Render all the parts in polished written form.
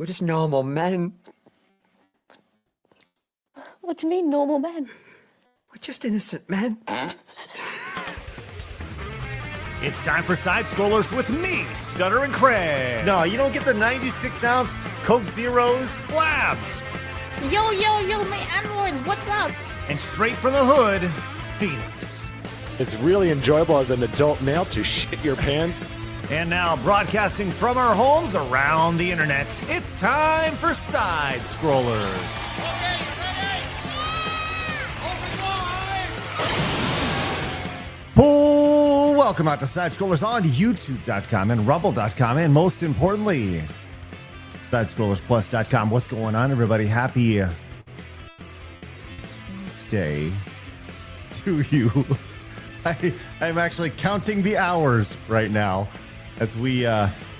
We're just normal men. What do you mean, normal men? We're just innocent men. It's time for Side Scrollers with me, Stutter and Craig. No, you don't get the 96-ounce Coke Zeros, PLEBS. Yo, my androids, what's up? And straight from the hood, Phoenix. It's really enjoyable as an adult male to shit your pants. And now, broadcasting from our homes around the internet, it's time for Side Scrollers. Okay, ready? Oh, welcome out to Side Scrollers on YouTube.com and Rumble.com, and most importantly, SidescrollersPlus.com. What's going on, everybody? Happy Tuesday to you. I'm actually counting the hours right now as we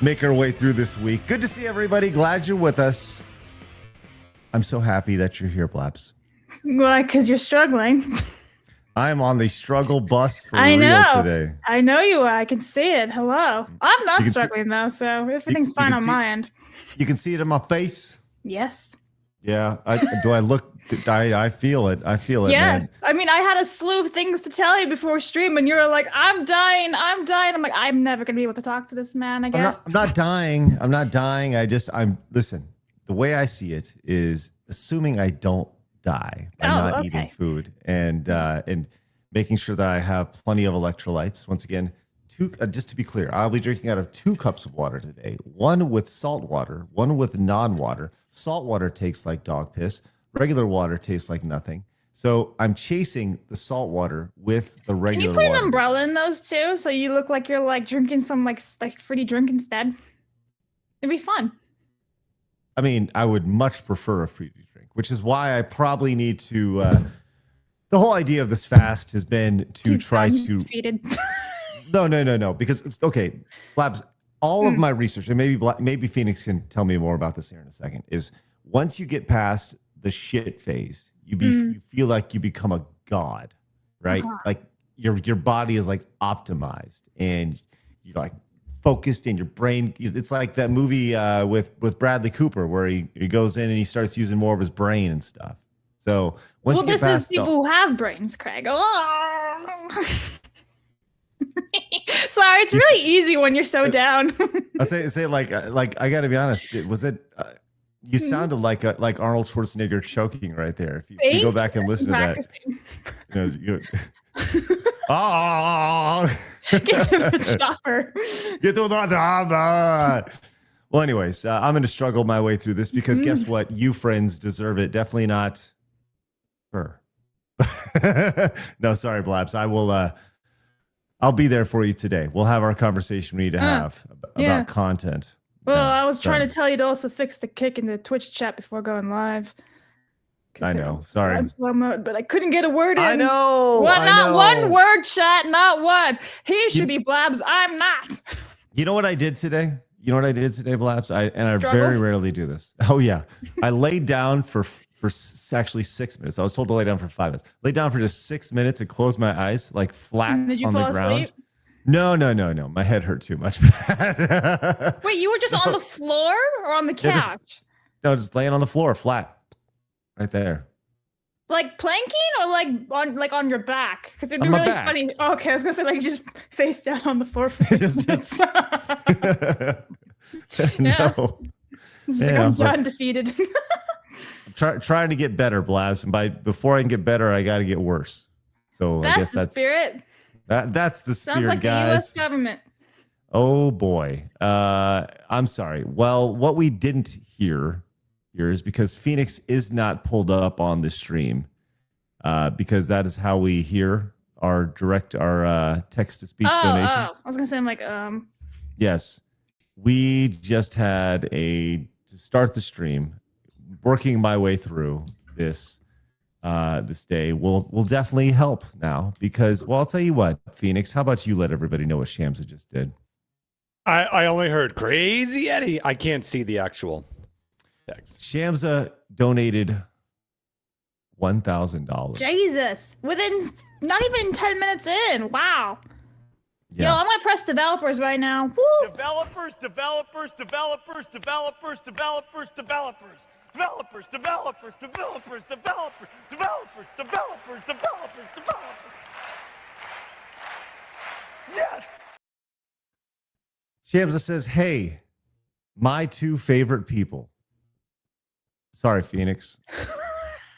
make our way through this week. Good to see everybody. Glad you're with us. I'm so happy that you're here, Blabs. Why? Because you're struggling. I'm on the struggle bus for real today. I know you are. I can see it. Hello. I'm not struggling, though, so everything's fine on my end. You can see it in my face? Yes. Yeah. Do I look... I feel it. I feel it, yes. man. I mean, I had a slew of things to tell you before stream, and you were like, I'm dying. I'm like, I'm never going to be able to talk to this man, I guess. I'm not dying. Listen, the way I see it is assuming I don't die by not eating food and making sure that I have plenty of electrolytes. Once again, just to be clear, I'll be drinking out of 2 cups of water today. One with salt water, one with non-water. Salt water tastes like dog piss. Regular water tastes like nothing. So I'm chasing the salt water with the regular water. Can you put an umbrella in those too, so you look like you're like drinking some like fruity drink instead? It'd be fun. I mean, I would much prefer a fruity drink, which is why I probably need to. The whole idea of this fast has been to try to. No. Because Labs. All of my research, and maybe Phoenix can tell me more about this here in a second. Is once you get past the shit phase, you feel like you become a god, right? Like your body is like optimized, and you're like focused in your brain. It's like that movie with Bradley Cooper where he goes in and he starts using more of his brain and stuff. So once you get past, this is people who have brains, Craig. Oh. Sorry, it's really easy when you're so down. I say like I got to be honest. You sounded like Arnold Schwarzenegger choking right there. If you go back and listen to that. Get to the chopper. Get to the chopper. Well, anyways, I'm going to struggle my way through this because guess what? You friends deserve it. Definitely not her. No, sorry, Blabs. I will. I'll be there for you today. We'll have our conversation we need to have about content. Well, I was trying to tell you to also fix the kick in the Twitch chat before going live. I know. Sorry. Slow mode, but I couldn't get a word in. I know. Not one word, chat. Not one. He should be Blabs. I'm not. You know what I did today? Blabs? I very rarely do this. Oh, yeah. I laid down for actually 6 minutes. I was told to lay down for 5 minutes. Lay down for just 6 minutes and close my eyes like flat on the ground. Did you fall asleep? No. My head hurt too much. Wait, you were just on the floor or on the couch? Just laying on the floor, flat, right there. Like planking or like on your back? Because it'd be really funny. Oh, okay, I was gonna say like just face down on the floor for 6 minutes. No. I'm done, defeated. I'm trying to get better, Blabs, and before I can get better, I got to get worse. So I guess that's the spirit. That's the spirit, like guys. The U.S. government. Oh boy, I'm sorry. Well, what we didn't hear here is because Phoenix is not pulled up on the stream, because that is how we hear our text to speech donations. I was gonna say, I'm like, Yes, we just had to start the stream. Working my way through this day will definitely help now because, well, I'll tell you what, Phoenix, how about you let everybody know what Shamsa just did? I only heard Crazy Eddie. I can't see the actual text. Shamsa donated $1,000. Jesus, within not even 10 minutes in. Wow. Yo, I'm gonna press developers right now. Woo! Developers. Yes! Shamsa says, hey, my two favorite people. Sorry, Phoenix.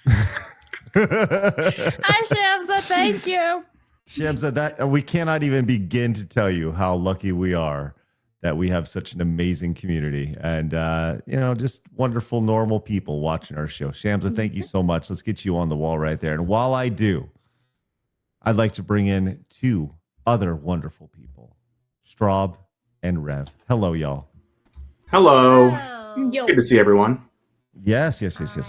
Hi, Shamsa. Thank you. Shamsa, that we cannot even begin to tell you how lucky we are that we have such an amazing community and, just wonderful, normal people watching our show. Shamsa, thank you so much. Let's get you on the wall right there. And while I do, I'd like to bring in two other wonderful people, Strawb and Rev. Hello, y'all. Hello. Yo. Good to see everyone. Yes.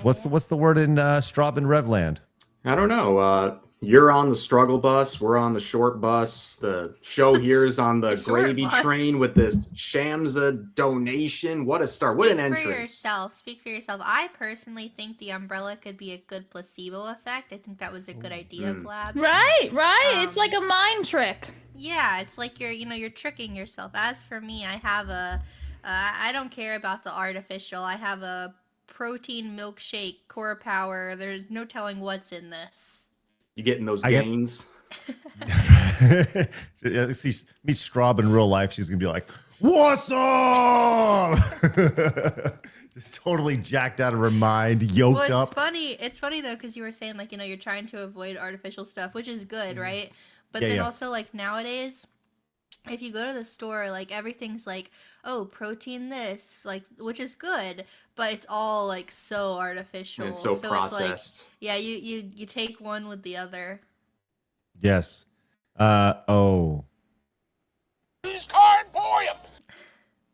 What's the word in Strawb and Rev land? I don't know. You're on the struggle bus. We're on the short bus. The show here is on the gravy train with this Shamsa donation. What a start. What an entrance. Speak for yourself. I personally think the umbrella could be a good placebo effect. I think that was a good idea, PLEBS. Right. It's like a mind trick. Yeah, it's like you're tricking yourself. As for me, I have I don't care about the artificial. I have a protein milkshake, core power. There's no telling what's in this. You getting those gains? See, meet Strawb in real life. She's gonna be like, "What's up?" Just totally jacked out of her mind, yoked up. It's funny though, because you were saying you're trying to avoid artificial stuff, which is good, right? But then also nowadays, if you go to the store, everything's protein this, which is good, but it's all so artificial. And so processed. It's you take one with the other. Yes.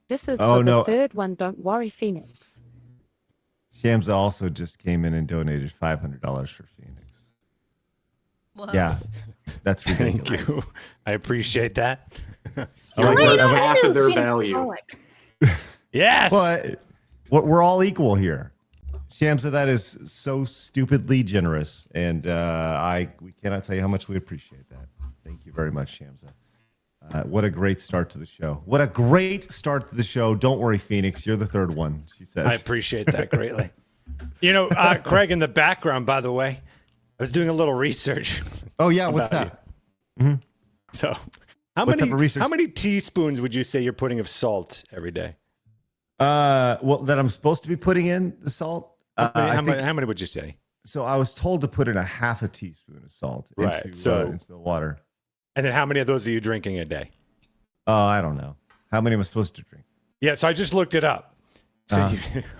This is for the third one. Don't worry, Phoenix. Shamsa also just came in and donated $500 for Phoenix. Whoa. Yeah, that's ridiculous. Thank you. I appreciate that. I like half of their value. Yes. But we're all equal here. Shamsa, that is so stupidly generous, and we cannot tell you how much we appreciate that. Thank you very much, Shamsa. What a great start to the show. What a great start to the show. Don't worry, Phoenix. You're the third one, she says. I appreciate that greatly. Craig, in the background, by the way, I was doing a little research. Oh, yeah. What's that? Mm-hmm. So how many teaspoons would you say you're putting of salt every day? Well, that I'm supposed to be putting in the salt. How many would you say? So I was told to put in a half a teaspoon of salt into the water. And then how many of those are you drinking a day? I don't know. How many am I supposed to drink? Yeah, so I just looked it up. So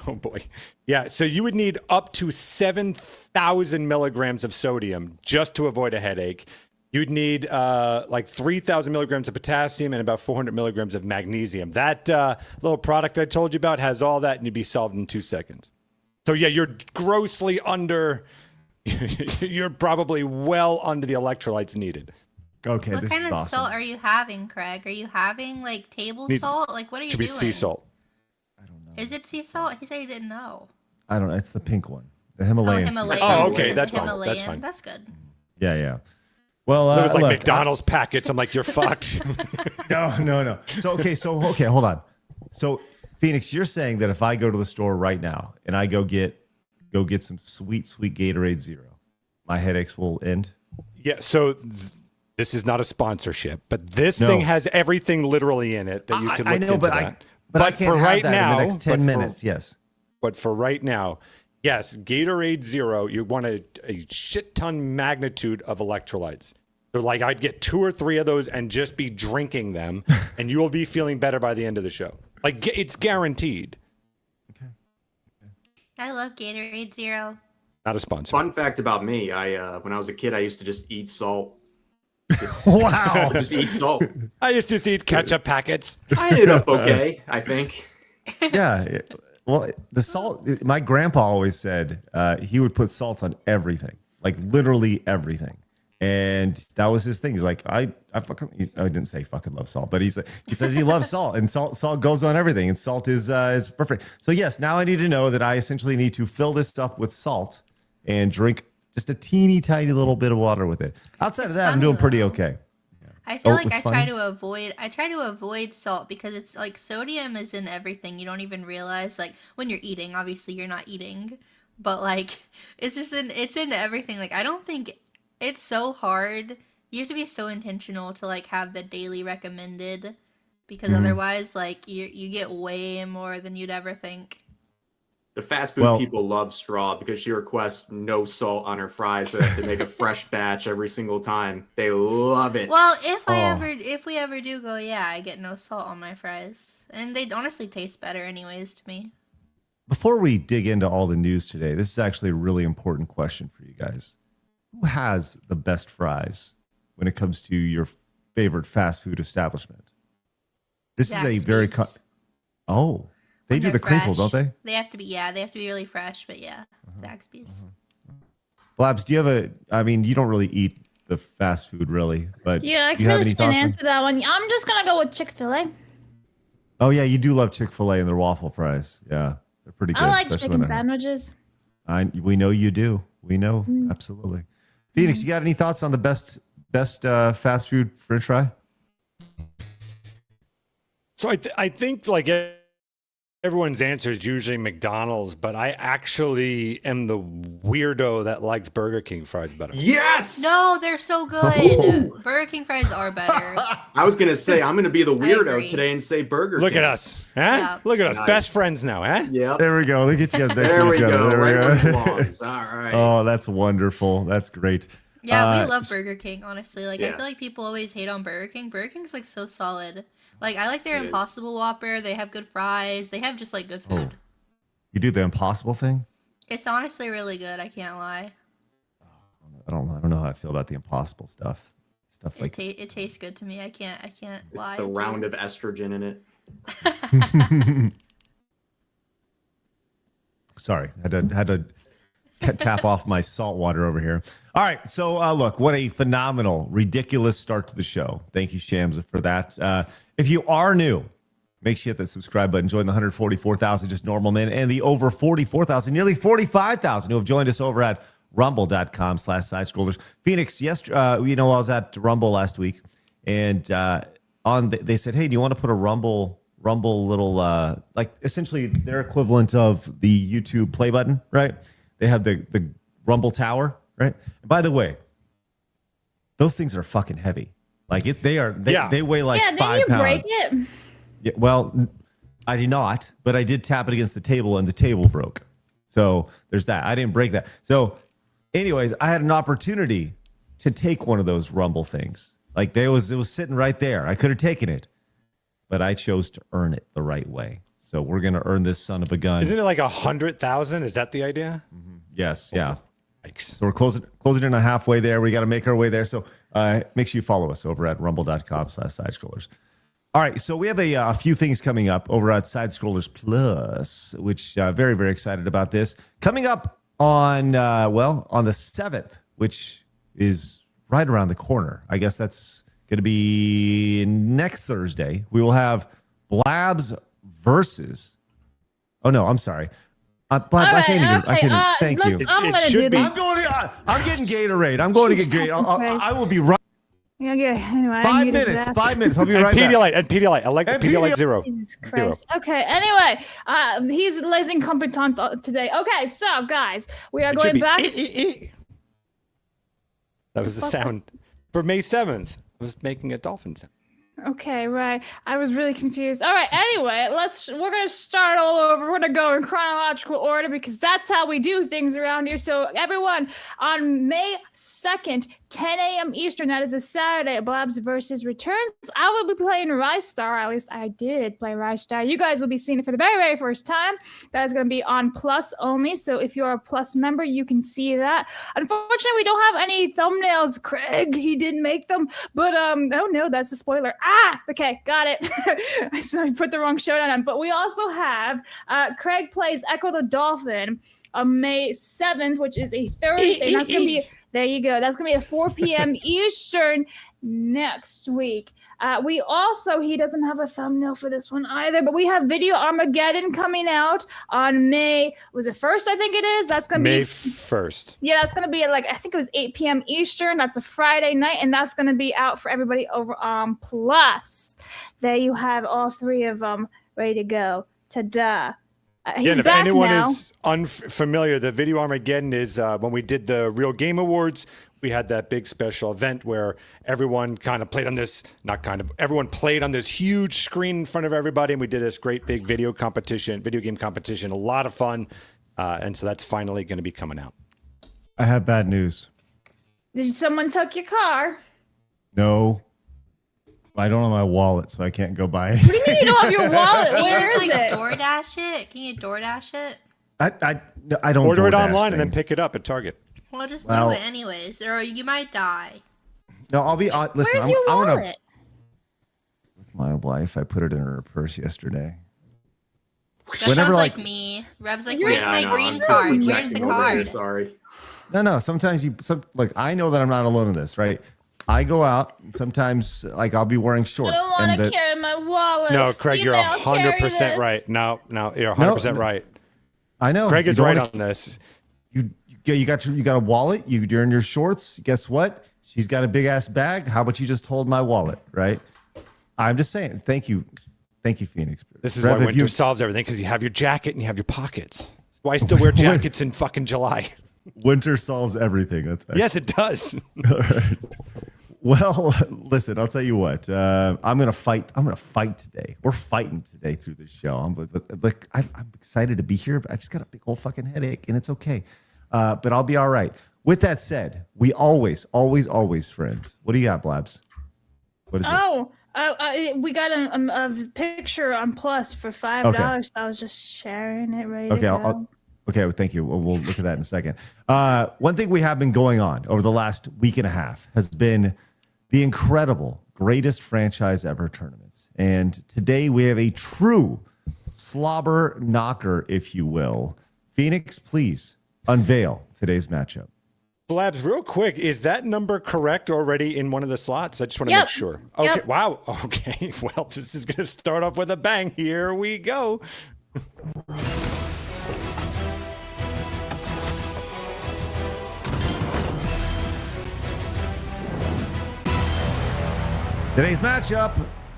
oh boy. Yeah, so you would need up to 7,000 milligrams of sodium just to avoid a headache. You'd need 3,000 milligrams of potassium and about 400 milligrams of magnesium. That little product I told you about has all that, and you'd be solved in 2 seconds. So yeah, you're grossly under. You're probably well under the electrolytes needed. Okay, what this kind is of awesome. salt are you having, Craig? Are you having table salt? What are you doing? Should be sea salt. I don't know. Is it sea salt? He said he didn't know. I don't know. It's the pink one, the Himalayan. Oh, okay, that's fine. That's fine. That's good. Yeah. Well, it was like McDonald's packets. I'm like, you're fucked. No. So hold on. So Phoenix, you're saying that if I go to the store right now and I go get some sweet Gatorade Zero, my headaches will end? Yeah, so this is not a sponsorship, but this thing has everything literally in it that you can look into that. But I can't have that in the next 10 minutes, yes. But for right now, yes, Gatorade Zero, you want a shit ton magnitude of electrolytes. So I'd get 2 or 3 of those and just be drinking them, and you will be feeling better by the end of the show. It's guaranteed. Okay. I love Gatorade Zero. Not a sponsor. Fun fact about me, when I was a kid, I used to just eat salt. Wow. Just eat salt. I used to eat ketchup packets. I ended up okay, I think. Yeah. Well, the salt, my grandpa always said he would put salt on everything, literally everything. And that was his thing. He's like, I didn't say fucking love salt, but he says he loves salt, and salt goes on everything, and salt is perfect. So yes, now I need to know that I essentially need to fill this up with salt and drink just a teeny tiny little bit of water with it. Outside of that, I'm doing pretty okay. I feel like I try to avoid salt because it's like sodium is in everything. You don't even realize, like, when you're eating, obviously you're not eating, but like it's in everything. Like, I don't think it's so hard. You have to be so intentional to like have the daily recommended, because otherwise like you get way more than you'd ever think. The fast food people love Straw because she requests no salt on her fries, so they have to make a fresh batch every single time. They love it. Well, if we ever do go, yeah, I get no salt on my fries, and they honestly taste better anyways to me. Before we dig into all the news today, this is actually a really important question for you guys. Who has the best fries when it comes to your favorite fast food establishment? This is a very they do the crinkle, don't they? They have to be really fresh, but yeah, Zaxby's. PLEBS, do you have you don't really eat the fast food really, but yeah, I do you have any can't thoughts answer that one. I'm just gonna go with Chick-fil-A. Oh yeah, you do love Chick-fil-A and their waffle fries. Yeah, they're pretty good. I like chicken sandwiches. We know you do. We know, absolutely. Phoenix, you got any thoughts on the best fast food French fry? So I think like everyone's answer is usually McDonald's, but I actually am the weirdo that likes Burger King fries better. Yes! No, they're so good. Burger King fries are better. I was going to say, I'm going to be the weirdo today and say Burger King. Look at us. Huh? Yeah. Look at us. Nice. Best friends now, huh? Yeah. There we go. Look at you guys next to each other. There we go. All right. Oh, that's wonderful. That's great. Yeah, we love Burger King, honestly. Like, I feel like people always hate on Burger King. Burger King's, like, so solid. Like, I like their Impossible Whopper. They have good fries. They have just, like, good food. You do the Impossible thing? It's honestly really good. I can't lie. I don't know how I feel about the Impossible stuff. Stuff like it tastes good to me. I can't lie. It's the round of estrogen in it. Sorry, had to tap off my salt water over here. All right, so look, what a phenomenal, ridiculous start to the show. Thank you, Shamsa, for that. If you are new, make sure you hit that subscribe button. Join the 144,000 just normal men and the over 44,000, nearly 45,000 who have joined us over at rumble.com/sidescrollers. Phoenix, I was at Rumble last week, and they said, hey, do you want to put a Rumble little, like essentially their equivalent of the YouTube play button, right? They have the Rumble Tower, right? And by the way, those things are fucking heavy. Like they weigh like 5 pounds. Didn't you break it? Yeah, well, I did not, but I did tap it against the table and the table broke. So there's that. I didn't break that. So anyways, I had an opportunity to take one of those Rumble things. Like it was sitting right there. I could have taken it, but I chose to earn it the right way. So we're going to earn this son of a gun. Isn't it like 100,000? Is that the idea? Mm-hmm. Yes. Yeah. Yikes. So we're closing in a halfway there. We got to make our way there. So make sure you follow us over at rumble.com/sidescrollers. All right. So we have a few things coming up over at Side Scrollers Plus, which very, very excited about this. Coming up on the 7th, which is right around the corner. I guess that's going to be next Thursday. We will have PLEBS versus. Oh no, I'm sorry. PLEBS, I can't even. Thank you. I'm getting Gatorade. I'm going to get Gatorade. I will be right. Yeah. Anyway, 5 minutes. 5 minutes. I'll be right back. And Pedialyte. I like the Pedialyte Zero. Jesus Christ. Okay. Anyway, he's les incompetent today. Okay, so guys, we are going back. That was the sound for May 7th. I was making a dolphin sound. Okay, right. I was really confused. All right, anyway, we're going to start all over. We're going to go in chronological order because that's how we do things around here. So everyone, on May 2nd, 10 a.m. Eastern, that is a Saturday, PLEBS versus returns. I will be playing Rise Star. At least I did play Rise Star. You guys will be seeing it for the very, very first time. That is going to be on Plus only. So if you're a Plus member, you can see that. Unfortunately, we don't have any thumbnails. Craig, he didn't make them. But, oh no, that's a spoiler. Okay, got it. So I put the wrong Showdown on. But we also have Craig plays Echo the Dolphin on May 7th, which is a Thursday. That's going to be, there you go. That's going to be at 4 p.m. Eastern next week. He doesn't have a thumbnail for this one either, but we have Video Armageddon coming out on May, was it 1st? I think it is. That's going to be May 1st. Yeah, that's going to be at I think it was 8 p.m. Eastern. That's a Friday night, and that's going to be out for everybody over on Plus. There you have all 3 of them ready to go. Ta-da. He's and if back anyone now. is unfamiliar, the Video Armageddon is when we did the Real Game Awards, we had that big special event where everyone kind of played on this, everyone played on this huge screen in front of everybody, and we did this great big video game competition, a lot of fun. And so that's finally going to be coming out. I have bad news. Did someone took your car? No. I don't have my wallet, so I can't go buy it. What do you mean you don't have your wallet? Where is Can you it? DoorDash it? Can you DoorDash it? I don't order it DoorDash online and then things. pick it up at Target. Well, just do it anyways, or you might die. No, I'll be on. Listen, Where's your I'm wallet? gonna. With my wife, I put it in her purse yesterday. That sounds like me. Rev's like, where's my green card? Where's the card? Sorry. No. Sometimes I know that I'm not alone in this, right? I go out. Sometimes, I'll be wearing shorts. I don't want to carry my wallet. No, Craig, you're Female, carry 100% this. right. No, you're 100% right. I know. Craig is You don't right wanna- on this. You got a wallet. You're in your shorts. Guess what? She's got a big ass bag. How about you just hold my wallet, right? I'm just saying. Thank you, Phoenix. This is Rev, why if winter solves everything, because you have your jacket and you have your pockets. That's why I still wear jackets in fucking July. Winter solves everything. That's excellent. Yes, it does. All right. Well, listen, I'll tell you what. I'm gonna fight. I'm gonna fight today. We're fighting today through this show. I'm excited to be here, but I just got a big old fucking headache, and it's okay. But I'll be all right. With that said, we always friends. What do you got, Blabs? What is this? We got a picture on Plus for $5. Okay. So I was just sharing it right Okay, now. okay, well, thank you. We'll look at that in a second. One thing we have been going on over the last week and a half has been the incredible greatest franchise ever tournaments. And today we have a true slobber knocker, if you will. Phoenix, please unveil today's matchup. Blabs, real quick, is that number correct already in one of the slots? I just want to make sure. Okay, Yep. wow. Okay, well, this is going to start off with a bang. Here we go. Today's matchup,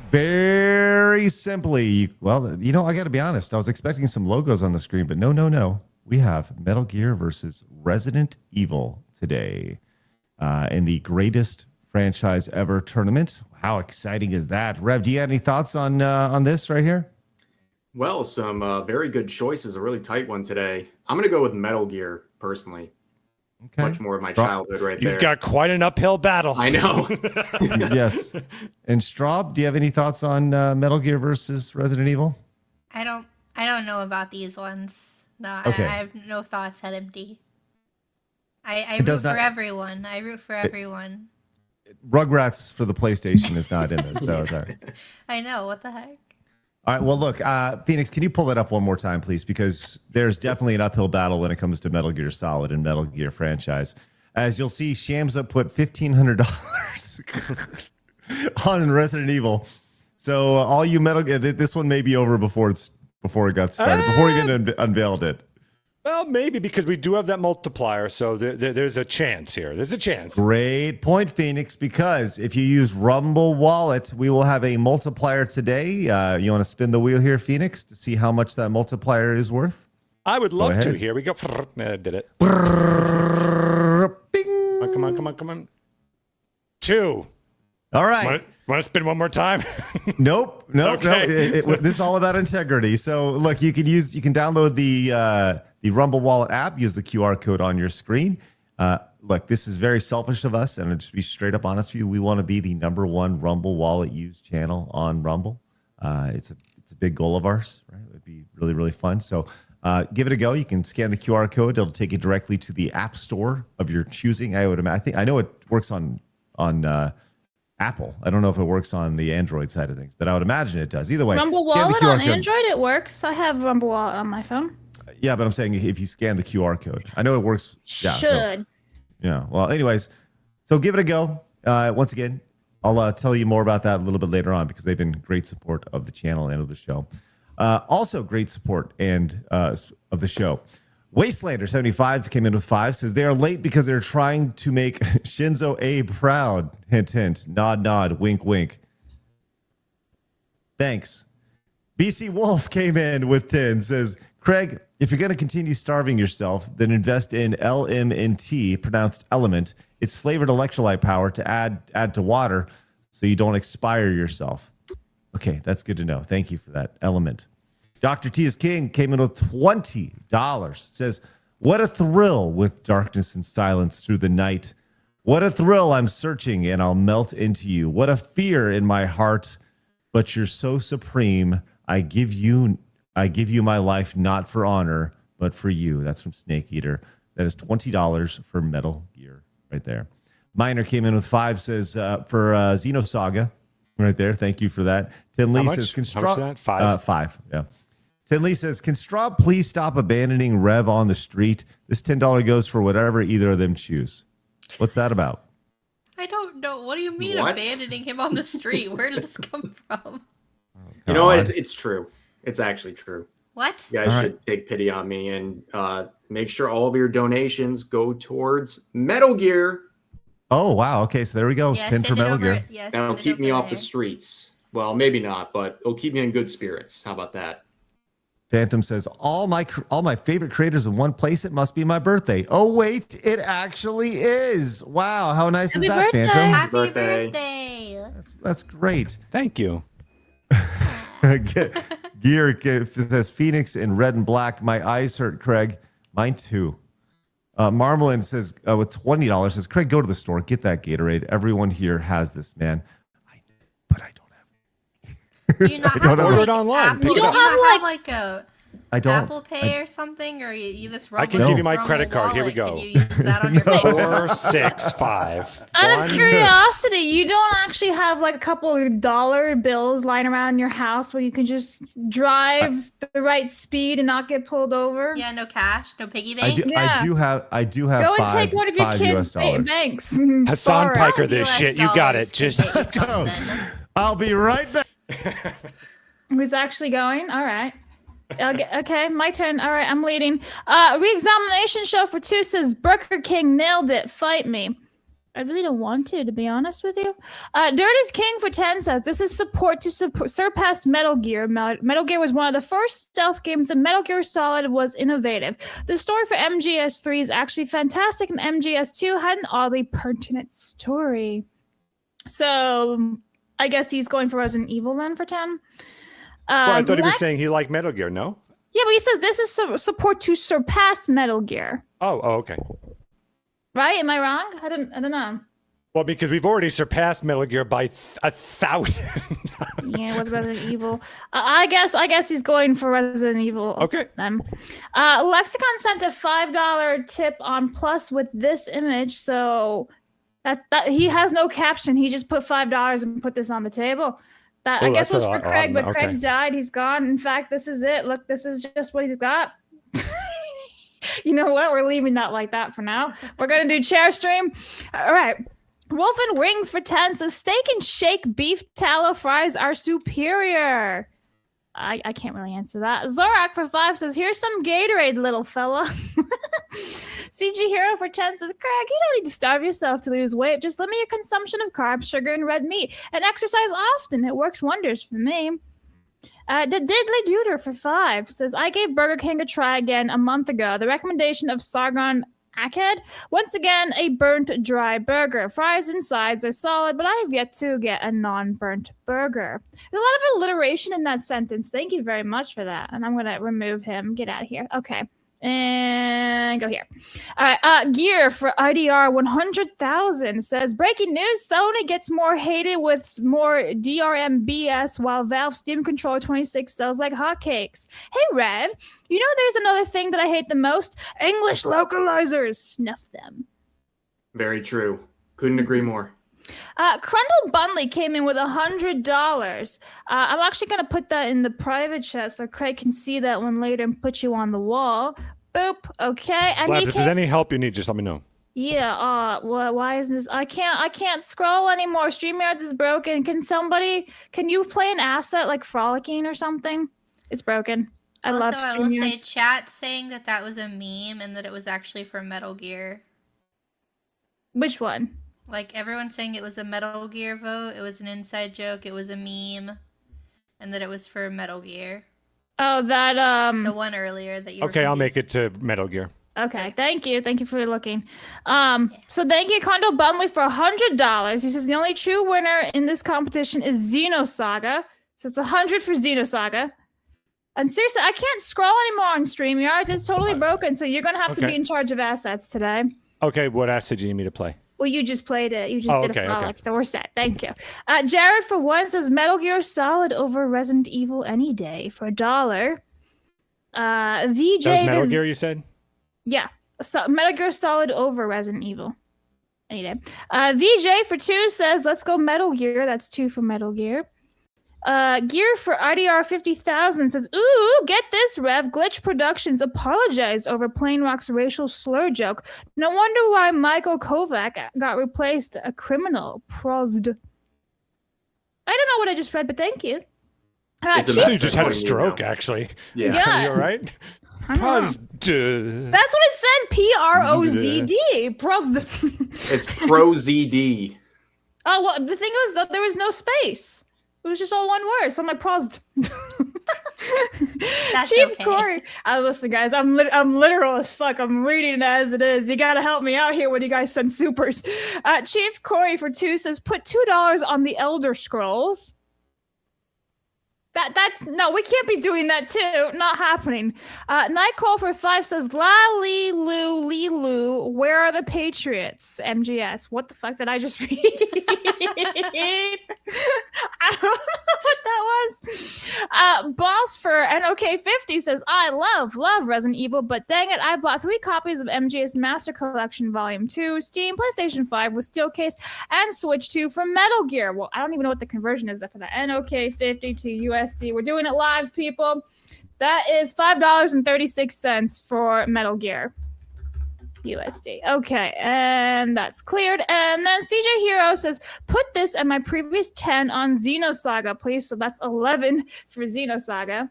very simply, I got to be honest. I was expecting some logos on the screen, but no. We have Metal Gear versus Resident Evil today in the greatest franchise ever tournament. How exciting is that? Rev, do you have any thoughts on this right here? Well, some very good choices. A really tight one today. I'm going to go with Metal Gear, personally. Okay. Much more of my childhood right there. You've got quite an uphill battle. I know. Yes. And Strawb, do you have any thoughts on Metal Gear versus Resident Evil? I don't know about these ones. No, Okay. I have no thoughts at MD. I root for everyone. I root for everyone. Rugrats for the PlayStation is not in this. So it's all right. I know. What the heck? All right. Well, look, Phoenix, can you pull it up one more time, please? Because there's definitely an uphill battle when it comes to Metal Gear Solid and Metal Gear franchise. As you'll see, Shamsa put $1,500 on Resident Evil. So all you Metal Gear, this one may be over before it got started, before we even unveiled it. Well, maybe, because we do have that multiplier, so there's a chance here. There's a chance. Great point, Phoenix, because if you use Rumble Wallet, we will have a multiplier today. You want to spin the wheel here, Phoenix, to see how much that multiplier is worth? I would love to. Here we go. Did it. Bing. Come on. 2. All right. Want to spin one more time? Nope. Okay. No. This is all about integrity. So look, you can download the Rumble Wallet app. Use the QR code on your screen. Look, this is very selfish of us, and I'll just be straight up honest with you. We want to be the #1 Rumble Wallet used channel on Rumble. It's a big goal of ours, right? It would be really, really fun. So give it a go. You can scan the QR code. It'll take you directly to the app store of your choosing. I know it works on Apple. I don't know if it works on the Android side of things, but I would imagine it does. Either way, Rumble Wallet on Android, it works. I have Rumble Wallet on my phone. Yeah, but I'm saying if you scan the QR code, I know it works. Yeah, Should. Well, anyways, so give it a go. Once again, I'll tell you more about that a little bit later on because they've been great support of the channel and of the show. Also, great support and of the show. Wastelander75 came in with 5. Says they are late because they're trying to make Shinzo Abe proud. Hint, hint. Nod, nod. Wink, wink. Thanks. BC Wolf came in with 10. Says, Craig, if you're going to continue starving yourself, then invest in LMNT, pronounced element. It's flavored electrolyte power to add to water so you don't expire yourself. Okay, that's good to know. Thank you for that element. Dr. T is King came in with $20. Says, what a thrill with darkness and silence through the night. What a thrill I'm searching and I'll melt into you. What a fear in my heart, but you're so supreme. I give you my life not for honor, but for you. That's from Snake Eater. That is $20 for Metal Gear right there. Miner came in with 5. Says for Xenosaga right there. Thank you for that. Tin Lee says, How much is that? 5? 5. Yeah. Tin Lee says, can Strawb please stop abandoning Rev on the street? This $10 goes for whatever either of them choose. What's that about? I don't know. What do you mean abandoning him on the street? Where did this come from? You know, it's true. It's actually true. What? You guys should take pity on me and make sure all of your donations go towards Metal Gear. Oh, wow. Okay, so there we go. Yeah, 10 for Metal Gear. That'll keep me off the streets. Well, maybe not, but it'll keep me in good spirits. How about that? Phantom says, all my favorite creators in one place. It must be my birthday. Oh, wait, it actually is. Wow, how nice is that, birthday. Phantom? Happy birthday. That's great. Thank you. Gear says, Phoenix in red and black. My eyes hurt, Craig. Mine too. Marmalin says, with $20, says, Craig, go to the store. Get that Gatorade. Everyone here has this, man. But I don't. Do you not have order it online. Apple, You don't have like a I don't. Apple Pay or something, or you this I can give you my credit card. Here we go. Can you use that on your phone? 465. Out of curiosity, you don't actually have like a couple of dollar bills lying around your house where you can just drive the right speed and not get pulled over? Yeah, no cash, no piggy bank. I do have. Go and take one of your kids' banks. Hassan Piker, this US shit. You got it. dollars Just can take go. then. I'll be right back. Who's actually going? All right. Okay, my turn. All right, I'm leading. Re-examination show for 2 says Burger King nailed it. Fight me. I really don't want to be honest with you. Dirt is King for 10 says this is support to surpass Metal Gear. Metal Gear was one of the first stealth games, and Metal Gear Solid was innovative. The story for MGS3 is actually fantastic, and MGS2 had an oddly pertinent story. So I guess he's going for Resident Evil then for 10. well, I thought he was saying he liked Metal Gear, no? Yeah, but he says this is support to surpass Metal Gear. Oh, okay. Right? Am I wrong? I don't know. Well, because we've already surpassed Metal Gear by 1,000. Yeah, what's Resident Evil? I guess he's going for Resident Evil. Okay. Lexicon sent a $5 tip on Plus with this image, so that he has no caption. He just put $5 and put this on the table. That I guess was for Craig, but okay. Craig died. He's gone. In fact, this is it. Look, this is just what he's got. You know what? We're leaving that like that for now. We're going to do chair stream. All right. Wolf and Wings for 10 says steak and shake beef tallow fries are superior. I can't really answer that. Zorak for 5 says, here's some Gatorade, little fella. CG Hero for 10 says, Craig, you don't need to starve yourself to lose weight. Just limit your consumption of carbs, sugar, and red meat. And exercise often. It works wonders for me. The Diddly Duder for 5 says, I gave Burger King a try again a month ago. The recommendation of Sargon Aked. Once again, a burnt dry burger. Fries and sides are solid, but I have yet to get a non-burnt burger. There's a lot of alliteration in that sentence. Thank you very much for that. And I'm going to remove him. Get out of here. Okay. And go here. All right. Gear for IDR 100,000 says, breaking news, Sony gets more hated with more DRM BS while Valve Steam Controller 26 sells like hotcakes. Hey, Rev, you know there's another thing that I hate the most? English localizers. Snuff them. Very true. Couldn't agree more. Crundle Bunley came in with $100. I'm actually going to put that in the private chat so Craig can see that one later and put you on the wall. Boop. Okay. And Well, if there's any help you need, just let me know. Yeah, why is this? I can't scroll anymore. StreamYards is broken. Can you play an asset like Frolicking or something? It's broken. I love StreamYards. I will say chat saying that was a meme and that it was actually for Metal Gear. Which one? Like everyone saying it was a Metal Gear vote, it was an inside joke, it was a meme, and that it was for Metal Gear. Oh, that the one earlier that you Okay, I'll make it to Metal Gear. Okay, thank you for looking. So thank you, Kondo Bunley, for $100. He says the only true winner in this competition is Xenosaga. So it's 100 for Xenosaga. And seriously, I can't scroll anymore on StreamYard. It's totally broken, so you're gonna have to be in charge of assets today. Okay, what asset do you need me to play? Well, you just played it. You just did a frolic, so we're set. Thank you. Jared, for one, says Metal Gear Solid over Resident Evil any day for $1. VJ, that was Metal Gear, you said? Yeah, so Metal Gear Solid over Resident Evil any day. VJ for 2 says, let's go Metal Gear. That's 2 for Metal Gear. Gear for IDR 50,000 says, ooh, get this, Rev. Glitch Productions apologized over Plain Rock's racial slur joke. No wonder why Michael Kovac got replaced. A criminal. Prosd. I don't know what I just read, but thank you. Dude just had a stroke, actually. Yeah. You all right? That's what it said. P-R-O-Z-D. It's pro-ZD. Oh, well, the thing was that there was no space. It was just all one word. So I'm like, prosd. Chief Corey. Listen, guys, I'm literal as fuck. I'm reading it as it is. You gotta help me out here when you guys send supers. Chief Corey for 2 says, put $2 on the Elder Scrolls. That's no, we can't be doing that too. Not happening. Nightcall for 5 says, La Lee Lou, where are the Patriots? MGS. What the fuck did I just read? I don't know what that was. Boss for NOK50 says, I love Resident Evil, but dang it, I bought 3 copies of MGS Master Collection Volume 2, Steam, PlayStation 5 with steel case, and Switch 2 for Metal Gear. Well, I don't even know what the conversion is for that. NOK50 to USD. We're doing it live, people. That is $5.36 for Metal Gear USD. Okay, and that's cleared. And then CJ Hero says, put this and my previous 10 on Xenosaga, please. So that's 11 for Xenosaga.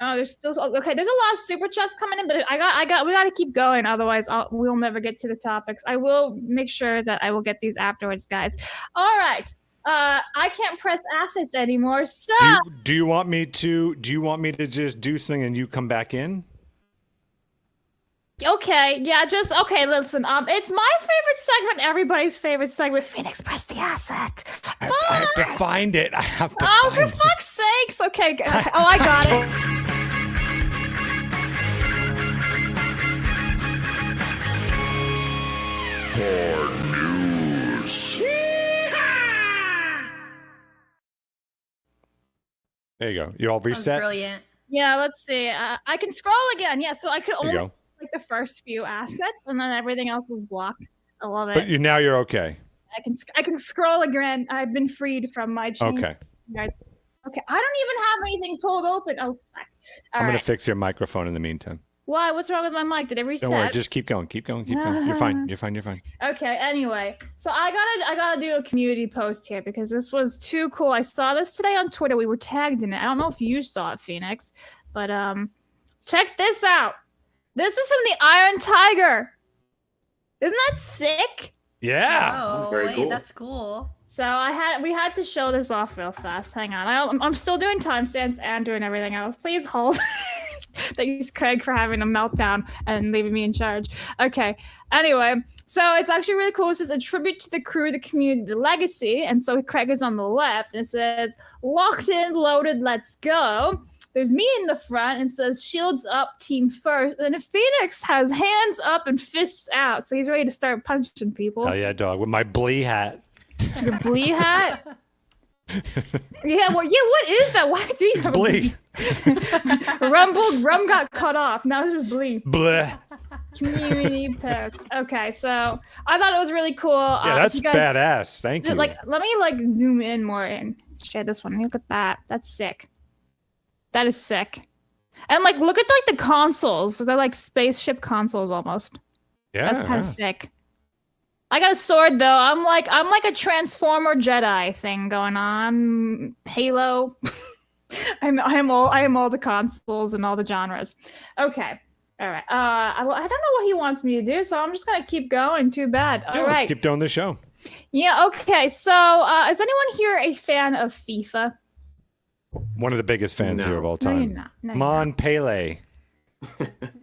Oh, there's still okay. There's a lot of super chats coming in, but we gotta keep going. Otherwise, we'll never get to the topics. I will make sure that I will get these afterwards, guys. All right. I can't press assets anymore. So do you want me to just do something and you come back in? Okay, yeah, okay, listen, it's my favorite segment, everybody's favorite segment. Phoenix, press the asset. I have to find it. Oh, for fuck's sakes. Okay, oh, I got it. News. There you go. You all reset? Brilliant. Yeah, let's see. I can scroll again. Yeah, so I could only like the first few assets, and then everything else was blocked. I love it. But now you're okay. I can scroll again. I've been freed from my chain. Okay. Guys. Okay, I don't even have anything pulled open. Oh, fuck. I'm going to fix your microphone in the meantime. Why? What's wrong with my mic? Did it reset? Don't worry. Just keep going. You're fine. Okay, anyway. So I gotta do a community post here because this was too cool. I saw this today on Twitter. We were tagged in it. I don't know if you saw it, Phoenix, but check this out. This is from the Iron Tiger. Isn't that sick? Yeah. Oh, very wait, cool. That's cool. So we had to show this off real fast. Hang on. I'm still doing timestamps and doing everything else. Please hold. Thanks, Craig, for having a meltdown and leaving me in charge. Okay. Anyway, so it's actually really cool. It says a tribute to the crew, the community, the legacy. And so Craig is on the left. And it says, locked in, loaded, let's go. There's me in the front and says, shields up, team first. And then Phoenix has hands up and fists out. So he's ready to start punching people. Oh, yeah, dog. With my Blee hat. Your Blee hat? Yeah, what is that? Why do you have Blee? Rum got cut off. Now it's just Blee. Bleh. Community post. Okay, so I thought it was really cool. Yeah, that's badass. Thank you. Let me zoom in more and share this one. Look at that. That's sick. That is sick. And look at the consoles. They're like spaceship consoles almost. Yeah. That's kind of sick. I got a sword though. I'm like a Transformer Jedi thing going on. Halo. I am all the consoles and all the genres. Okay. All right. I don't know what he wants me to do, so I'm just gonna keep going. Too bad. All right. Let's keep doing the show. Yeah. Okay. So, is anyone here a fan of FIFA? One of the biggest fans here of all No, time. you're not. No, Come you're on, Pele.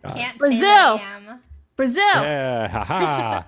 Can't Brazil. say that I am. Brazil. Yeah, haha.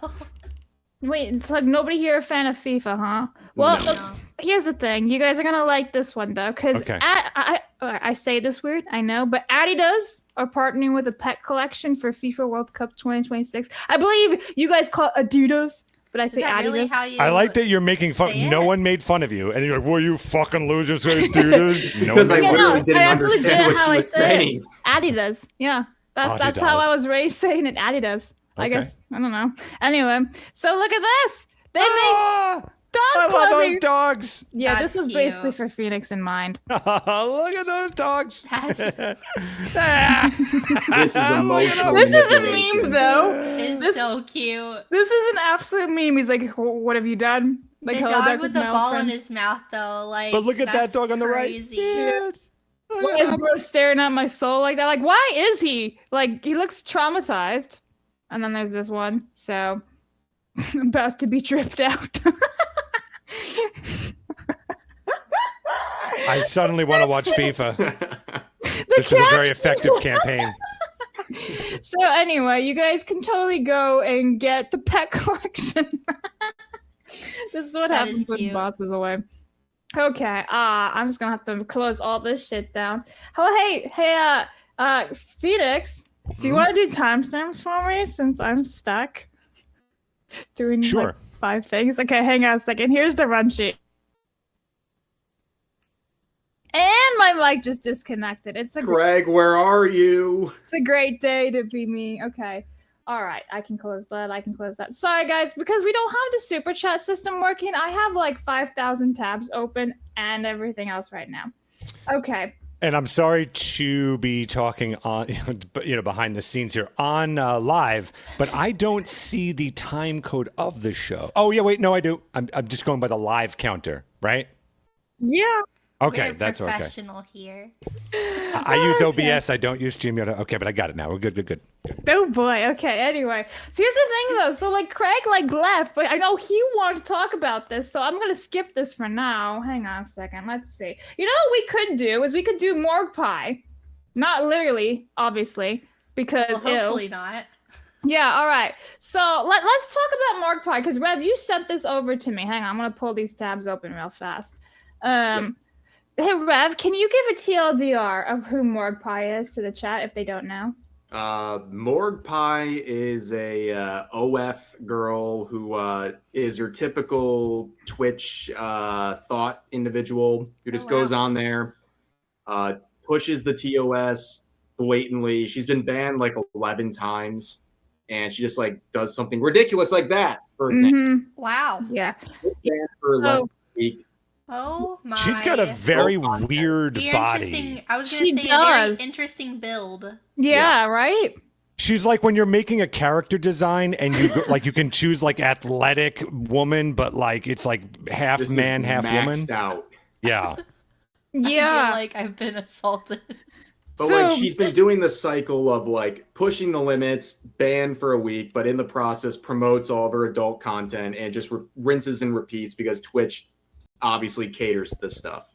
Wait, it's like nobody here a fan of FIFA, huh? Well, No. here's the thing. You guys are gonna like this one though, because Okay. I say this weird, I know, but Adidas are partnering with a pet collection for FIFA World Cup 2026. I believe you guys call it Adidas, but I Is say that Adidas. really how you I like that you're making fun. say No it? one made fun of you, and you're like, "Well, you fucking losers, say Adidas." No Because one I made Yeah, fun no, of literally you. didn't that's legit understand what how she I was say it. saying. Adidas. Yeah, that's how I Adidas. was raised saying it. Adidas. I Okay. guess I don't know. Anyway, so look at this. They make Ah, dog I love those clothing. dogs. Yeah, That's this was basically cute. for Phoenix in mind. Look at those dogs. That's This is emotional. This is a manipulation. meme, though. is so cute. This is an absolute meme. He's like, "What have you done?" Like, The hello, dog darkness, with the my old ball in friend. his mouth, though, like. But look at that that's dog on the right. crazy. Yeah. Why is bro staring at my soul like that? Like, why is he? Like, he looks traumatized. And then there's this one. So, about to be tripped out. I suddenly want to watch FIFA. The This is a very cat- effective campaign. So anyway, you guys can totally go and get the pet collection. This is what That is happens when cute. boss is away. Okay, I'm just gonna have to close all this shit down. Oh, hey, Phoenix, do you want to do timestamps for me since I'm stuck doing Sure. like 5 things? Okay, hang on a second. Here's the run sheet. And my mic just disconnected. It's a Craig, where are you? It's a great day to be me. Okay. All right. I can close that. Sorry, guys. Because we don't have the super chat system working, I have like 5,000 tabs open and everything else right now. Okay. And I'm sorry to be talking on, behind the scenes here on live, but I don't see the time code of the show. Oh yeah, wait, no, I do. I'm just going by the live counter, right? Yeah. Okay, We're that's okay. professional here. I use OBS. I don't use StreamYard. Okay, but I got it now. We're good. Oh boy. Okay. Anyway, so here's the thing though. So like Craig left, but I know he wanted to talk about this, so I'm gonna skip this for now. Hang on a second. Let's see. You know what we could do is we could do Morgpie, not literally, obviously, because Well, hopefully not. Yeah, all right. So let's talk about Morgpie because Rev, you sent this over to me. Hang on, I'm gonna pull these tabs open real fast. Hey Rev, can you give a TLDR of who Morgpie is to the chat if they don't know? Morgpie is a OF girl who is your typical Twitch thought individual who just goes on there, pushes the TOS blatantly. She's been banned like 11 times, and she just like does something ridiculous like that. For example, Wow. Yeah. banned for less than a week. Oh my. She's got a very weird Very body. interesting. I was She gonna say does. a very interesting build. Yeah, right? She's like when you're making a character design and you go, like you can choose like athletic woman, but like it's like half This man, is half woman. maxed out. Yeah. I Yeah. feel like I've been assaulted. But So- like she's been doing the cycle of like pushing the limits, banned for a week, but in the process promotes all of her adult content and just rinses and repeats because Twitch obviously caters to this stuff.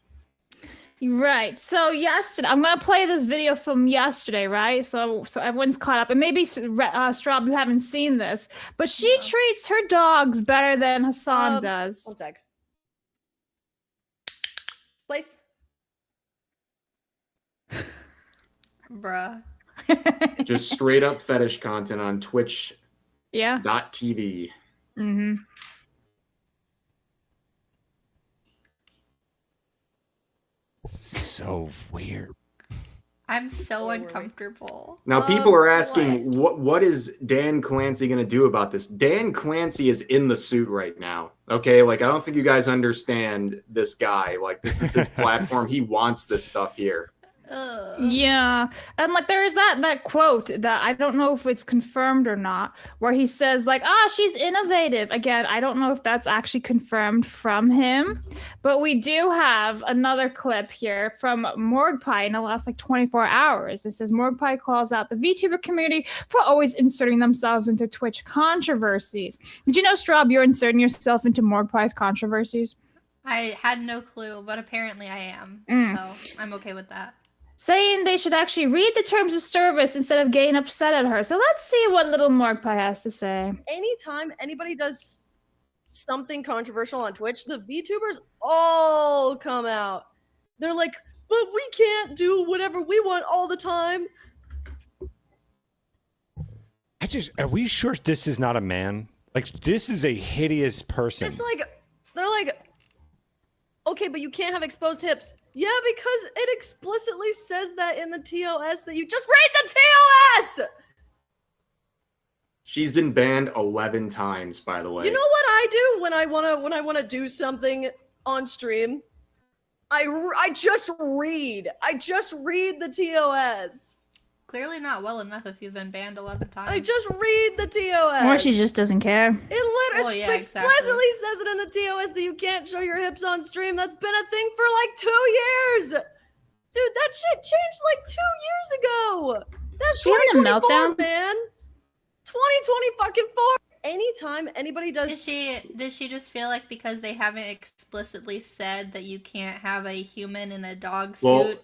Right. So yesterday, I'm gonna play this video from yesterday, right? So everyone's caught up, and maybe Strawb, you haven't seen this, but she treats her dogs better than Hassan does. One sec. Place. Bruh. Just straight up fetish content on twitch.tv. Yeah. Mm-hmm. So weird. I'm so uncomfortable. Now people are What? asking what is Dan Clancy going to do about this? Dan Clancy is in the suit right now. Okay? Like I don't think you guys understand this guy. Like this is his platform. He wants this stuff here. Yeah, and like there is that quote that I don't know if it's confirmed or not, where he says like, she's innovative. Again, I don't know if that's actually confirmed from him, but we do have another clip here from Morgpie in the last like 24 hours. It says Morgpie calls out the VTuber community for always inserting themselves into Twitch controversies. Did you know, Strawb, you're inserting yourself into Morgpie's controversies? I had no clue, but apparently I am, so I'm okay with that. Saying they should actually read the terms of service instead of getting upset at her. So let's see what little Morgpie has to say. Anytime anybody does something controversial on Twitch, the VTubers all come out. They're like, but we can't do whatever we want all the time. Are we sure this is not a man? Like, this is a hideous person. It's like, they're like, okay, but you can't have exposed hips. Yeah, because it explicitly says that in the TOS that you just read the TOS! She's been banned 11 times, by the way. You know what I do when I wanna do something on stream? I just read. I just read the TOS. Clearly not well enough if you've been banned 11 times. I just read the TOS. Or she just doesn't care. It literally explicitly says it in the TOS that you can't show your hips on stream. That's been a thing for like 2 years. Dude, that shit changed like 2 years ago. That's she having a 2024, meltdown? man. 2020 fucking 4. Anytime anybody does... Did she just feel like because they haven't explicitly said that you can't have a human in a dog suit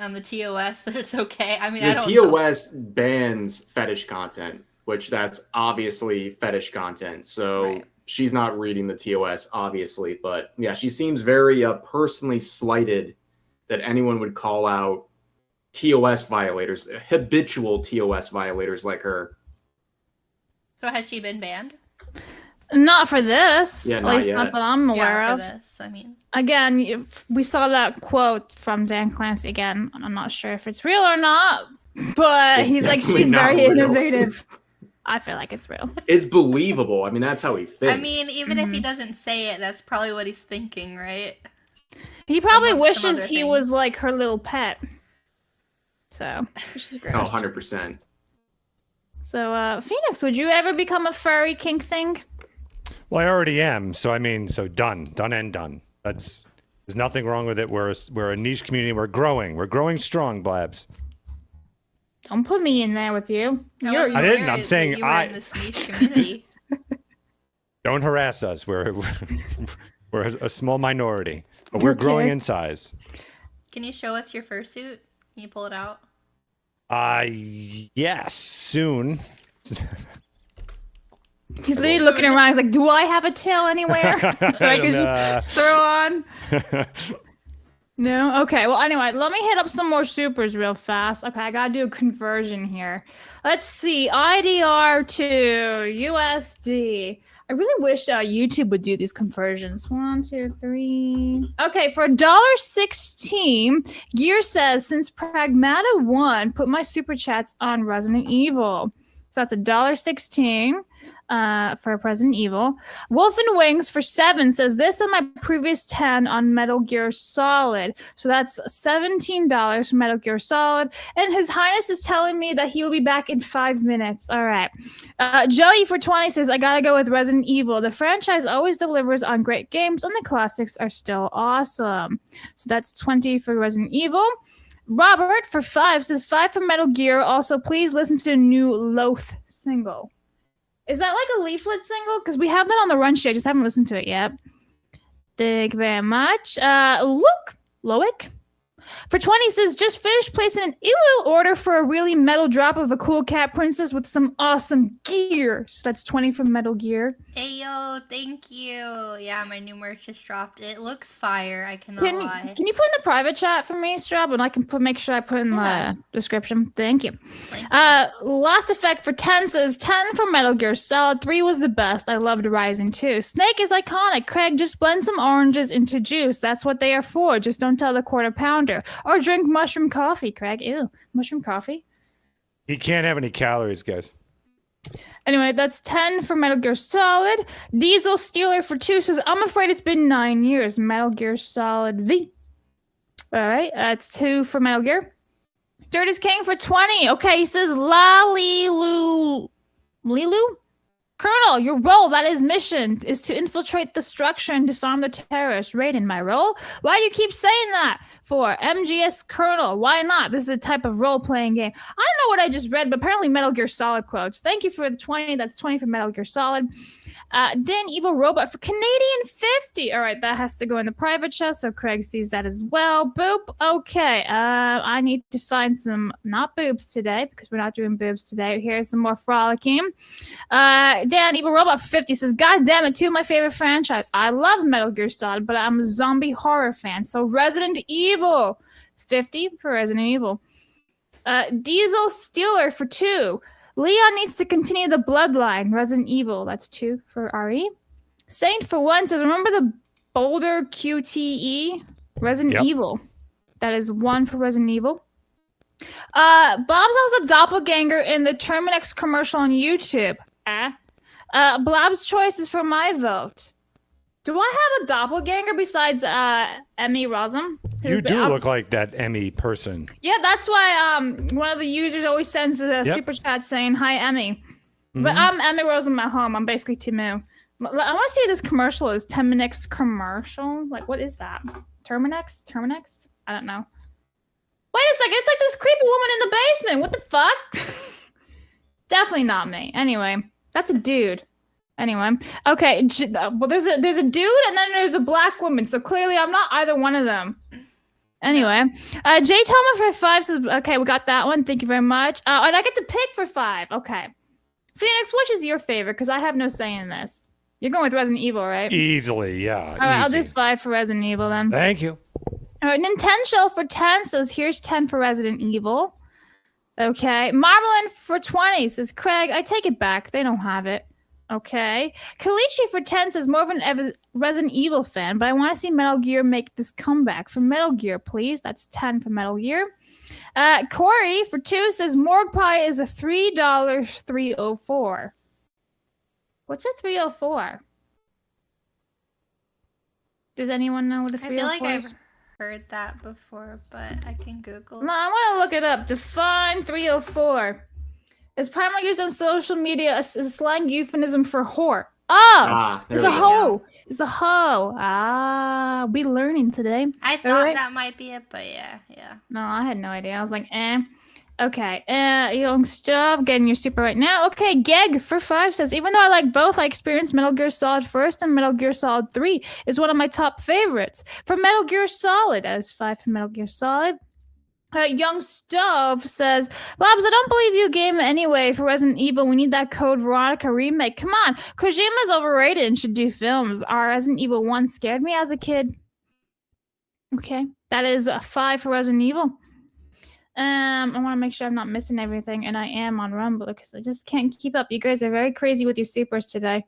on the TOS that it's okay? I mean, I don't know. The TOS bans fetish content, which that's obviously fetish content. So she's not reading the TOS, obviously. But yeah, she seems very personally slighted that anyone would call out TOS violators, habitual TOS violators like her. So has she been banned? Not for this. Yeah, at least not that I'm aware of. For this, I mean. Again, we saw that quote from Dan Clancy again. I'm not sure if it's real or not, but he's like, she's very innovative. I feel like it's real. It's believable. I mean, that's how he thinks. I mean, even if he doesn't say it, that's probably what he's thinking, right? He probably wishes he was like her little pet. So, which is gross. Oh, 100%. So, Phoenix, would you ever become a furry kink thing? Well, I already am. So, I mean, done and done. There's nothing wrong with it. We're a niche community. We're growing strong, Blabs. Don't put me in there with you. I didn't. I'm saying you were in this niche community. Don't harass us. We're a small minority, but we're growing in size. Can you show us your fursuit? Can you pull it out? Yes, soon. He's literally looking around. He's like, "Do I have a tail anywhere that I can just throw on?" No? Okay. Well, anyway, let me hit up some more supers real fast. Okay, I gotta do a conversion here. Let's see. IDR to USD. I really wish YouTube would do these conversions. 1, 2, 3. Okay, for $1.16, Gear says, since Pragmata won, put my super chats on Resident Evil. So that's $1.16. For Resident Evil. Wolf and Wings for 7 says this on my previous 10 on Metal Gear Solid. So that's $17 for Metal Gear Solid. And His Highness is telling me that he will be back in 5 minutes. All right. Joey for 20 says, I gotta go with Resident Evil. The franchise always delivers on great games and the classics are still awesome. So that's 20 for Resident Evil. Robert for 5 says 5 for Metal Gear. Also, please listen to the new Loath single. Is that like a Leaflit single? Because we have that on the run sheet. I just haven't listened to it yet. Thank you very much. Loic for 20 says, just finished placing an order for a really metal drop of a cool cat princess with some awesome gear. So that's 20 for Metal Gear. Hey, yo, thank you. Yeah, my new merch just dropped. It looks fire. I cannot lie. Can you put in the private chat for me, Strab? And I can make sure I put in the description. Thank you. Last Effect for 10 says 10 for Metal Gear Solid. 3 was the best. I loved Rising 2. Snake is iconic. Craig, just blend some oranges into juice. That's what they are for. Just don't tell the quarter pounder. Or drink mushroom coffee, Craig. Ew, mushroom coffee? He can't have any calories, guys. Anyway, that's 10 for Metal Gear Solid. Diesel Stealer for 2 says, I'm afraid it's been 9 years. Metal Gear Solid V. All right, that's 2 for Metal Gear. Dirt is King for 20. Okay, he says Lilu. Colonel, your role, that is mission, is to infiltrate the structure and disarm the terrorists. Raiden, my role? Why do you keep saying that? For MGS Colonel, why not? This is a type of role-playing game. I don't know what I just read, but apparently Metal Gear Solid quotes. Thank you for the 20. That's 20 for Metal Gear Solid. Dan Evil Robot for Canadian 50. All right, that has to go in the private chest, so Craig sees that as well. Boop. Okay, I need to find some, not boobs today, because we're not doing boobs today. Here's some more frolicking. Dan Evil Robot for 50 says, God damn it, 2 of my favorite franchise. I love Metal Gear Solid, but I'm a zombie horror fan, so Resident Evil. 50 for Resident Evil. Diesel Stealer for 2. Leon needs to continue the bloodline. Resident Evil. That's 2 for RE. Saint for 1 says, remember the Boulder QTE? Resident Evil. That is 1 for Resident Evil. Blobs has a doppelganger in the Terminex commercial on YouTube. Blob's choice is for my vote. Do I have a doppelganger besides Emmy Rosum? You do look like that Emmy person. Yeah, that's why one of the users always sends a super chat saying, hi, Emmy. But I'm Emmy Rosum at home. I'm basically Timu. I want to see this commercial is Terminex commercial. Like, what is that? Terminex? I don't know. Wait a second. It's like this creepy woman in the basement. What the fuck? Definitely not me. Anyway, that's a dude. Anyway, okay. Well, there's a dude and then there's a black woman. So clearly, I'm not either one of them. Anyway, Jay Toma for 5 says, okay, we got that one. Thank you very much. And I get to pick for 5. Okay. Phoenix, which is your favorite? Because I have no say in this. You're going with Resident Evil, right? Easily, yeah. All right, I'll do 5 for Resident Evil then. Thank you. All right, Nintendo for 10 says, here's 10 for Resident Evil. Okay. Marvelin for 20 says, Craig, I take it back. They don't have it. Okay. Kalichi for 10 says, more of an Resident Evil fan, but I want to see Metal Gear make this comeback. For Metal Gear, please. That's 10 for Metal Gear. Corey for 2 says, Morgpie is a $3 304. What's a 304? Does anyone know what a 304 is? I feel like I've heard that before, but I can Google. No, I want to look it up. Define 304. It's primarily used on social media as a slang euphemism for whore. Oh, it's a hoe. It's a hoe. We learning today. I thought that might be it, but yeah. No, I had no idea. I was like, Okay, young stuff, getting your super right now. Okay, Geg for 5 says, even though I like both, I experienced Metal Gear Solid first, and Metal Gear Solid 3 is one of my top favorites. For Metal Gear Solid, that is 5 for Metal Gear Solid. Young Stove says, Blobs, I don't believe you game anyway for Resident Evil. We need that Code Veronica remake. Come on, Kojima's overrated and should do films. Resident Evil 1 scared me as a kid. Okay, that is a 5 for Resident Evil. I want to make sure I'm not missing everything, and I am on Rumble because I just can't keep up. You guys are very crazy with your supers today.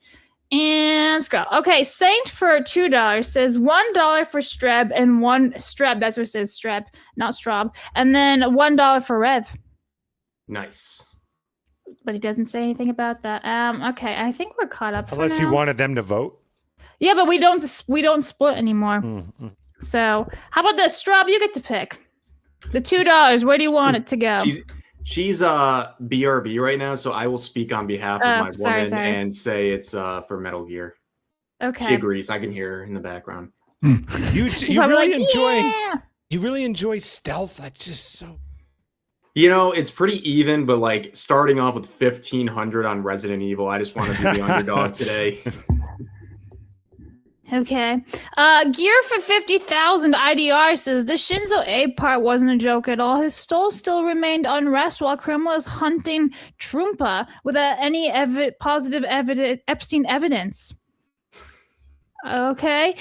And scroll. Okay, Saint for $2 says $1 for Streb and 1 Streb. That's what it says, Streb, not Straub. And then $1 for Rev. Nice. But he doesn't say anything about that. Okay, I think we're caught up. Unless you wanted them to vote. Yeah, but we don't split anymore. So how about this, Straub? You get to pick. The $2. Where do you want it to go? She's BRB right now, so I will speak on behalf of my woman and say it's for Metal Gear. Okay. She agrees. I can hear her in the background. You really enjoy stealth. That's just so. You know, it's pretty even, but like starting off with 1,500 on Resident Evil, I just want to be the underdog today. Okay. Gear for 50,000 IDR says the Shinzo Abe part wasn't a joke at all. His soul still remained unrest while Kimmel is hunting Trumpa without any positive Epstein evidence. Okay.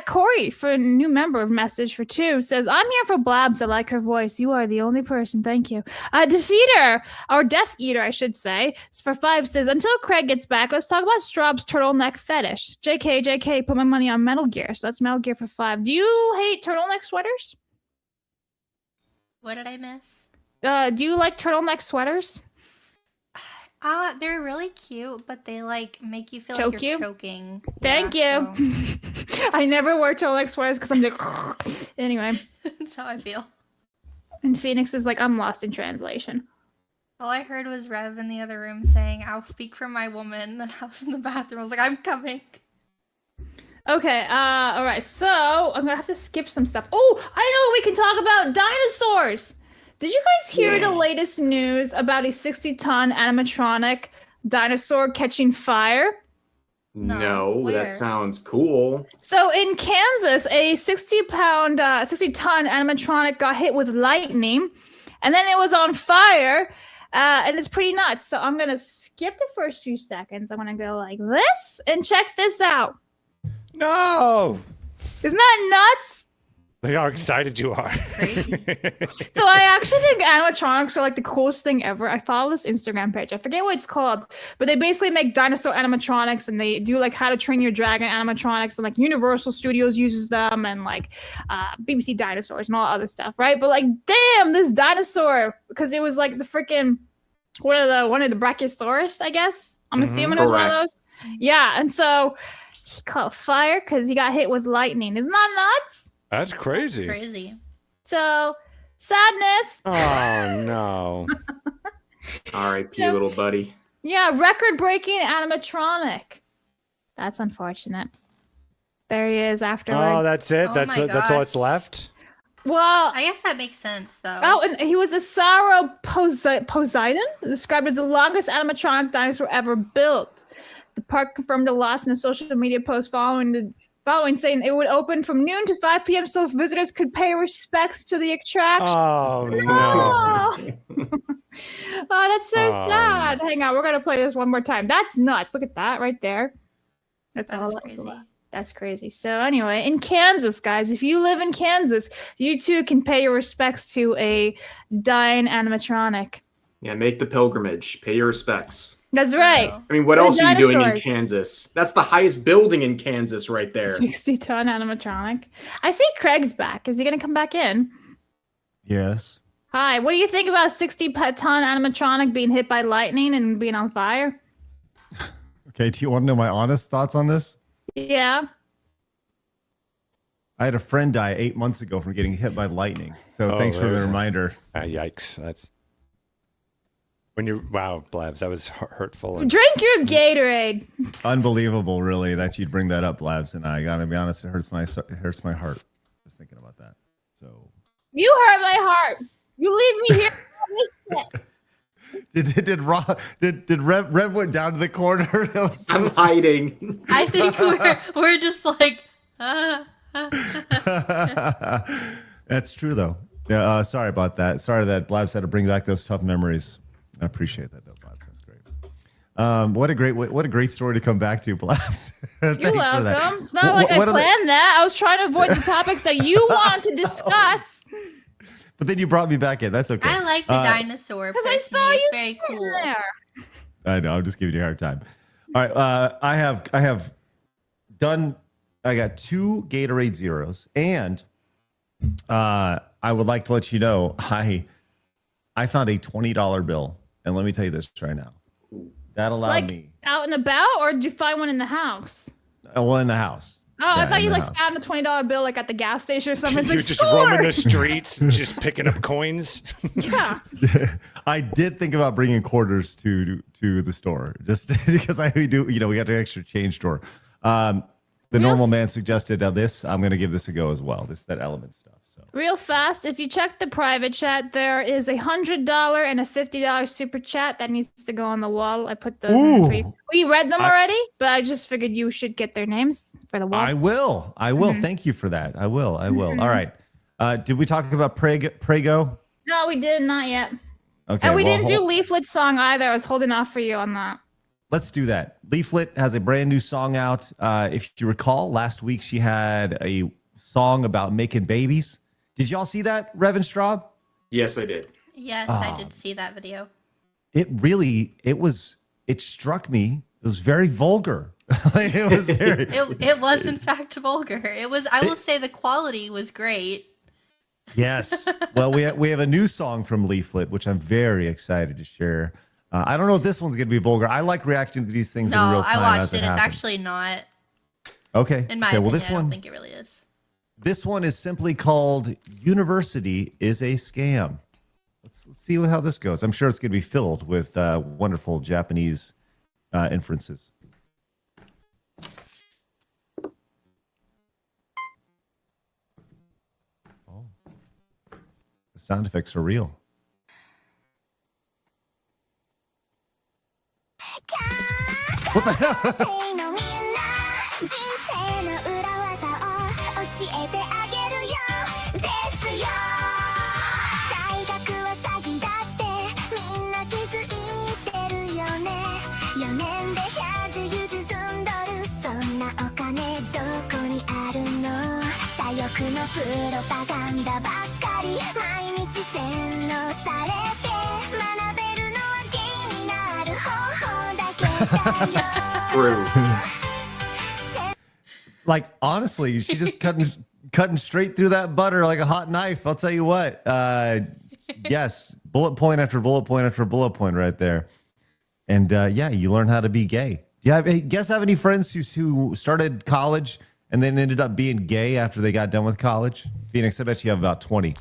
Corey, for a new member of Message for 2, says, I'm here for Blabs. I like her voice. You are the only person. Thank you. Defeater, or Death Eater, I should say, for 5 says, until Craig gets back, let's talk about Straub's turtleneck fetish. JK, put my money on Metal Gear. So that's Metal Gear for 5. Do you hate turtleneck sweaters? What did I miss? Do you like turtleneck sweaters? They're really cute, but they like make you feel like you're choking. Thank you. So. I never wear turtleneck sweaters because I'm like, anyway. That's how I feel. And Phoenix is like, I'm lost in translation. All I heard was Rev in the other room saying, "I'll speak for my woman." And I was in the bathroom. I was like, "I'm coming." Okay, all right. So I'm gonna have to skip some stuff. Oh, I know we can talk about dinosaurs. Did you guys hear the latest news about a 60-ton animatronic dinosaur catching fire? No, where? that sounds cool. So in Kansas, a 60-ton animatronic got hit with lightning, and then it was on fire, and it's pretty nuts. So I'm gonna skip the first few seconds. I'm gonna go like this and check this out. No! Isn't that nuts? Look how excited you are. Crazy. So I actually think animatronics are like the coolest thing ever. I follow this Instagram page. I forget what it's called, but they basically make dinosaur animatronics, and they do like How to Train Your Dragon animatronics, and like Universal Studios uses them, and like BBC Dinosaurs and all other stuff, right? But like, damn, this dinosaur, because it was like the freaking one of the Brachiosaurus, I guess. I'm assuming it was one of those. Yeah, and so he caught fire because he got hit with lightning. Isn't that nuts? That's crazy. Crazy. So, sadness. Oh, no. R.I.P. little buddy. Yeah, record-breaking animatronic. That's unfortunate. There he is afterwards. Oh, that's it? Oh that's my all that's gosh. left? Well, I guess that makes sense, though. oh, and he was a Poseidon, described as the longest animatronic dinosaur ever built. The park confirmed the loss in a social media post following saying it would open from noon to 5 p.m. so visitors could pay respects to the attraction. Oh, no. Oh, that's so sad. Hang on, we're gonna play this one more time. That's nuts. Look at that right there. That's all. Crazy. That's crazy. So anyway, in Kansas, guys, if you live in Kansas, you too can pay your respects to a dying animatronic. Yeah, make the pilgrimage. Pay your respects. That's right. I mean, what The else are you doing in dinosaurs. Kansas? That's the highest building in Kansas right there. 60-ton animatronic. I see Craig's back. Is he gonna come back in? Yes. Hi. What do you think about a 60-ton animatronic being hit by lightning and being on fire? Okay, do you want to know my honest thoughts on this? Yeah. I had a friend die 8 months ago from getting hit by lightning. So thanks for the there's- reminder. Yikes. That's... When you... Wow, Blabs, that was hurtful. And... Drink your Gatorade. Unbelievable, really, that you'd bring that up, Labs. And I gotta be honest, it hurts my heart just thinking about that. So You hurt my heart. You leave me here. did Rev went down to the corner? It was so I'm hiding. I think we're just like, That's true, though. Yeah, sorry about that. Sorry that Blabs had to bring back those tough memories. I appreciate that, though, Blabs. That's great. What a great story to come back to, Blabs. Thanks You're for that. welcome. It's not like I planned that. I was trying to avoid the topics that you want to discuss. But then you brought me back in. That's okay. I like the dinosaur. Because I personally. saw you It's very cool. there. I know. I'm just giving you a hard time. All right. I have done. I got 2 Gatorade Zeros, and I would like to let you know I found a $20 bill, and let me tell you this right now. That allowed Like me. out and about, or did you find one in the house? Well, in the house. Oh, I Yeah, thought in you the like house. found a $20 bill like at the gas station or something. You It's like, just "Score!" roaming the streets and just picking up coins. Yeah. I did think about bringing quarters to the store just because we got an extra change store. The normal man suggested this. I'm going to give this a go as well. That element stuff. So Real fast, if you check the private chat, there is a $100 and a $50 super chat that needs to go on the wall. I put those in the tweet. We read them already, but I just figured you should get their names for the wall. I will. Thank you for that. I will. All right. Did we talk about Prego? No, we did not yet. Okay. And we didn't do Leaflit song either. I was holding off for you on that. Let's do that. Leaflit has a brand new song out. If you recall, last week she had a song about making babies. Did y'all see that, Rev and Strawb? Yes, I did. Yes, I did see that video. It struck me. It was very vulgar. It was very. It was in fact vulgar. I will say the quality was great. Yes. Well, we have a new song from Leaflit, which I'm very excited to share. I don't know if this one's going to be vulgar. I like reacting to these things in real No, time. I watched as it. It's happens. actually not. Okay. In my okay, opinion, well, this I one, don't think it really is. This one is simply called University is a Scam. Let's see how this goes. I'm sure it's going to be filled with wonderful Japanese inferences. Oh, the sound effects are real. What the hell? Like, honestly, she just cutting straight through that butter like a hot knife. I'll tell you what. Yes, bullet point after bullet point after bullet point right there. And yeah, you learn how to be gay. Do you have any friends who started college and then ended up being gay after they got done with college? Phoenix, I bet you have about 20.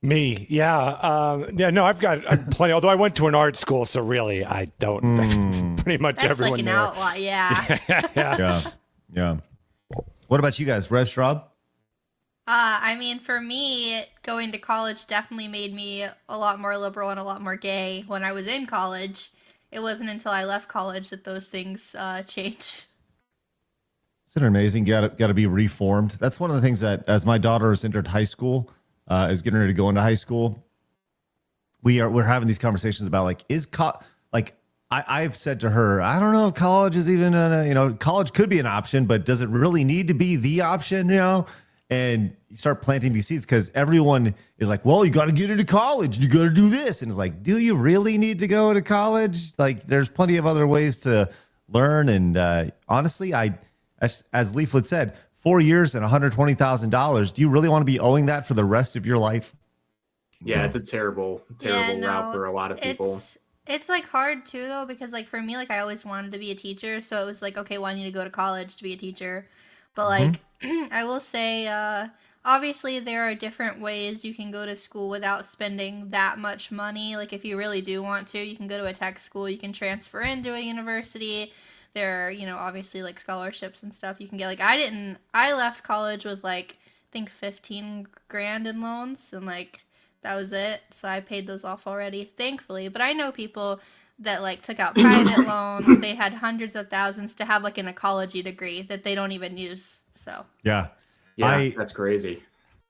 Me, yeah. No, I've got plenty. Although I went to an art school, so really, I don't. Pretty much That's everyone like an there. outlaw, yeah. Yeah. What about you guys, Rev Straub? I mean, for me, going to college definitely made me a lot more liberal and a lot more gay when I was in college. It wasn't until I left college that those things changed. Isn't it amazing? Got to be reformed. That's one of the things that, as my daughter has entered high school, is getting ready to go into high school, we're having these conversations about like, I've said to her, I don't know if college is even college could be an option, but does it really need to be the option? And you start planting these seeds because everyone is like, well, you got to get into college. You got to do this. And it's like, do you really need to go to college? Like, there's plenty of other ways to learn. And honestly, as Leaflit said, 4 years and $120,000. Do you really want to be owing that for the rest of your life? Yeah, it's a terrible route for a lot of people. It's like hard too though, because like for me, like I always wanted to be a teacher, so it was like, okay, well, I need to go to college to be a teacher. But like I will say, obviously there are different ways you can go to school without spending that much money. Like if you really do want to, you can go to a tech school, you can transfer into a university. There are, obviously like scholarships and stuff you can get. Like I left college with like, I think 15 grand in loans, and like that was it. So I paid those off already, thankfully. But I know people that like took out private loans. They had hundreds of thousands to have like an ecology degree that they don't even use. So yeah, that's crazy.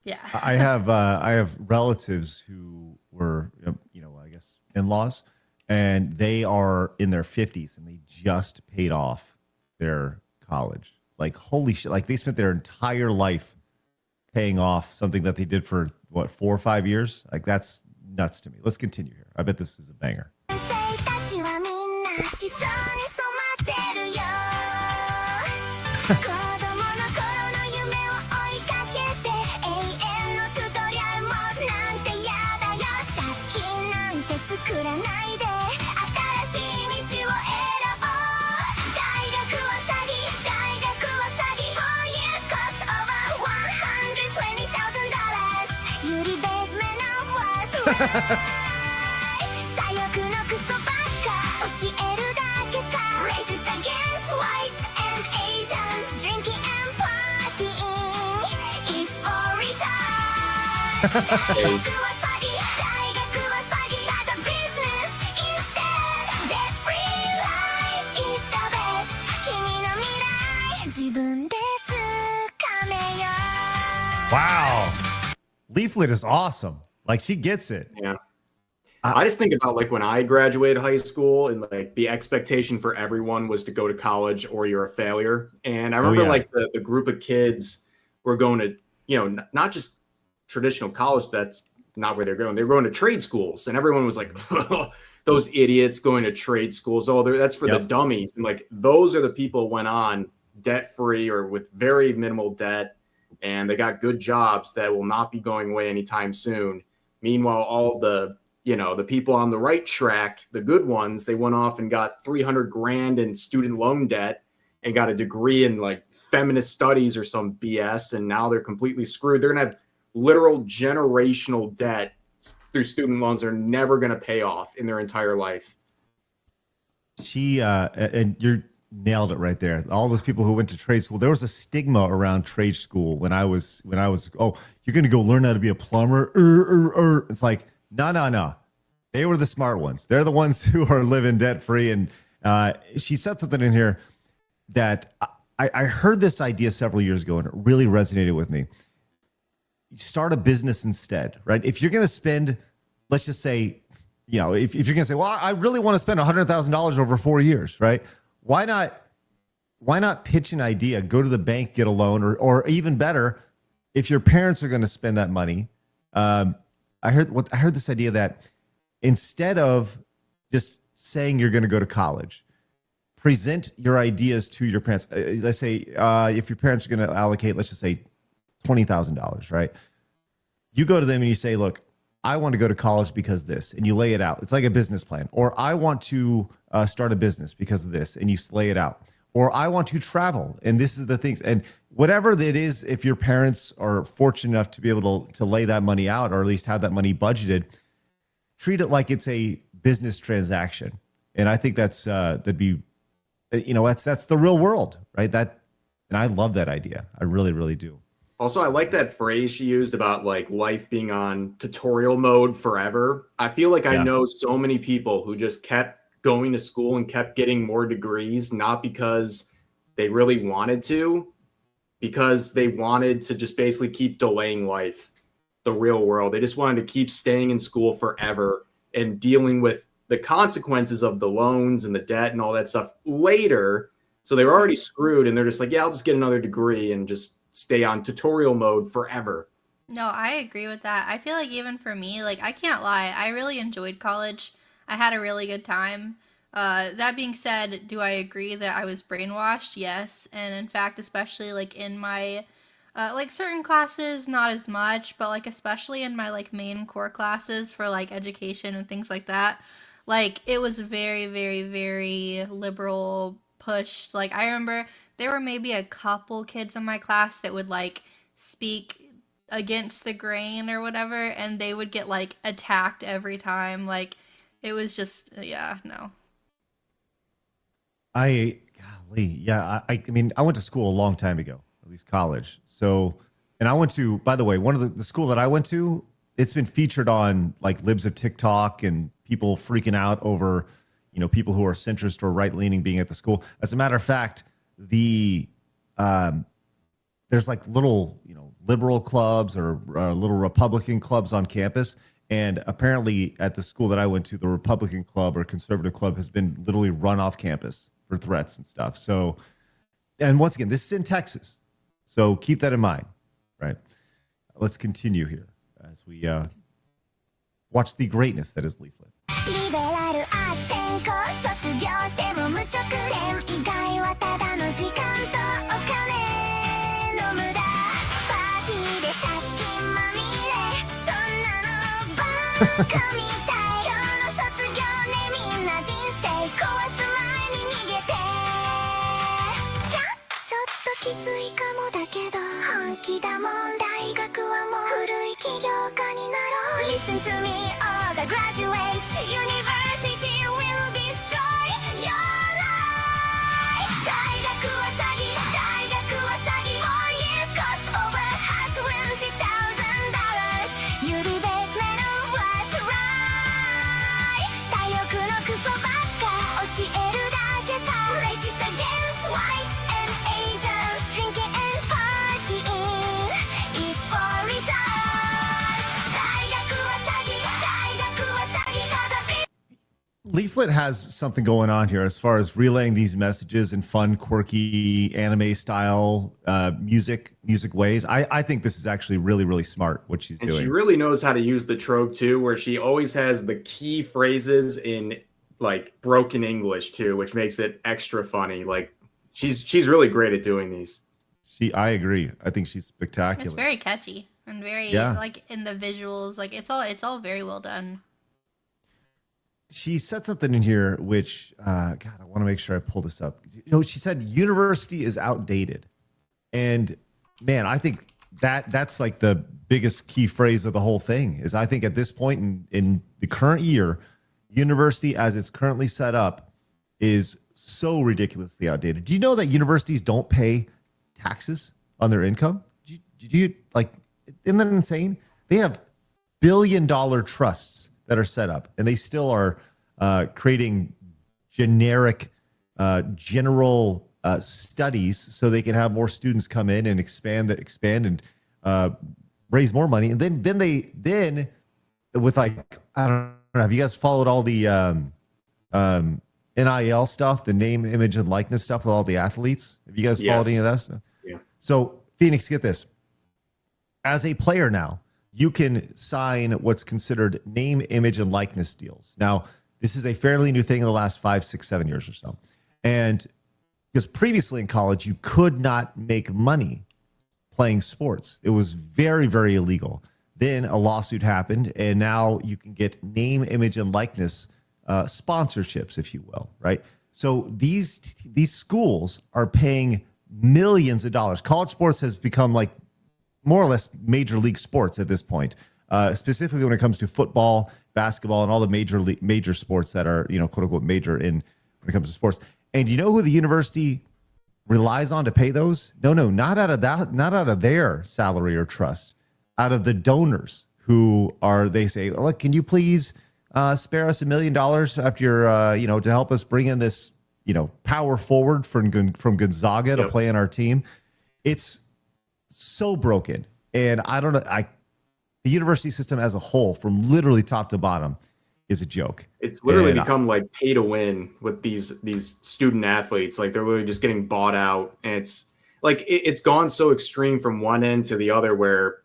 Yeah, I have relatives who were I guess in-laws, and they are in their 50s and they just paid off their college. It's like, holy shit! Like they spent their entire life paying off something that they did for 4 or 5 years. Like that's nuts to me. Let's continue here. I bet this is a banger. Wow. Leaflit is awesome. Like she gets it. Yeah. I just think about like when I graduated high school and like the expectation for everyone was to go to college or you're a failure. And I remember like the group of kids were going to, not just traditional college. That's not where they're going. They're going to trade schools. And everyone was like, those idiots going to trade schools. Oh, that's for the dummies. And like, those are the people who went on debt free or with very minimal debt. And they got good jobs that will not be going away anytime soon. Meanwhile, all the people on the right track, the good ones, they went off and got 300 grand in student loan debt and got a degree in like feminist studies or some BS, and now they're completely screwed. They're going to have literal generational debt through student loans they're never going to pay off in their entire life. And you're nailed it right there. All those people who went to trade school, there was a stigma around trade school when I was, oh, you're going to go learn how to be a plumber. It's like, no. They were the smart ones. They're the ones who are living debt free. And she said something in here that I heard this idea several years ago and it really resonated with me. Start a business instead, right? If you're going to spend, let's just say, you know, if you're going to say, well, I really want to spend $100,000 over 4 years, right? Why not pitch an idea, go to the bank, get a loan, or even better, if your parents are going to spend that money. I heard this idea that instead of just saying you're going to go to college, present your ideas to your parents. Let's say if your parents are going to allocate, let's just say $20,000, right? You go to them and you say, look, I want to go to college because this, and you lay it out. It's like a business plan. Or I want to start a business because of this, and you lay it out. Or I want to travel, and this is the things. And whatever that is, if your parents are fortunate enough to be able to lay that money out, or at least have that money budgeted, treat it like it's a business transaction. And I think that'd be, you know, that's the real world, right? And I love that idea. I really, really do. Also, I like that phrase she used about like life being on tutorial mode forever. I feel like I know so many people who just kept going to school and kept getting more degrees, not because they really wanted to, because they wanted to just basically keep delaying life, the real world. They just wanted to keep staying in school forever and dealing with the consequences of the loans and the debt and all that stuff later. So they were already screwed, and they're just like, yeah, I'll just get another degree and just stay on tutorial mode forever. No, I agree with that. I feel like even for me, like, I can't lie, I really enjoyed college. I had a really good time. That being said, do I agree that I was brainwashed? Yes. And in fact, especially like in my like certain classes, not as much, but like especially in my like main core classes for like education and things like that, like it was very, very, very liberal pushed. Like I remember there were maybe a couple kids in my class that would like speak against the grain or whatever, and they would get like attacked every time. Like it was just, yeah, no. I mean, I went to school a long time ago, at least college. So, and I went to, by the way, one of the school that I went to, it's been featured on like libs of TikTok and people freaking out over, you know, people who are centrist or right leaning being at the school. As a matter of fact, there's like little, you know, liberal clubs or little Republican clubs on campus. And apparently at the school that I went to, the Republican club or conservative club has been literally run off campus for threats and stuff. So, and once again, this is in Texas. So keep that in mind, right? Let's continue here as we watch the greatness that is Leaflit. Listen to me, all the graduates. University will destroy your life. 大学は詐欺、大学は詐欺。4 years cost over $20,000. You'll be basement of what's right. 左翼のクソばっか教えるだけさ。Racist against whites and Asians. Drinking and partying is for retards. Leaflit has something going on here as far as relaying these messages in fun, quirky, anime style music ways. I think this is actually really, really smart what she's doing. And she really knows how to use the trope too, where she always has the key phrases in like broken English too, which makes it extra funny. Like she's really great at doing these. I agree. I think she's spectacular. It's very catchy and very like in the visuals, like it's all very well done. She said something in here, which, God, I want to make sure I pull this up. You know, she said university is outdated. And man, I think that's like the biggest key phrase of the whole thing is I think at this point in the current year, university as it's currently set up is so ridiculously outdated. Do you know that universities don't pay taxes on their income? Did you like, isn't that insane? They have billion-dollar trusts that are set up, and they still are creating generic, general studies so they can have more students come in and expand and raise more money. And then with like, I don't know, have you guys followed all the NIL stuff, the name, image, and likeness stuff with all the athletes? Have you guys followed any of that stuff? Yeah. So Phoenix, get this. As a player now, you can sign what's considered name, image, and likeness deals. Now, this is a fairly new thing in the last 5, 6, 7 years or so. And because previously in college, you could not make money playing sports. It was very, very illegal. Then a lawsuit happened, and now you can get name, image, and likeness sponsorships, if you will, right? So these schools are paying millions of dollars. College sports has become like more or less major league sports at this point, specifically when it comes to football, basketball, and all the major sports that are, quote unquote, major when it comes to sports. And you know who the university relies on to pay those? No, not out of that, not out of their salary or trust, out of the donors who are, they say, look, can you please spare us $1 million after your, to help us bring in this, power forward from Gonzaga to play on our team. It's so broken. And I don't know, the university system as a whole, from literally top to bottom, is a joke. It's literally become like pay to win with these student athletes. Like they're literally just getting bought out. And it's like, it's gone so extreme from one end to the other where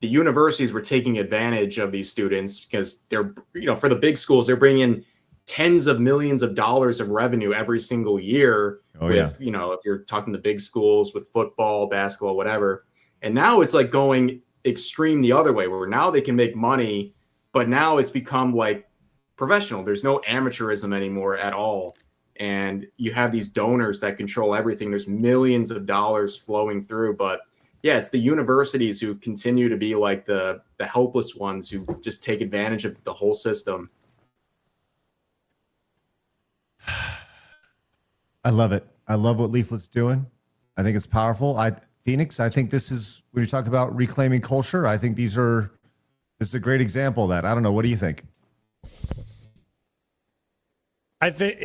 the universities were taking advantage of these students because they're, for the big schools, they're bringing in tens of millions of dollars of revenue every single year. If you're talking the big schools with football, basketball, whatever. And now it's like going extreme the other way where now they can make money, but now it's become like professional. There's no amateurism anymore at all. And you have these donors that control everything. There's millions of dollars flowing through, but yeah, it's the universities who continue to be like the helpless ones who just take advantage of the whole system. I love it. I love what Leaflet's doing. I think it's powerful. Phoenix, I think this is, when you talk about reclaiming culture, I think this is a great example of that. I don't know. What do you think? I think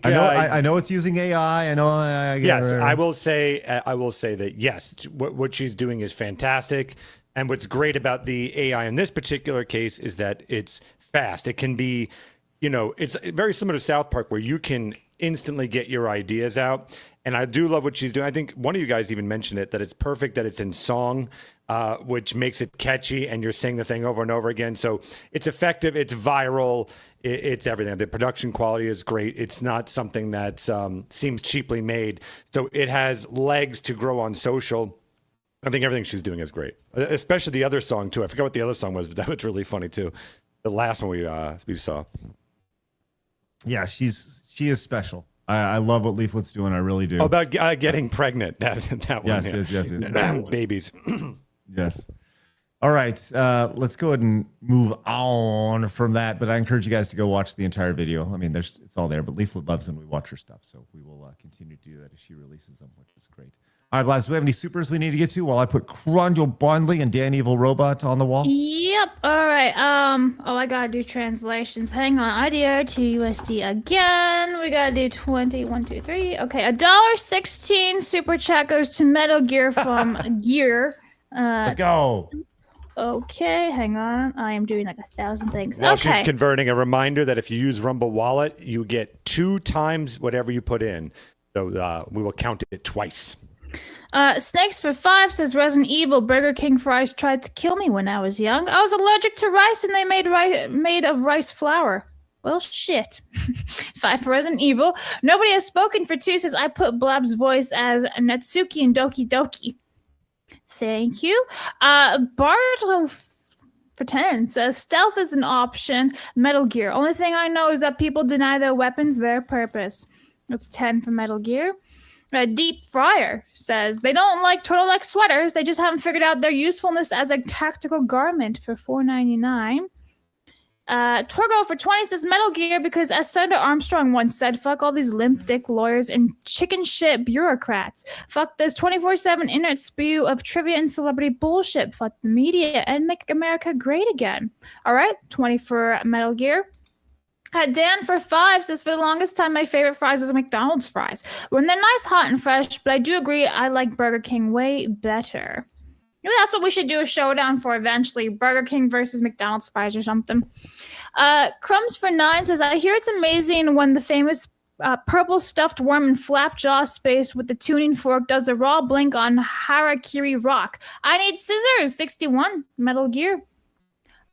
I know it's using AI. Yes, I will say that yes, what she's doing is fantastic. And what's great about the AI in this particular case is that it's fast. It can be, it's very similar to South Park where you can instantly get your ideas out. And I do love what she's doing. I think one of you guys even mentioned it, that it's perfect that it's in song, which makes it catchy and you're saying the thing over and over again. So it's effective, it's viral, it's everything. The production quality is great. It's not something that seems cheaply made. So it has legs to grow on social. I think everything she's doing is great, especially the other song too. I forgot what the other song was, but that was really funny too. The last one we saw. Yeah, she is special. I love what Leaflet's doing. I really do. Oh, about getting pregnant. That one. Yes. Babies. Yes. All right. Let's go ahead and move on from that. But I encourage you guys to go watch the entire video. I mean, it's all there. But Leaflet loves them. We watch her stuff. So we will continue to do that as she releases them, which is great. All right, Blast, do we have any supers we need to get to while I put Crunjo Bondley and Dan Evil Robot on the wall? Yep. All right. I gotta do translations. Hang on. IDO to USD again. We gotta do 20. 1, 2, 3. Okay. $1.16 super chat goes to Metal Gear from Gear. Let's go. Okay, hang on. I am doing like 1,000 things. While okay. She's converting, a reminder that if you use Rumble Wallet, you get 2 times whatever you put in. So we will count it twice. Snakes for 5 says Resident Evil Burger King fries tried to kill me when I was young. I was allergic to rice and they made of rice flour. Well, shit. 5 for Resident Evil. Nobody has spoken for 2 says I put Blab's voice as Natsuki and Doki Doki. Thank you. Bartle for 10 says stealth is an option. Metal Gear. Only thing I know is that people deny their weapons their purpose. That's 10 for Metal Gear. Deep Fryer says they don't like turtleneck sweaters. They just haven't figured out their usefulness as a tactical garment for $4.99. Torgo for 20 says Metal Gear because, as Senator Armstrong once said, fuck all these limp dick lawyers and chicken shit bureaucrats. Fuck this 24/7 internet spew of trivia and celebrity bullshit. Fuck the media and make America great again. All right, 20 for Metal Gear. Dan for 5 says, for the longest time, my favorite fries is McDonald's fries. When they're nice, hot, and fresh, but I do agree I like Burger King way better. Maybe that's what we should do a showdown for eventually. Burger King versus McDonald's fries or something. Crumbs for 9 says, I hear it's amazing when the famous purple stuffed worm in Flapjaw space with the tuning fork does the raw blink on Harakiri Rock. I need scissors. 61. Metal Gear.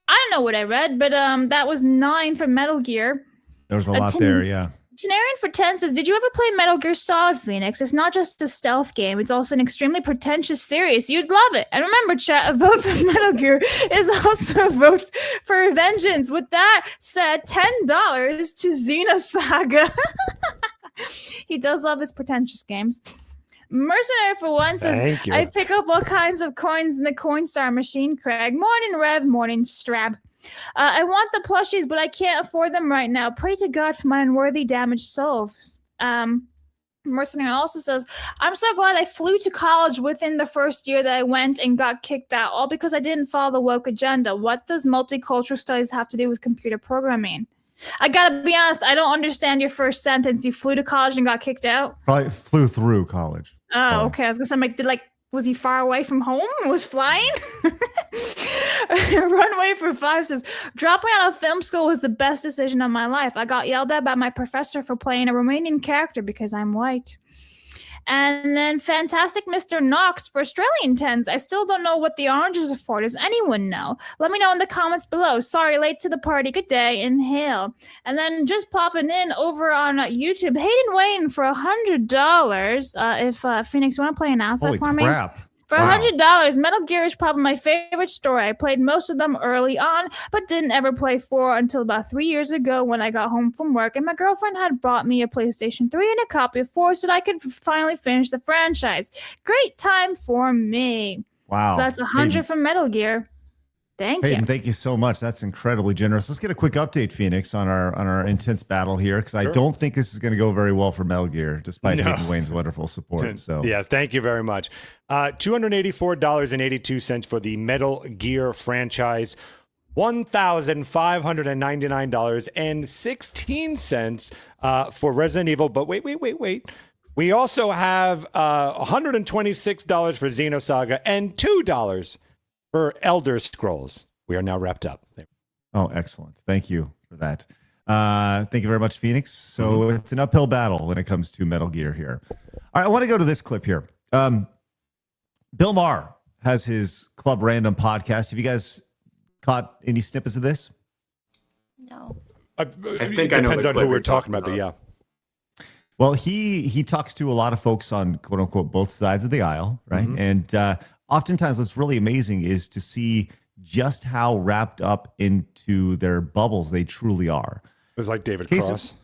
I don't know what I read, but that was 9 for Metal Gear. There was a lot there, yeah. Tenarian for 10 says, did you ever play Metal Gear Solid, Phoenix? It's not just a stealth game. It's also an extremely pretentious series. You'd love it. And remember, chat, a vote for Metal Gear is also a vote for vengeance. With that said, $10 to Xenosaga. He does love his pretentious games. Mercenary for 1 says, I pick up all kinds of coins in the Coinstar machine, Craig. Morning, Rev. Morning, Strab. I want the plushies, but I can't afford them right now. Pray to God for my unworthy damaged soul. Mercenary also says, I'm so glad I flew to college within the first year that I went and got kicked out, all because I didn't follow the woke agenda. What does multicultural studies have to do with computer programming? I gotta be honest, I don't understand your first sentence. You flew to college and got kicked out? Probably flew through college. Oh, okay. I was gonna say, was he far away from home? Was flying? Runway for 5 says, dropping out of film school was the best decision of my life. I got yelled at by my professor for playing a Romanian character because I'm white. And then Fantastic Mr. Knox for Australian 10s. I still don't know what the oranges are for. Does anyone know? Let me know in the comments below. Sorry, late to the party. Good day. Inhale. And then just popping in over on YouTube, Hayden Wayne for $100. If Phoenix, you want to play an asset for me? Crap. For $100, Metal Gear is probably my favorite story. I played most of them early on, but didn't ever play 4 until about 3 years ago when I got home from work, and my girlfriend had bought me a PlayStation 3 and a copy of 4 so that I could finally finish the franchise. Great time for me. Wow. So that's 100 from Metal Gear. Thank you. Thank you so much. That's incredibly generous. Let's get a quick update, Phoenix, on our intense battle here, because I don't think this is going to go very well for Metal Gear, despite Hayden Wayne's wonderful support. So yeah, thank you very much. $284.82 for the Metal Gear franchise. $1,599.16 for Resident Evil. But wait. We also have $126 for Xenosaga and $2 for Elder Scrolls. We are now wrapped up. Oh, excellent. Thank you for that. Thank you very much, Phoenix. So it's an uphill battle when it comes to Metal Gear here. All right, I want to go to this clip here. Bill Maher has his Club Random podcast. Have you guys caught any snippets of this? No. I think I know the depends on clip who we're you're talking about, but yeah. Well, he talks to a lot of folks on quote unquote both sides of the aisle, right? And oftentimes what's really amazing is to see just how wrapped up into their bubbles they truly are. It was like David Cross.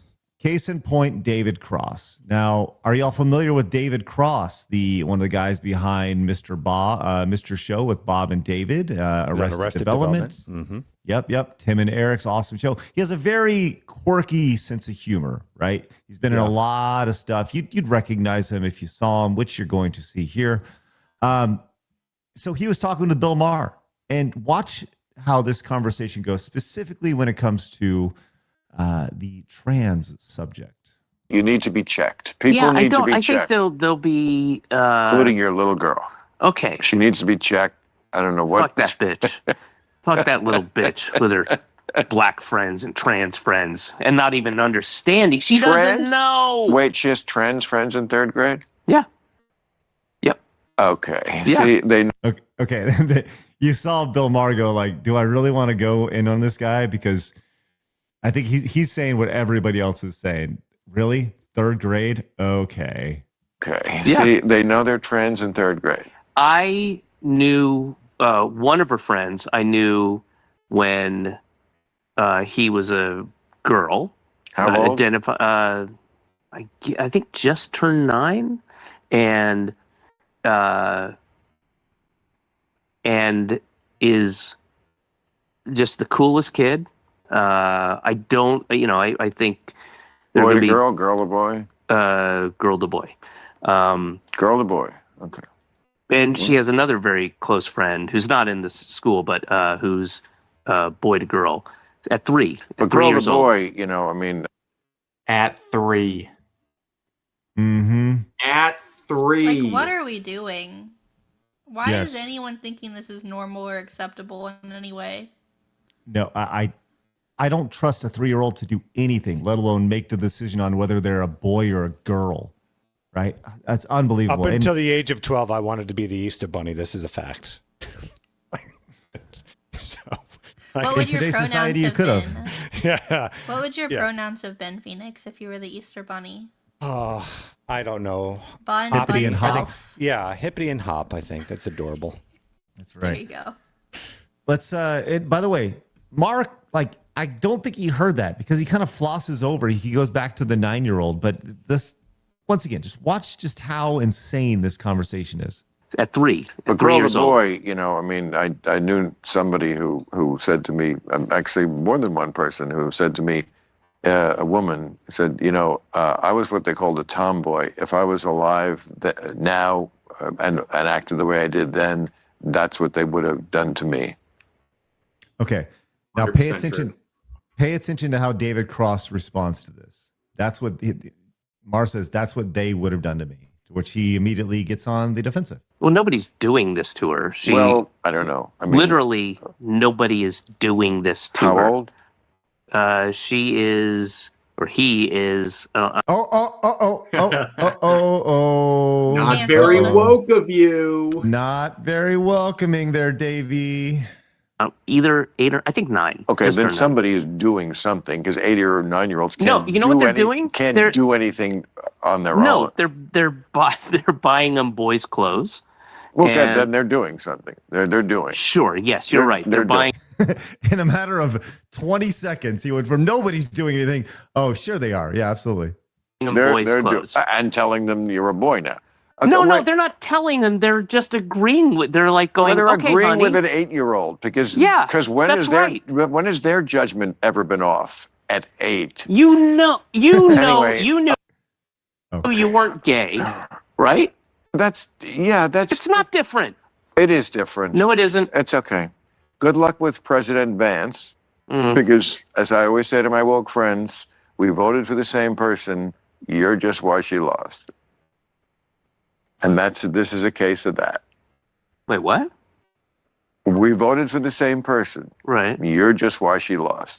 Case in point, David Cross. Now, are y'all familiar with David Cross, one of the guys behind Mr. Show with Bob and David, Arrested Development? Mm-hmm. Yep. Tim and Eric's awesome show. He has a very quirky sense of humor, right? He's been in a lot of stuff. You'd recognize him if you saw him, which you're going to see here. So he was talking to Bill Maher, and watch how this conversation goes, specifically when it comes to the trans subject. You need to be checked. People need to be checked. I think they'll be including your little girl. Okay. She needs to be checked. I don't know what. Fuck that bitch. Fuck that little bitch with her black friends and trans friends and not even understanding. She doesn't know. Wait, she has trans friends in 3rd grade? Yeah. Yep. Okay. Yeah. See, they. Okay. You saw Bill Maher go like, do I really want to go in on this guy? Because I think he's saying what everybody else is saying. Really? 3rd grade? Okay. Okay. Yeah. See, they know they're trans in 3rd grade. I knew one of her friends. I knew when he was a girl. How old? I think just turned 9. and is just the coolest kid. I think boy to girl, girl to boy, girl to boy, girl to boy. Okay. And she has another very close friend who's not in this school, but who's boy to girl at 3. But at 3 girl years to old. boy, you know, I mean, At 3. Mm-hmm. At 3. Like, what are we doing? Why Yes. is anyone thinking this is normal or acceptable in any way? No, I don't trust a 3-year-old to do anything, let alone make the decision on whether they're a boy or a girl. Right? That's unbelievable. Up until the age of 12, I wanted to be the Easter Bunny. This is a fact. What would your pronouns society, you have could been? have. Yeah. What would your pronouns have been, Phoenix, if you were the Easter Bunny? Oh, I don't know. Bun, Hoppity and hop. self? Yeah, hippity and hop. I think that's adorable. That's There right. you go. Let's by the way, Mark, like, I don't think he heard that because he kind of flosses over. He goes back to the 9-year-old, but this, once again, just watch just how insane this conversation is. At 3. but At 3 girl years to old. boy, you know, I mean, I knew somebody who said to me, actually more than one person who said to me, a woman said, you know, I was what they called a tomboy. If I was alive now and acted the way I did then, that's what they would have done to me. Okay. Now pay 100% attention. true. Pay attention to how David Cross responds to this. That's what Mar says. That's what they would have done to me, to which he immediately gets on the defensive. Well, nobody's doing this to her. Well, I don't know. I mean, Literally, nobody is doing this to how her. old? She is, or he is. Oh. Not Cancel. very woke of you. Not very welcoming there, Davey. Either 8 or I think 9. Okay, Just then turned 9. somebody is doing something because 8 or 9-year-olds can't. No, you know what they're doing? Can't They're- do anything on their No, own. they're buying them boys' clothes. Well, and- then they're doing something. They're doing. Sure, yes, you're right. They're buying. In a matter of 20 seconds, he went from nobody's doing anything. Oh, sure they are. Yeah, absolutely. them boys' They're clothes. and telling them you're a boy now. Okay, No, wait. they're not telling them. They're just agreeing with. They're like going. Well, they're okay, agreeing honey. with an 8-year-old because when that's is their right. when has their judgment ever been off at 8? You know, Anyway. you knew Okay. you weren't gay, right? That's It's not different. it is different. No, it isn't. It's okay. Good luck with President Vance Mm. because, as I always say to my woke friends, we voted for the same person. You're just why she lost. And this is a case of that. Wait, what? We voted for the same person. Right. You're just why she lost.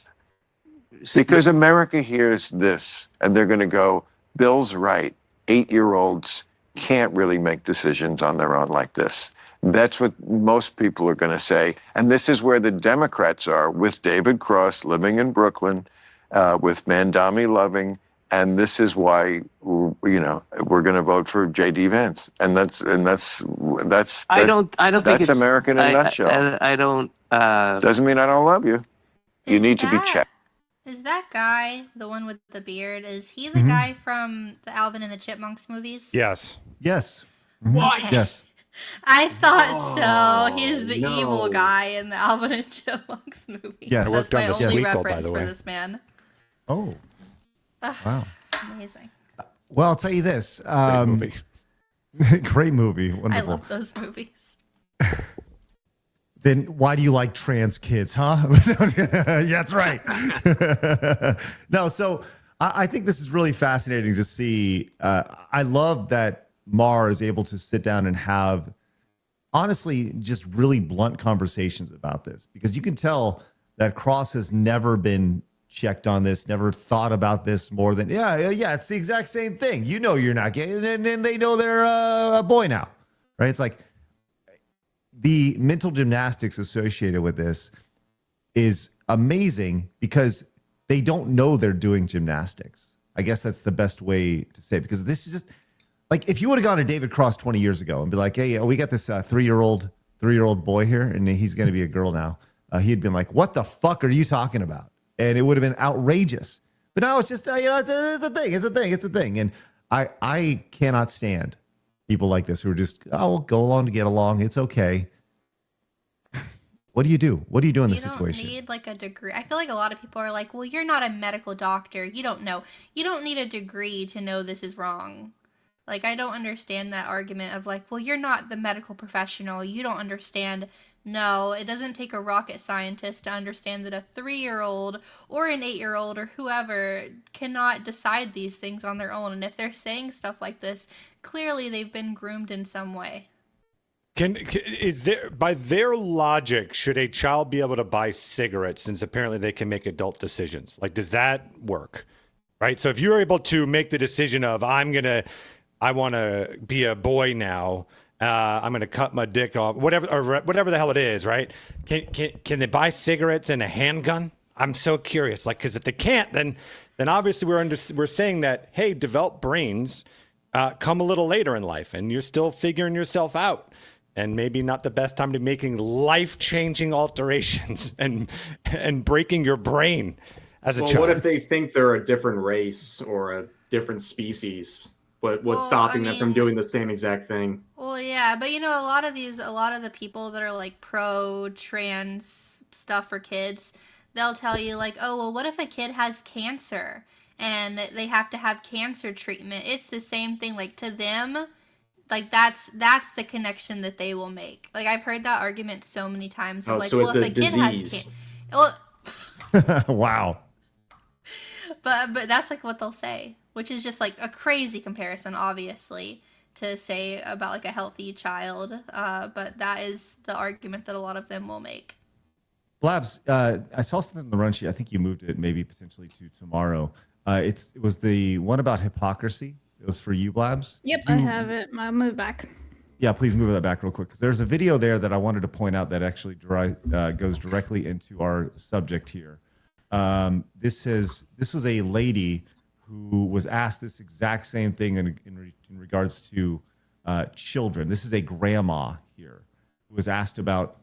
Because America hears this and they're going to go, Bill's right. 8-year-olds can't really make decisions on their own like this. That's what most people are going to say. And this is where the Democrats are with David Cross living in Brooklyn, with Mandami Loving. And this is why, we're going to vote for J.D. Vance. And that's I don't think that's it's America in a nutshell. I don't. Doesn't mean I don't love you. You need to be checked. Is that guy, the one with the beard, is he the guy from the Alvin and the Chipmunks movies? Yes. Yes. What? Yes. I thought so. He's the no. evil guy in the Alvin and Chipmunks movie. Yes. That's Worked on my the only Squeakle, by reference the for way. this man. Oh, Ugh, wow. amazing. Well, I'll tell you this. Great movie. Great movie. I Wonderful. love those movies. Then why do you like trans kids, huh? Yeah, that's right. No, so I think this is really fascinating to see. I love that Mar is able to sit down and have, honestly, just really blunt conversations about this, because you can tell that Cross has never been checked on this, never thought about this more than, yeah, it's the exact same thing. You know you're not gay, and then they know they're a boy now, right? It's like, the mental gymnastics associated with this is amazing because they don't know they're doing gymnastics. I guess that's the best way to say it, because this is just like, if you would have gone to David Cross 20 years ago and be like, hey, we got this 3-year-old boy here and he's going to be a girl now. He'd been like, what the fuck are you talking about? And it would have been outrageous. But now it's just, it's a thing. It's a thing. And I cannot stand people like this who are just, we'll go along to get along. It's okay. What do you do? What do you do in this situation? You don't need like a degree. I feel like a lot of people are like, well, you're not a medical doctor. You don't know. You don't need a degree to know this is wrong. Like, I don't understand that argument of like, well, you're not the medical professional. You don't understand. No, it doesn't take a rocket scientist to understand that a 3-year-old or an 8-year-old or whoever cannot decide these things on their own. And if they're saying stuff like this, clearly they've been groomed in some way. Is there, by their logic, should a child be able to buy cigarettes since apparently they can make adult decisions? Like, does that work? Right. So if you're able to make the decision of I want to be a boy now. I'm going to cut my dick off, whatever the hell it is, right? Can they buy cigarettes and a handgun? I'm so curious. Like, because if they can't, then obviously we're saying that, hey, developed brains come a little later in life, and you're still figuring yourself out, and maybe not the best time to be making life-changing alterations and breaking your brain as a child. What if they think they're a different race or a different species? What's stopping them from doing the same exact thing? Well, yeah, but a lot of the people that are like pro-trans stuff for kids, they'll tell you like, oh, well, what if a kid has cancer and they have to have cancer treatment? It's the same thing. Like, to them, like that's the connection that they will make. Like, I've heard that argument so many times. Oh, like, so well, it's if a kid has disease. Wow. But that's like what they'll say, which is just like a crazy comparison, obviously, to say about like a healthy child. But that is the argument that a lot of them will make. Blabs, I saw something in the run sheet. I think you moved it maybe potentially to tomorrow. It was the one about hypocrisy. It was for you, Blabs. Yep, I have it. I'll move back. Yeah, please move that back real quick, because there's a video there that I wanted to point out that actually goes directly into our subject here. This was a lady who was asked this exact same thing in regards to children. This is a grandma here who was asked about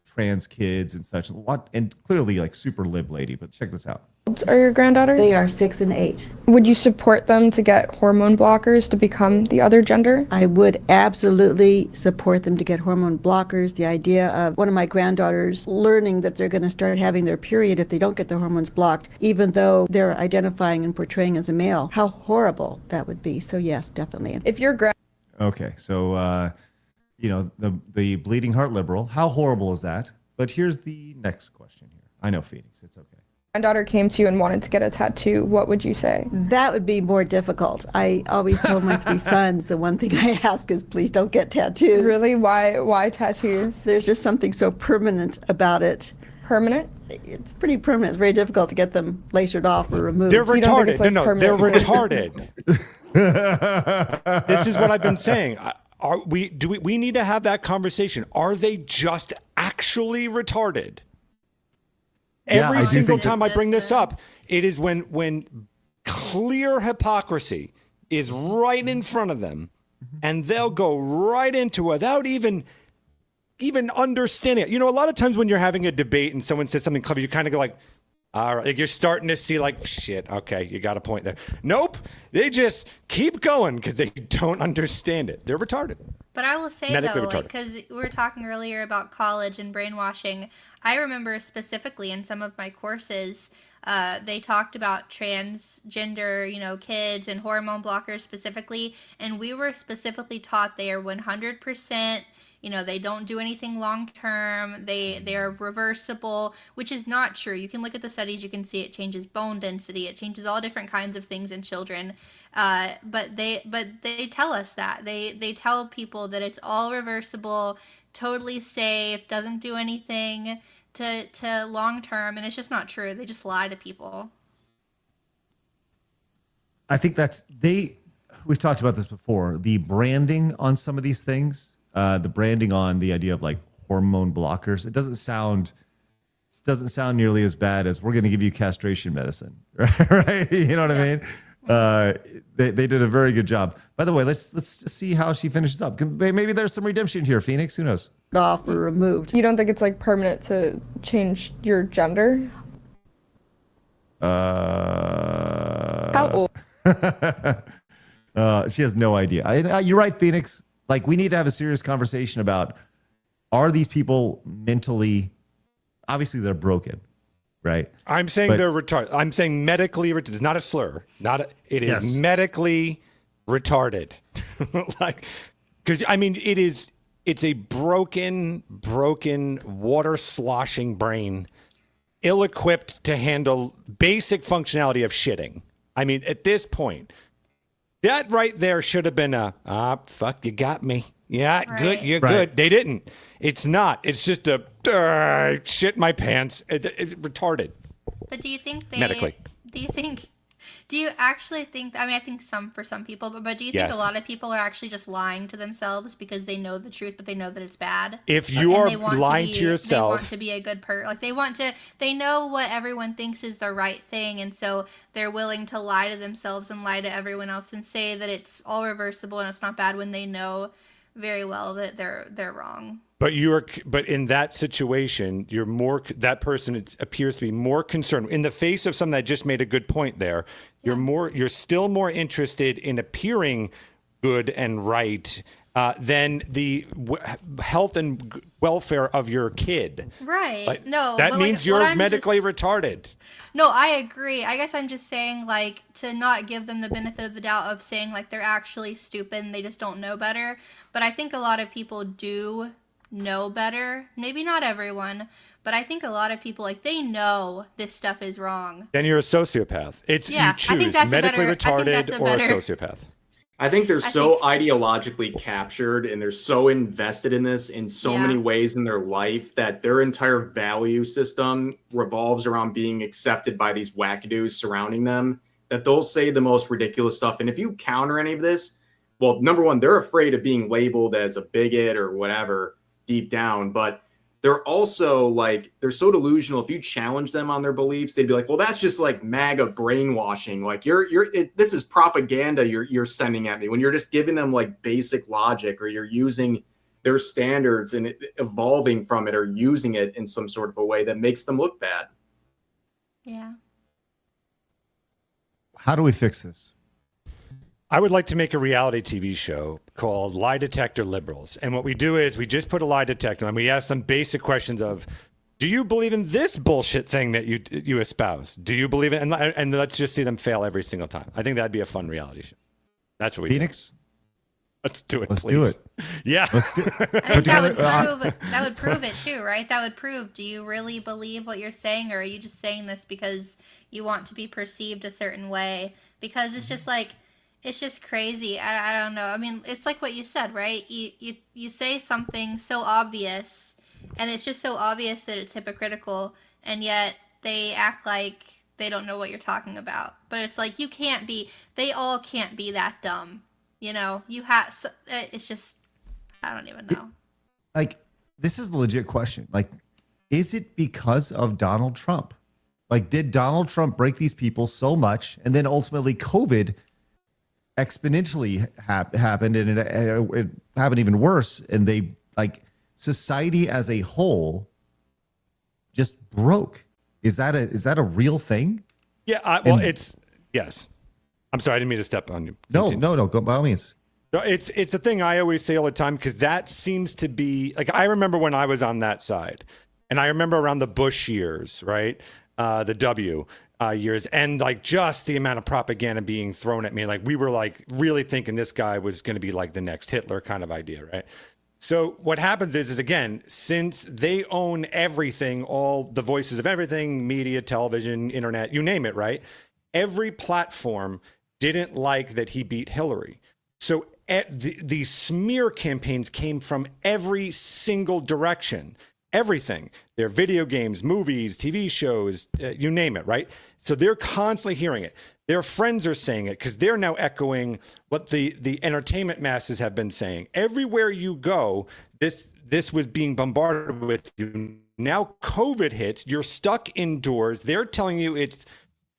trans kids and such. And clearly like super lib lady, but check this out. Are your granddaughters? They are 6 and 8. Would you support them to get hormone blockers to become the other gender? I would absolutely support them to get hormone blockers. The idea of one of my granddaughters learning that they're going to start having their period if they don't get their hormones blocked, even though they're identifying and portraying as a male. How horrible that would be. So yes, definitely. If your Okay, so the bleeding heart liberal, how horrible is that? But here's the next question here. I know, Phoenix, it's okay. Granddaughter came to you and wanted to get a tattoo, what would you say? That would be more difficult. I always told my 3 sons the one thing I ask is please don't get tattoos. Really? Why tattoos? There's just something so permanent about it. Permanent? It's pretty permanent. It's very difficult to get them lasered off or removed. They're retarded. Like they're retarded. This is what I've been saying. We need to have that conversation. Are they just actually retarded? Every single time I bring this up, it is when clear hypocrisy is right in front of them, and they'll go right into it without even understanding it. A lot of times when you're having a debate and someone says something clever, you kind of go like, all right, like you're starting to see like, shit, okay, you got a point there. Nope, they just keep going because they don't understand it. They're retarded. But I will say, though, because we were talking earlier about college and brainwashing, I remember specifically in some of my courses, they talked about transgender, kids and hormone blockers specifically, and we were specifically taught they are 100%, they don't do anything long-term, they are reversible, which is not true. You can look at the studies, you can see it changes bone density, it changes all different kinds of things in children. But they tell us that. They tell people that it's all reversible, totally safe, doesn't do anything to long-term, and it's just not true. They just lie to people. I think we've talked about this before, the branding on some of these things, the branding on the idea of like hormone blockers, it doesn't sound nearly as bad as we're going to give you castration medicine, right? You know what I mean? They did a very good job. By the way, let's just see how she finishes up. Maybe there's some redemption here, Phoenix. Who knows? Off or removed. You don't think it's like permanent to change your gender? How old? She has no idea. You're right, Phoenix. Like, we need to have a serious conversation about, are these people mentally, obviously they're broken, right? I'm saying they're retarded. I'm saying medically retarded. It's not a slur. It is medically retarded. Like, because I mean, it's a broken, water sloshing brain, ill-equipped to handle basic functionality of shitting. I mean, at this point, that right there should have been fuck, you got me. Yeah, good, you're good. They didn't. It's not. It's just a shit my pants. It's retarded. But do you think they medically? Do you actually think? I mean, I think for some people, but do you think a lot of people are actually just lying to themselves because they know the truth, but they know that it's bad? If you are lying to yourself, they want to be a good person. Like they know what everyone thinks is the right thing, and so they're willing to lie to themselves and lie to everyone else and say that it's all reversible and it's not bad when they know very well that they're wrong. But in that situation, that person appears to be more concerned in the face of something that just made a good point there. You're still more interested in appearing good and right than the health and welfare of your kid. Right. Like, no, that means you're medically retarded. No, I agree. I guess I'm just saying, like, to not give them the benefit of the doubt of saying, like, they're actually stupid and they just don't know better. But I think a lot of people do know better. Maybe not everyone, but I think a lot of people, like, they know this stuff is wrong. Then you're a sociopath. You choose I think that's medically retarded a or a sociopath. I think they're so ideologically captured and they're so invested in this in so many ways in their life that their entire value system revolves around being accepted by these wackadoos surrounding them, that they'll say the most ridiculous stuff. And if you counter any of this, well, number one, they're afraid of being labeled as a bigot or whatever deep down, but they're also like, they're so delusional. If you challenge them on their beliefs, they'd be like, well, that's just like MAGA brainwashing. Like this is propaganda you're sending at me, when you're just giving them like basic logic, or you're using their standards and evolving from it, or using it in some sort of a way that makes them look bad. Yeah. How do we fix this? I would like to make a reality TV show called Lie Detector Liberals. And what we do is we just put a lie detector and we ask them basic questions of, do you believe in this bullshit thing that you espouse? Do you believe it? And let's just see them fail every single time. I think that'd be a fun reality show. That's what we Phoenix? do. Let's do it, Let's please. do it. Yeah. Let's do it. I think that would prove it too, right? That would prove, do you really believe what you're saying, or are you just saying this because you want to be perceived a certain way? Because it's just like, it's just crazy. I don't know. I mean, it's like what you said, right? You say something so obvious, and it's just so obvious that it's hypocritical, and yet they act like they don't know what you're talking about. But it's like, they all can't be that dumb. You know, it's just, I don't even know. Like, this is the legit question. Like, is it because of Donald Trump? Like, did Donald Trump break these people so much, and then ultimately COVID exponentially happened, and it happened even worse, and they, like, society as a whole just broke? Is that a real thing? Yeah, yes. I'm sorry, I didn't mean to step on you. No, go by all means. No, it's a thing I always say all the time, because that seems to be, like, I remember when I was on that side, and I remember around the Bush years, right? The W years, and like just the amount of propaganda being thrown at me. Like, we were like really thinking this guy was going to be like the next Hitler kind of idea, right? So what happens is again, since they own everything, all the voices of everything, media, television, internet, you name it, right? Every platform didn't like that he beat Hillary. So the smear campaigns came from every single direction. Everything. Their video games, movies, TV shows, you name it, right? So they're constantly hearing it. Their friends are saying it because they're now echoing what the entertainment masses have been saying. Everywhere you go, this was being bombarded with you. Now COVID hits, you're stuck indoors. They're telling you it's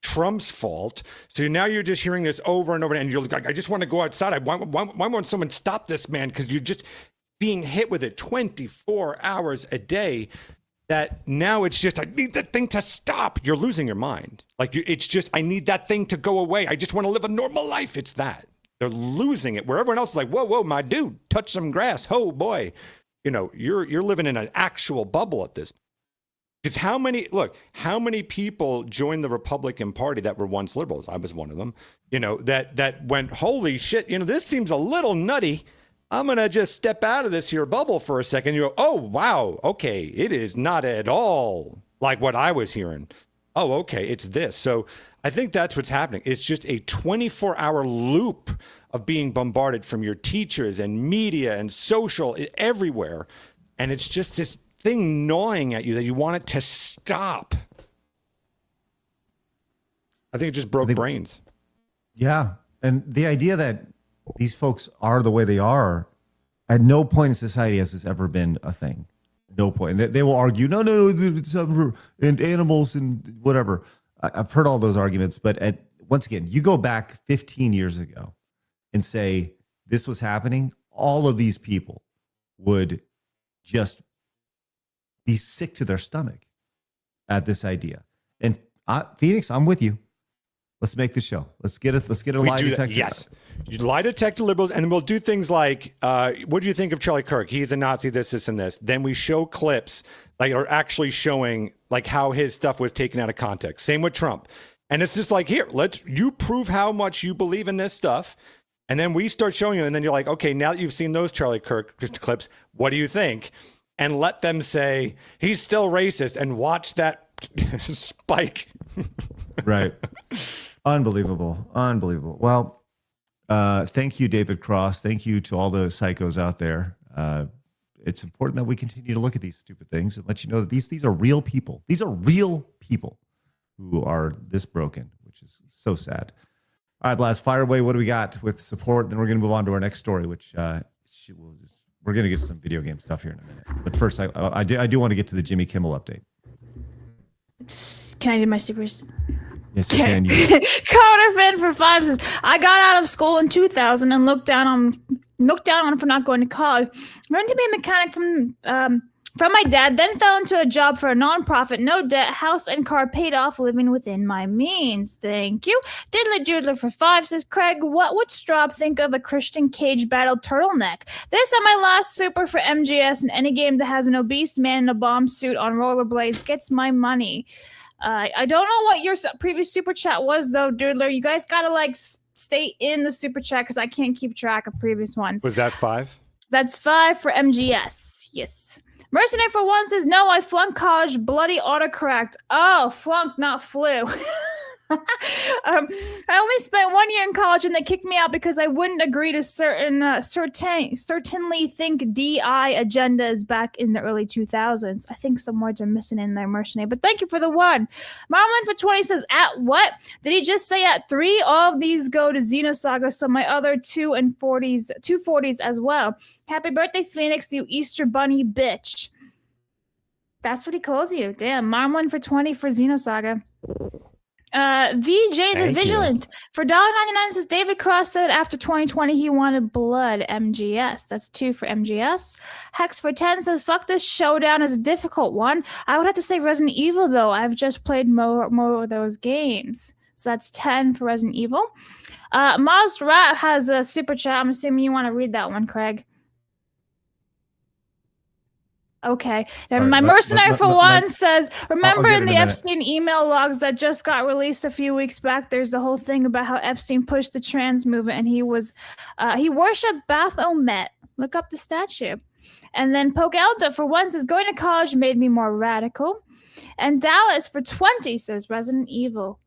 Trump's fault. So now you're just hearing this over and over, and you're like, I just want to go outside. Why won't someone stop this man? Because you're just being hit with it 24 hours a day, that now it's just, I need that thing to stop. You're losing your mind. Like, it's just, I need that thing to go away. I just want to live a normal life. It's that. They're losing it. Where everyone else is like, whoa, whoa, my dude, touch some grass. Oh boy. You know, you're living in an actual bubble at this. Because how many people joined the Republican Party that were once liberals? I was one of them, you know, that went, holy shit, you know, this seems a little nutty. I'm going to just step out of this here bubble for a second. You go, oh, wow. Okay. It is not at all like what I was hearing. Oh, okay. It's this. So I think that's what's happening. It's just a 24-hour loop of being bombarded from your teachers and media and social everywhere. And it's just this thing gnawing at you that you want it to stop. I think it just broke brains. Yeah. And the idea that these folks are the way they are, at no point in society has this ever been a thing. No point. They will argue, no, it's and animals and whatever. I've heard all those arguments, but once again, you go back 15 years ago and say this was happening, all of these people would just be sick to their stomach at this idea. And Phoenix, I'm with you. Let's make the show. Let's get a lie detector. Yes. You lie detector liberals, and we'll do things like, what do you think of Charlie Kirk? He's a Nazi, this, and this. Then we show clips like are actually showing like how his stuff was taken out of context. Same with Trump. And it's just like, here, you prove how much you believe in this stuff. And then we start showing you, and then you're like, okay, now that you've seen those Charlie Kirk clips, what do you think? And let them say, he's still racist, and watch that spike. Right. Unbelievable. Well, thank you, David Cross. Thank you to all the psychos out there. It's important that we continue to look at these stupid things and let you know that these are real people. These are real people who are this broken, which is so sad. All right, Blast, fire away. What do we got with support? Then we're going to move on to our next story, which we're going to get some video game stuff here in a minute. But first, I do want to get to the Jimmy Kimmel update. Can I do my supers? Yes, you can. Coder fan for 5 says, I got out of school in 2000 and looked down on for not going to college. Learned to be a mechanic from my dad, then fell into a job for a nonprofit, no debt, house and car paid off, living within my means. Thank you. Diddler Doodler for 5 says, Craig, what would Strawb think of a Christian Cage battle turtleneck? This is my last super for MGS, and any game that has an obese man in a bomb suit on rollerblades gets my money. I don't know what your previous super chat was, though, Doodler. You guys gotta stay in the super chat because I can't keep track of previous ones. Was that 5? That's 5 for MGS. Yes. Mercenary for 1 says, no, I flunked college, bloody autocorrect. Oh, flunked, not flew. I only spent 1 year in college and they kicked me out because I wouldn't agree to certainly think DI agendas back in the early 2000s. I think some words are missing in there, Mercenary, but thank you for the 1. Marlon for 20 says, at what? Did he just say at 3? All of these go to Xenosaga, so my other 240s as well. Happy birthday, Phoenix, you Easter bunny bitch. That's what he calls you. Damn, Marlon for 20 for Xenosaga. VJ the Vigilant for $1.99 says David Cross said after 2020 he wanted blood. MGS. That's 2 for MGS. Hex for 10 says fuck this Showdown is a difficult one. I would have to say Resident Evil though. I've just played more of those games. So that's 10 for Resident Evil. Miles Rat has a super chat. I'm assuming you want to read that one, Craig. Okay. Sorry, my mercenary for 1 says, remember in the Epstein email logs that just got released a few weeks back, there's the whole thing about how Epstein pushed the trans movement and he worshipped Baphomet. Look up the statue. And then Poke Elda for 1 says, going to college made me more radical. And Dallas for 20 says Resident Evil.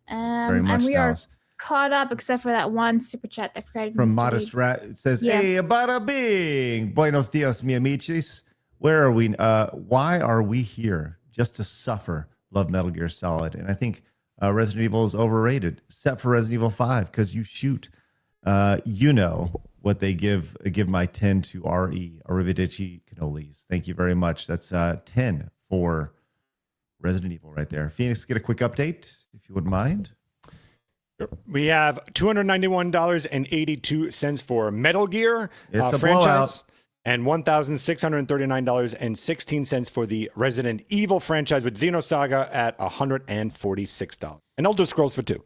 Very much, and we Dallas. are caught up except for that one super chat that Craig From Modest Rat, it says, hey, bada bing. Buenos dias, mi amichis. Where are we? Why are we here? Just to suffer. Love Metal Gear Solid. And I think Resident Evil is overrated, except for Resident Evil 5, because you shoot. You know what they give my 10 to RE, Arrivederci Cannolis. Thank you very much. That's 10 for Resident Evil right there. Phoenix, get a quick update, if you wouldn't mind. We have $291.82 for Metal Gear It's a franchise. blowout. And $1,639.16 for the Resident Evil franchise with Xenosaga at $146. And Elder Scrolls for 2.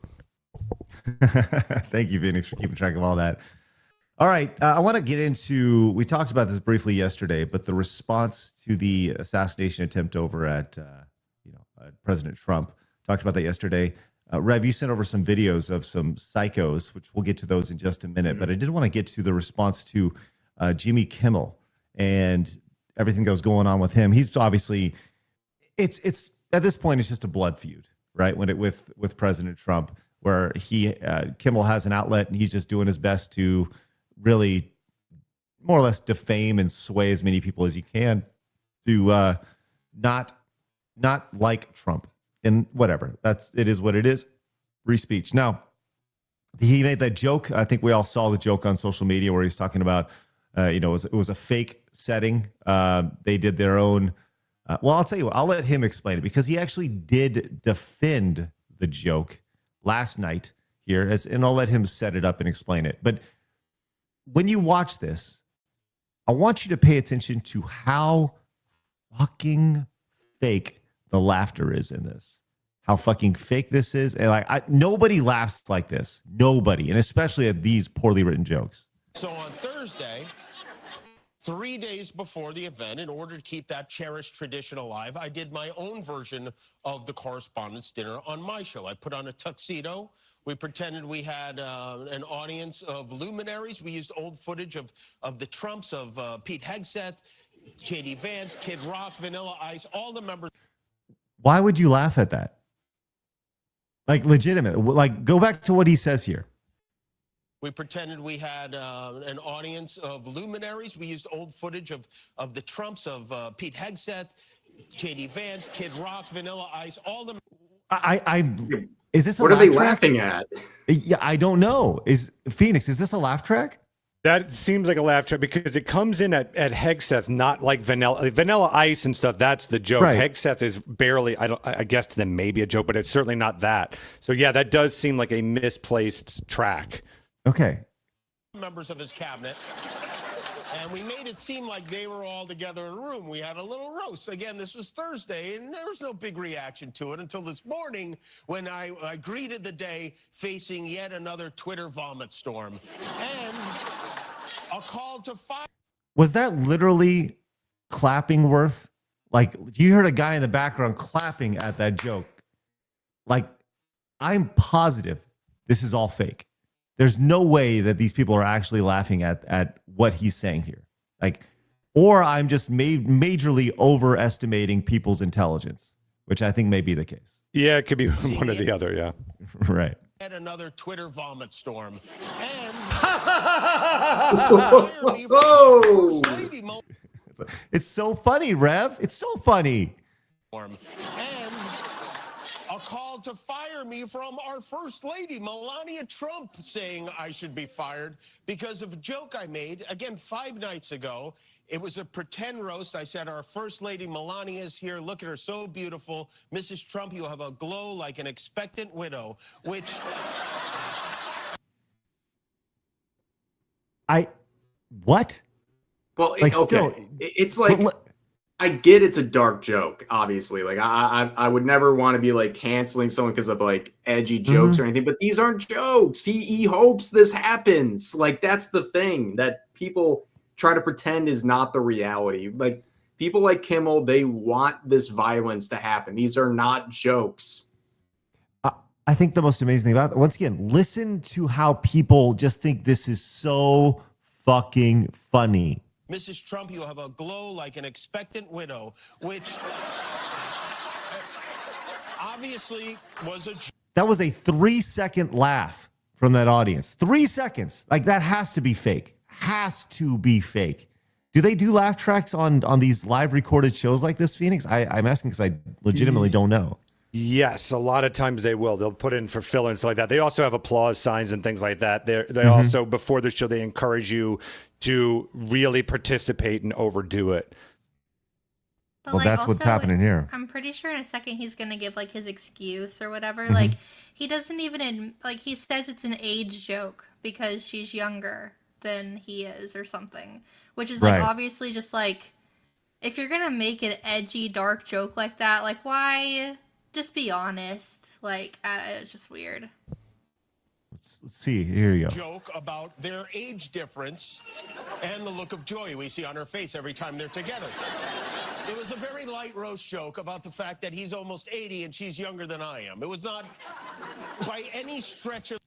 Thank you, Phoenix, for keeping track of all that. All right, I want to get into. We talked about this briefly yesterday, but the response to the assassination attempt over at President Trump. Talked about that yesterday. Rev, you sent over some videos of some psychos, which we'll get to those in just a minute. But I did want to get to the response to Jimmy Kimmel and everything that was going on with him. He's obviously, it's at this point, it's just a blood feud, right? With President Trump, where Kimmel has an outlet and he's just doing his best to really more or less defame and sway as many people as he can to not like Trump. And whatever, it is what it is. Free speech. Now, he made that joke. I think we all saw the joke on social media where he's talking about, it was a fake setting. They did their own. Well, I'll tell you what. I'll let him explain it because he actually did defend the joke last night here, and I'll let him set it up and explain it. But when you watch this, I want you to pay attention to how fucking fake the laughter is in this, how fucking fake this is. And nobody laughs like this. Nobody. And especially at these poorly written jokes. So on Thursday, 3 days before the event, in order to keep that cherished tradition alive, I did my own version of the Correspondents' Dinner on my show. I put on a tuxedo. We pretended we had an audience of luminaries. We used old footage of the Trumps, of Pete Hegseth, J.D. Vance, Kid Rock, Vanilla Ice, all the members. Why would you laugh at that? Like, legitimate. Like, go back to what he says here. We pretended we had an audience of luminaries. We used old footage of the Trumps, of Pete Hegseth, J.D. Vance, Kid Rock, Vanilla Ice, all the. Is this a what are laugh they track? laughing at? Yeah, I don't know. Is this a laugh track? That seems like a laugh track because it comes in at Hegseth, not like Vanilla Ice and stuff. That's the joke. Right. Hegseth is barely. I guess to them maybe a joke, but it's certainly not that. So yeah, that does seem like a misplaced track. Okay. Members of his cabinet. And we made it seem like they were all together in a room. We had a little roast. Again, this was Thursday, and there was no big reaction to it until this morning when I greeted the day facing yet another Twitter vomit storm. And a call to fire. Was that literally clapping worth? Like, you heard a guy in the background clapping at that joke. Like, I'm positive this is all fake. There's no way that these people are actually laughing at what he's saying here. Like, or I'm just majorly overestimating people's intelligence, which I think may be the case. Yeah, it could be one or the other. Yeah. Right. Yet another Twitter vomit storm. And it's so funny, Rev. It's so funny. And a call to fire me from our First Lady, Melania Trump, saying I should be fired because of a joke I made, again, 5 nights ago. It was a pretend roast. I said, our First Lady Melania is here. Look at her, so beautiful. Mrs. Trump, you have a glow like an expectant widow, which... What? Well, like, okay. still, it's like... I get it's a dark joke, obviously. Like I would never want to be like canceling someone because of like edgy jokes or anything, but these aren't jokes. He hopes this happens. Like that's the thing that people try to pretend is not the reality. Like people like Kimmel, they want this violence to happen. These are not jokes. I think the most amazing thing about it, once again, listen to how people just think this is so fucking funny. Mrs. Trump, you have a glow like an expectant widow, which obviously was a... That was a 3-second laugh from that audience. 3 seconds. Like, that has to be fake. Has to be fake. Do they do laugh tracks on these live recorded shows like this, Phoenix? I'm asking because I legitimately don't know. Yes, a lot of times they will. They'll put in for filler and stuff like that. They also have applause signs and things like that. They also, before the show, they encourage you to really participate and overdo it. But well, that's what's happening here. I'm pretty sure in a second he's going to give like his excuse or whatever. Like he doesn't even, like he says it's an age joke because she's younger than he is or something. Which is like obviously just like, if you're going to make an edgy, dark joke like that, like why... Just be honest. Like, it's just weird. let's see. Here you go. Joke about their age difference and the look of joy we see on her face every time they're together. It was a very light roast joke about the fact that he's almost 80 and she's younger than I am. It was not by any stretch of...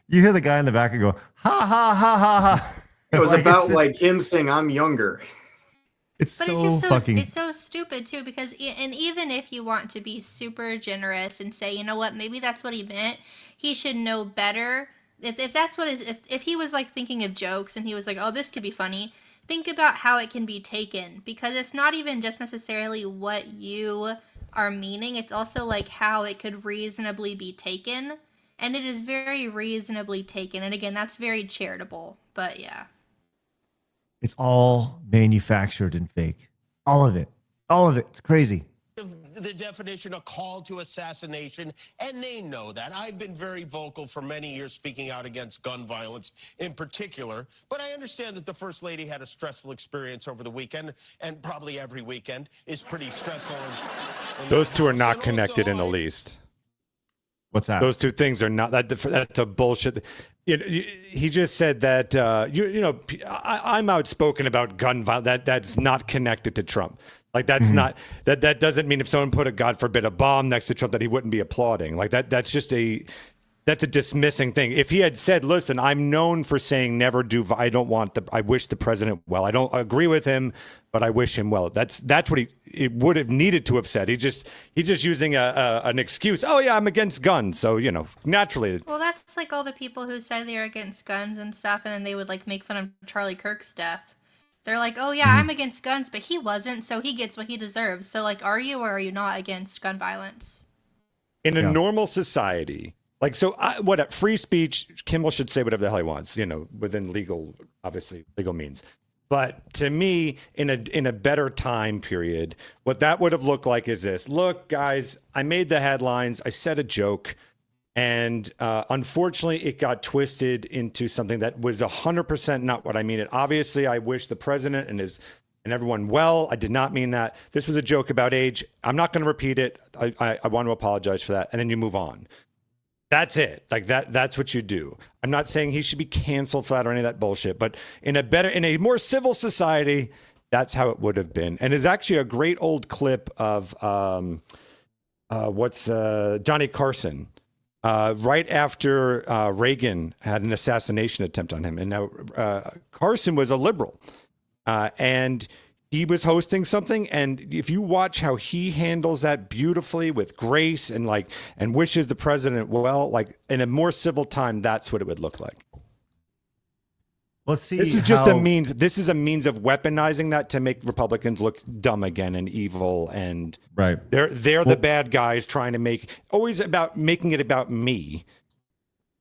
You hear the guy in the back and go, ha, ha, ha, ha, ha. It was about like him saying, I'm younger. It's But so it's just fucking... it's so stupid too because and even if you want to be super generous and say, you know what, maybe that's what he meant, he should know better. If that's what is if he was like thinking of jokes and he was like, oh, this could be funny, think about how it can be taken, because it's not even just necessarily what you are meaning, it's also like how it could reasonably be taken, and it is very reasonably taken, and again, that's very charitable, but yeah. It's all manufactured and fake. All of it. All of it. It's crazy. The definition of call to assassination, and they know that. I've been very vocal for many years speaking out against gun violence in particular, but I understand that the First Lady had a stressful experience over the weekend, and probably every weekend is pretty stressful. Those two are not connected in the least. What's that? Those two things are not. That's a bullshit. He just said that. I'm outspoken about gun violence. That's not connected to Trump. Like that's not that doesn't mean if someone put a God forbid a bomb next to Trump that he wouldn't be applauding. Like that's just a dismissing thing. If he had said, "Listen, I'm known for saying never do. I wish the president well. I don't agree with him, but I wish him well." That's what he would have needed to have said. He's just using an excuse. Oh yeah, I'm against guns. So naturally. Well, that's like all the people who say they're against guns and stuff, and then they would like make fun of Charlie Kirk's death. They're like, oh yeah, I'm against guns, but he wasn't, so he gets what he deserves. So like, are you or are you not against gun violence? In a normal society, like free speech, Kimmel should say whatever the hell he wants, within legal means. But to me, in a better time period, what that would have looked like is this. Look, guys, I made the headlines. I said a joke. And unfortunately, it got twisted into something that was 100% not what I mean. It obviously, I wish the president and everyone well. I did not mean that. This was a joke about age. I'm not going to repeat it. I want to apologize for that. And then you move on. That's it. Like that's what you do. I'm not saying he should be canceled for that or any of that bullshit. But in a more civil society, that's how it would have been. And it's actually a great old clip of Johnny Carson. Right after Reagan had an assassination attempt on him. And now Carson was a liberal. And he was hosting something. And if you watch how he handles that beautifully with grace and wishes the president well, like in a more civil time, that's what it would look like. Let's see. This is just a means. This is a means of weaponizing that to make Republicans look dumb again and evil, and right. They're the bad guys trying to making it about me.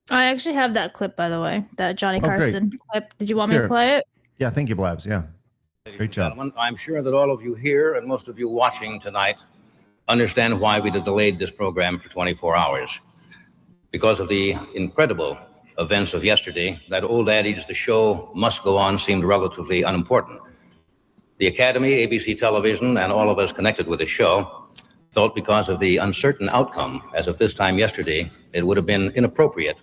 I actually have that clip, by the way, that Johnny Carson clip. Did you want me to play it? Yeah, thank you, Blabs. Yeah, great job. I'm sure that all of you here and most of you watching tonight understand why we delayed this program for 24 hours. Because of the incredible events of yesterday, that old adage, the show must go on, seemed relatively unimportant. The Academy, ABC Television, and all of us connected with the show felt because of the uncertain outcome as of this time yesterday, it would have been inappropriate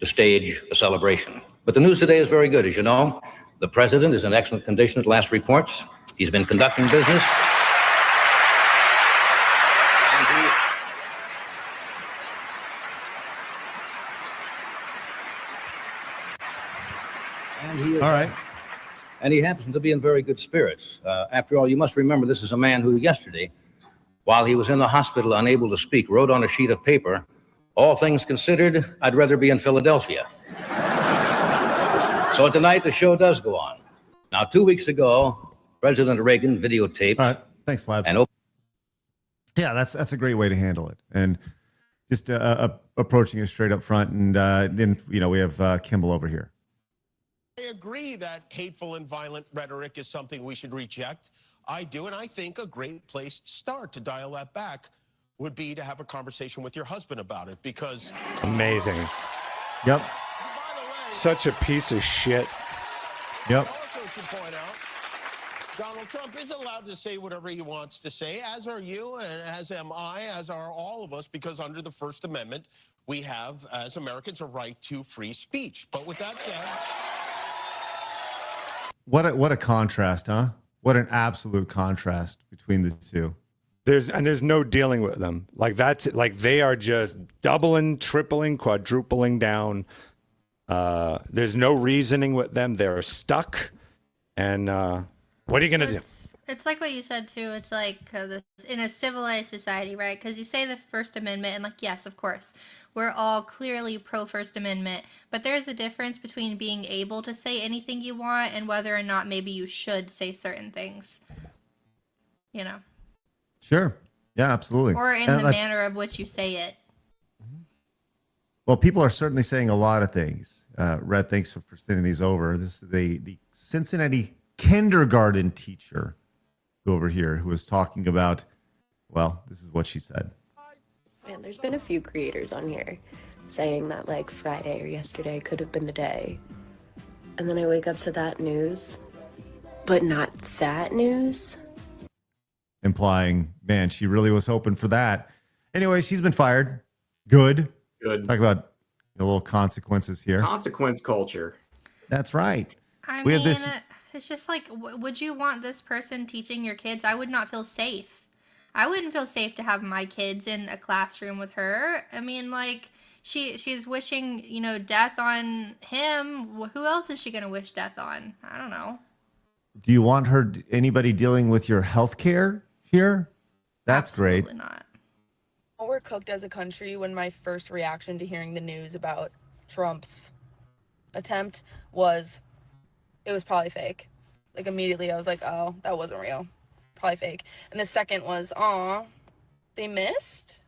to stage a celebration. But the news today is very good. As you know, the president is in excellent condition at last reports. He's been conducting business. All right. And he happens to be in very good spirits. After all, you must remember this is a man who yesterday, while he was in the hospital unable to speak, wrote on a sheet of paper, "All things considered, I'd rather be in Philadelphia." So tonight the show does go on. Now, 2 weeks ago, President Reagan videotaped. All right. Thanks, Labs. Yeah, that's a great way to handle it. And just approaching it straight up front. And then, we have Kimmel over here. I agree that hateful and violent rhetoric is something we should reject. I do, and I think a great place to start to dial that back would be to have a conversation with your husband about it, because... Amazing. Yep. Such a piece of shit. Yep. Also should point out Donald Trump is allowed to say whatever he wants to say, as are you, and as am I, as are all of us, because under the First Amendment, we have, as Americans, a right to free speech. But with that said... What a contrast, huh? What an absolute contrast between the two. There's no dealing with them. Like they are just doubling, tripling, quadrupling down. There's no reasoning with them. They're stuck. And what are you gonna do? It's like what you said too. It's like in a civilized society, right? Because you say the First Amendment, and like, yes, of course, we're all clearly pro First Amendment, but there's a difference between being able to say anything you want and whether or not maybe you should say certain things. You know. Sure. Yeah, absolutely. Or in the manner of which you say it. Well, people are certainly saying a lot of things. Red, thanks for sending these over. This is the Cincinnati kindergarten teacher over here who was talking about, well, this is what she said. Man, there's been a few creators on here saying that like Friday or yesterday could have been the day. And then I wake up to that news, but not that news. Implying, man, she really was hoping for that. Anyway, she's been fired. Good. Talk about the little consequences here. Consequence culture. That's right. I mean, it's just like, would you want this person teaching your kids? I would not feel safe. I wouldn't feel safe to have my kids in a classroom with her. I mean, like, she's wishing, death on him. Who else is she going to wish death on? I don't know. Do you want anybody dealing with your health care here? That's Absolutely great. Not. We're cooked as a country when my first reaction to hearing the news about Trump's attempt was, it was probably fake. Like immediately I was like, oh, that wasn't real. Probably fake. And the second was, aw, they missed?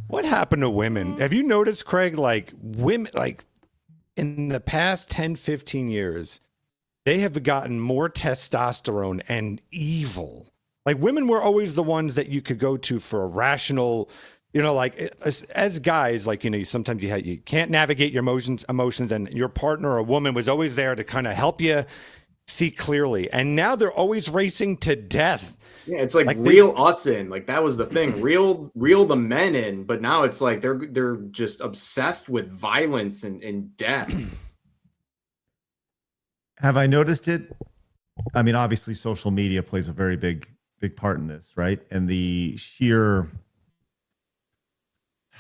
What happened to women? Have you noticed, Craig, like women, like in the past 10, 15 years, they have gotten more testosterone and evil. Like women were always the ones that you could go to for a rational, like as guys, like, sometimes you can't navigate your emotions, and your partner or a woman was always there to kind of help you see clearly. And now they're always racing to death. Yeah, it's like reel us in. Like that was the thing. Reel the men in, but now it's like they're just obsessed with violence and death. Have I noticed it? I mean, obviously social media plays a very big part in this, right? And the sheer,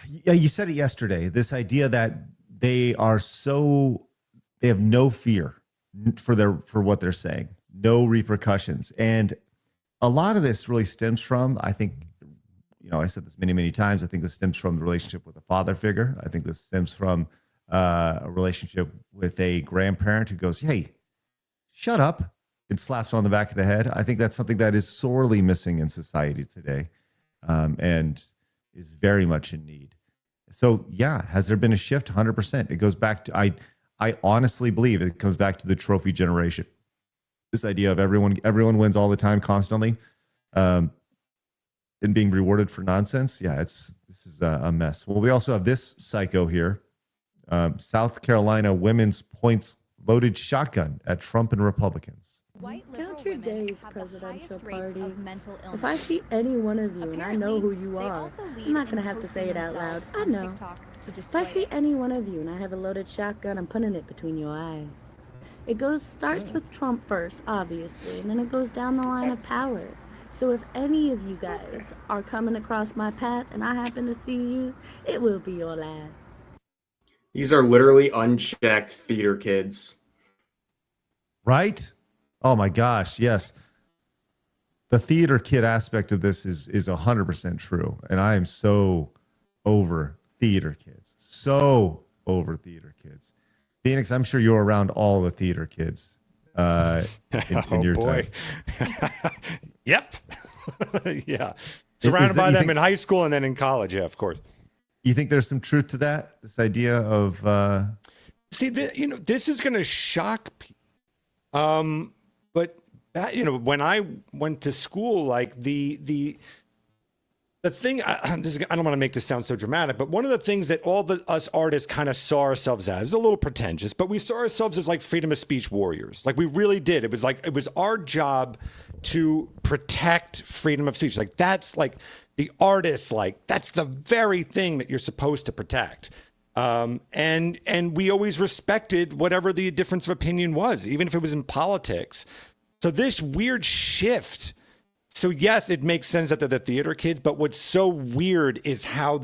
yeah, you said it yesterday, this idea that they have no fear for what they're saying, no repercussions. And a lot of this really stems from, I think, I said this many, many times, I think this stems from the relationship with a father figure. I think this stems from a relationship with a grandparent who goes, hey, shut up, and slaps on the back of the head. I think that's something that is sorely missing in society today, and is very much in need. So yeah, has there been a shift? 100%. It goes back to, I honestly believe it comes back to the trophy generation. This idea of everyone wins all the time, constantly, and being rewarded for nonsense. Yeah, this is a mess. Well, we also have this psycho here. South Carolina women's points loaded shotgun at Trump and Republicans. Count your days, presidential party. If I see any one of you and I know who you are, I'm not going to have to say it out loud. I know. If I see any one of you and I have a loaded shotgun, I'm putting it between your eyes. It starts with Trump first, obviously, and then it goes down the line of power. So if any of you guys are coming across my path and I happen to see you, it will be your last. These are literally unchecked theater kids. Right? Oh my gosh, yes. The theater kid aspect of this is 100% true. And I am so over theater kids. So over theater kids. Phoenix, I'm sure you're around all the theater kids in your time. Yep. Yeah. Surrounded by them in high school and then in college. Yeah, of course. You think there's some truth to that? This idea of see, this is going to shock people. But that, when I went to school, like the the thing, I don't want to make this sound so dramatic, but one of the things that us artists kind of saw ourselves as, a little pretentious, but we saw ourselves as like freedom of speech warriors. Like we really did. It was our job to protect freedom of speech. Like that's like the artists, like that's the very thing that you're supposed to protect. And we always respected whatever the difference of opinion was, even if it was in politics. So this weird shift. So yes, it makes sense that they're the theater kids, but what's so weird is how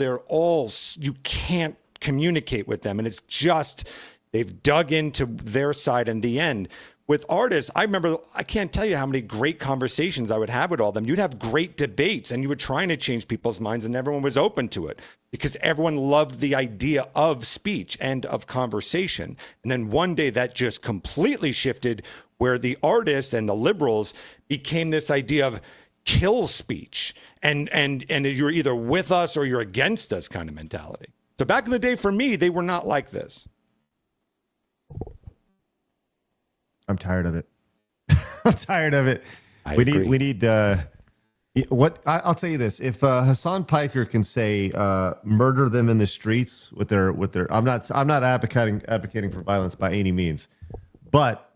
you can't communicate with them. And it's just, they've dug into their side in the end. With artists, I remember, I can't tell you how many great conversations I would have with all of them. You'd have great debates and you were trying to change people's minds and everyone was open to it because everyone loved the idea of speech and of conversation. And then one day that just completely shifted where the artists and the liberals became this idea of kill speech and you're either with us or you're against us kind of mentality. So back in the day for me, they were not like this. I'm tired of it. I'm tired of it. We need I'll tell you this. If Hassan Piker can say murder them in the streets with their I'm not advocating for violence by any means. But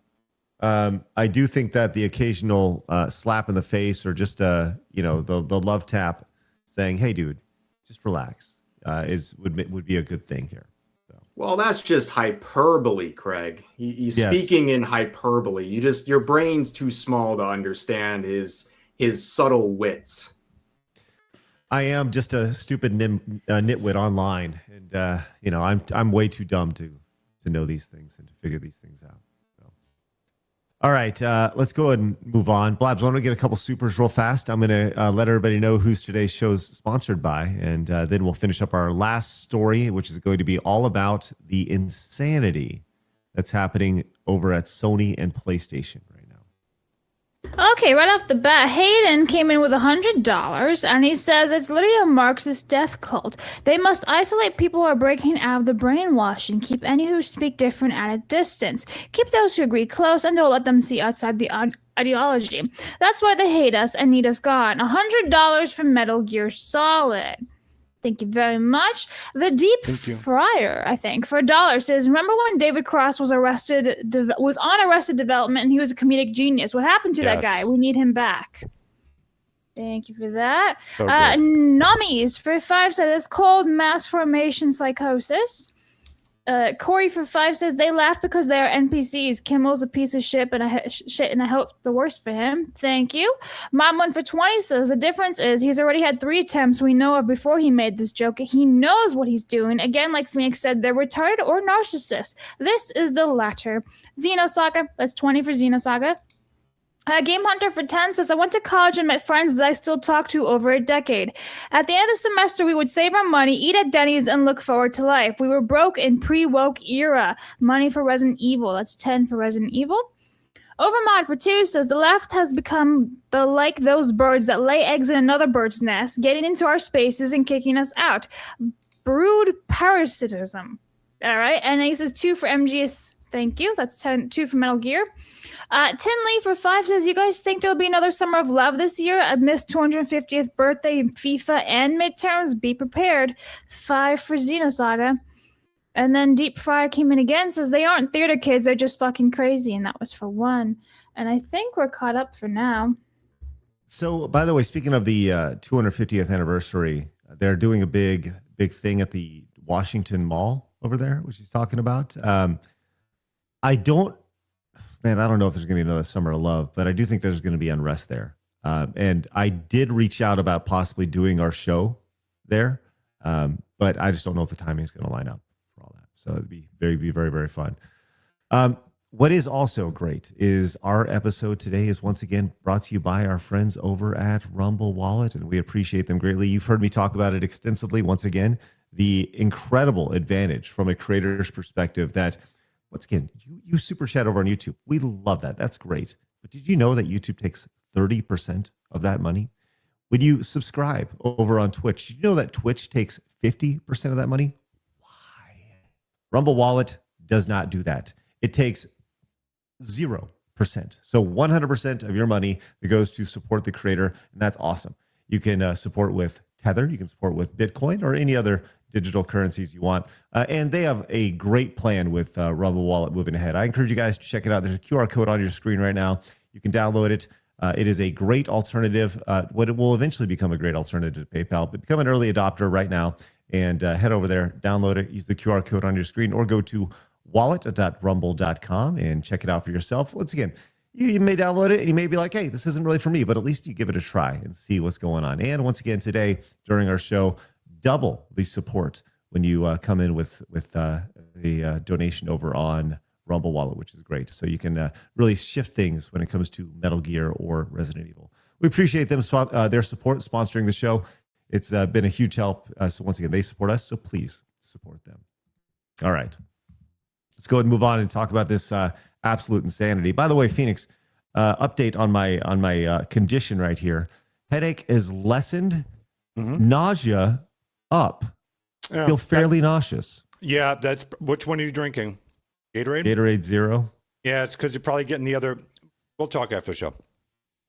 I do think that the occasional slap in the face or just the love tap saying, "Hey, dude, just relax," would be a good thing here. So. Well, that's just hyperbole, Craig. He's Yes. speaking in hyperbole. Your brain's too small to understand his subtle wits. I am just a stupid nitwit online, and I'm way too dumb to know these things and to figure these things out. All right, let's go ahead and move on. Blabs, why don't we get a couple supers real fast? I'm going to let everybody know who's today's show's sponsored by, and then we'll finish up our last story, which is going to be all about the insanity that's happening over at Sony and PlayStation right now. Okay, right off the bat, Hayden came in with $100, and he says it's literally a Marxist death cult. They must isolate people who are breaking out of the brainwashing, keep any who speak different at a distance, keep those who agree close, and don't let them see outside the ideology. That's why they hate us and need us gone. $100 for Metal Gear Solid. Thank you very much. The Deep Fryer, I think, for $1 says, remember when David Cross was on Arrested Development and he was a comedic genius? What happened to that guy? We need him back. Thank you for that. Nummies for 5 says, it's called mass formation psychosis. Corey for 5 says they laugh because they are NPCs. Kimmel's a piece of shit, and I hope the worst for him. Thank you. Mom1 for 20 says the difference is he's already had 3 attempts we know of before he made this joke. He knows what he's doing. Again, like Phoenix said, they're retarded or narcissists. This is the latter. Xenosaga, that's 20 for Xenosaga. Game Hunter for 10 says, I went to college and met friends that I still talk to over a decade. At the end of the semester, we would save our money, eat at Denny's, and look forward to life. We were broke in pre-woke era. Money for Resident Evil. That's 10 for Resident Evil. Overmod for 2 says, the left has become like those birds that lay eggs in another bird's nest, getting into our spaces and kicking us out. Brood parasitism. All right. And he says 2 for MGS. Thank you. That's 2 for Metal Gear. Tinley for 5 says, you guys think there'll be another Summer of Love this year? I missed 250th birthday, FIFA, and midterms. Be prepared. 5 for Xenosaga. And then Deep Fryer came in again, says they aren't theater kids, they're just fucking crazy. And that was for 1. And I think we're caught up for now. So, by the way, speaking of the 250th anniversary, they're doing a big thing at the Washington Mall over there, which he's talking about. I don't know if there's going to be another Summer of Love, but I do think there's going to be unrest there. And I did reach out about possibly doing our show there, but I just don't know if the timing is going to line up for all that. So it'd be very, very fun. What is also great is our episode today is once again brought to you by our friends over at Rumble Wallet, and we appreciate them greatly. You've heard me talk about it extensively. Once again, the incredible advantage from a creator's perspective that, once again, you super chat over on YouTube. We love that. That's great. But did you know that YouTube takes 30% of that money? When you subscribe over on Twitch, did you know that Twitch takes 50% of that money? Why? Rumble Wallet does not do that. It takes 0%. So 100% of your money that goes to support the creator, and that's awesome. You can support with Tether. You can support with Bitcoin or any other digital currencies you want. And they have a great plan with Rumble Wallet moving ahead. I encourage you guys to check it out. There's a QR code on your screen right now. You can download it. It is a great alternative. What it will eventually become a great alternative to PayPal, but become an early adopter right now and head over there, download it, use the QR code on your screen, or go to wallet.rumble.com and check it out for yourself. Once again, you may download it and you may be like, hey, this isn't really for me, but at least you give it a try and see what's going on. And once again, today during our show, double the support when you come in with the donation over on Rumble Wallet, which is great. So you can really shift things when it comes to Metal Gear or Resident Evil. We appreciate them their support sponsoring the show. It's been a huge help. So once again, they support us, so please support them. All right. Let's go ahead and move on and talk about this absolute insanity. By the way, Phoenix, update on my condition right here. Headache is lessened. Nausea up. Yeah, Feel fairly nauseous. Yeah, that's which one are you drinking? Gatorade? Gatorade Zero. Yeah, it's because you're probably getting the other. We'll talk after the show.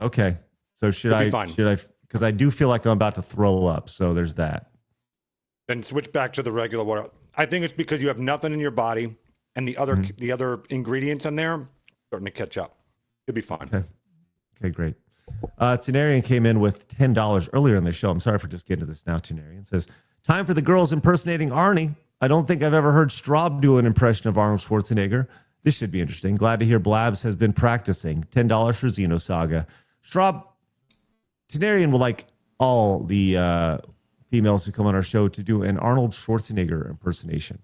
Okay. So should I? Because I do feel like I'm about to throw up. So there's that. Then switch back to the regular water. I think it's because you have nothing in your body, and the other ingredients in there starting to catch up. You'll be fine. Okay, great. Tenarian came in with $10 earlier in the show. I'm sorry for just getting to this now. Tenarian says, "Time for the girls impersonating Arnie. I don't think I've ever heard Strawb do an impression of Arnold Schwarzenegger. This should be interesting. Glad to hear PLEBS has been practicing. $10 for Xenosaga. Strawb, Tenarian will like all the females who come on our show to do an Arnold Schwarzenegger impersonation.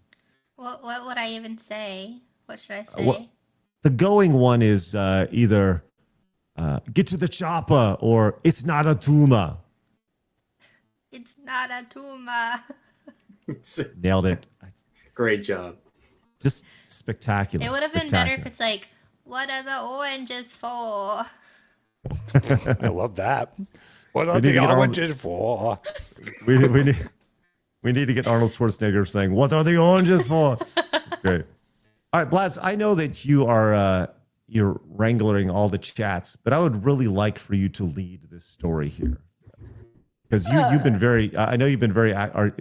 What would I even say? What should I say? The going one is either get to the chopper or it's not a tumor. It's not a tumor. Nailed it. Great job. Just spectacular. It would have been better if it's like, what are the oranges for? I love that. What are the oranges for? We need to get Arnold Schwarzenegger saying, "What are the oranges for?" That's great. All right, PLEBS, I know that you are you're wrangling all the chats, but I would really like for you to lead this story here. Because you've been very, I know you've been very,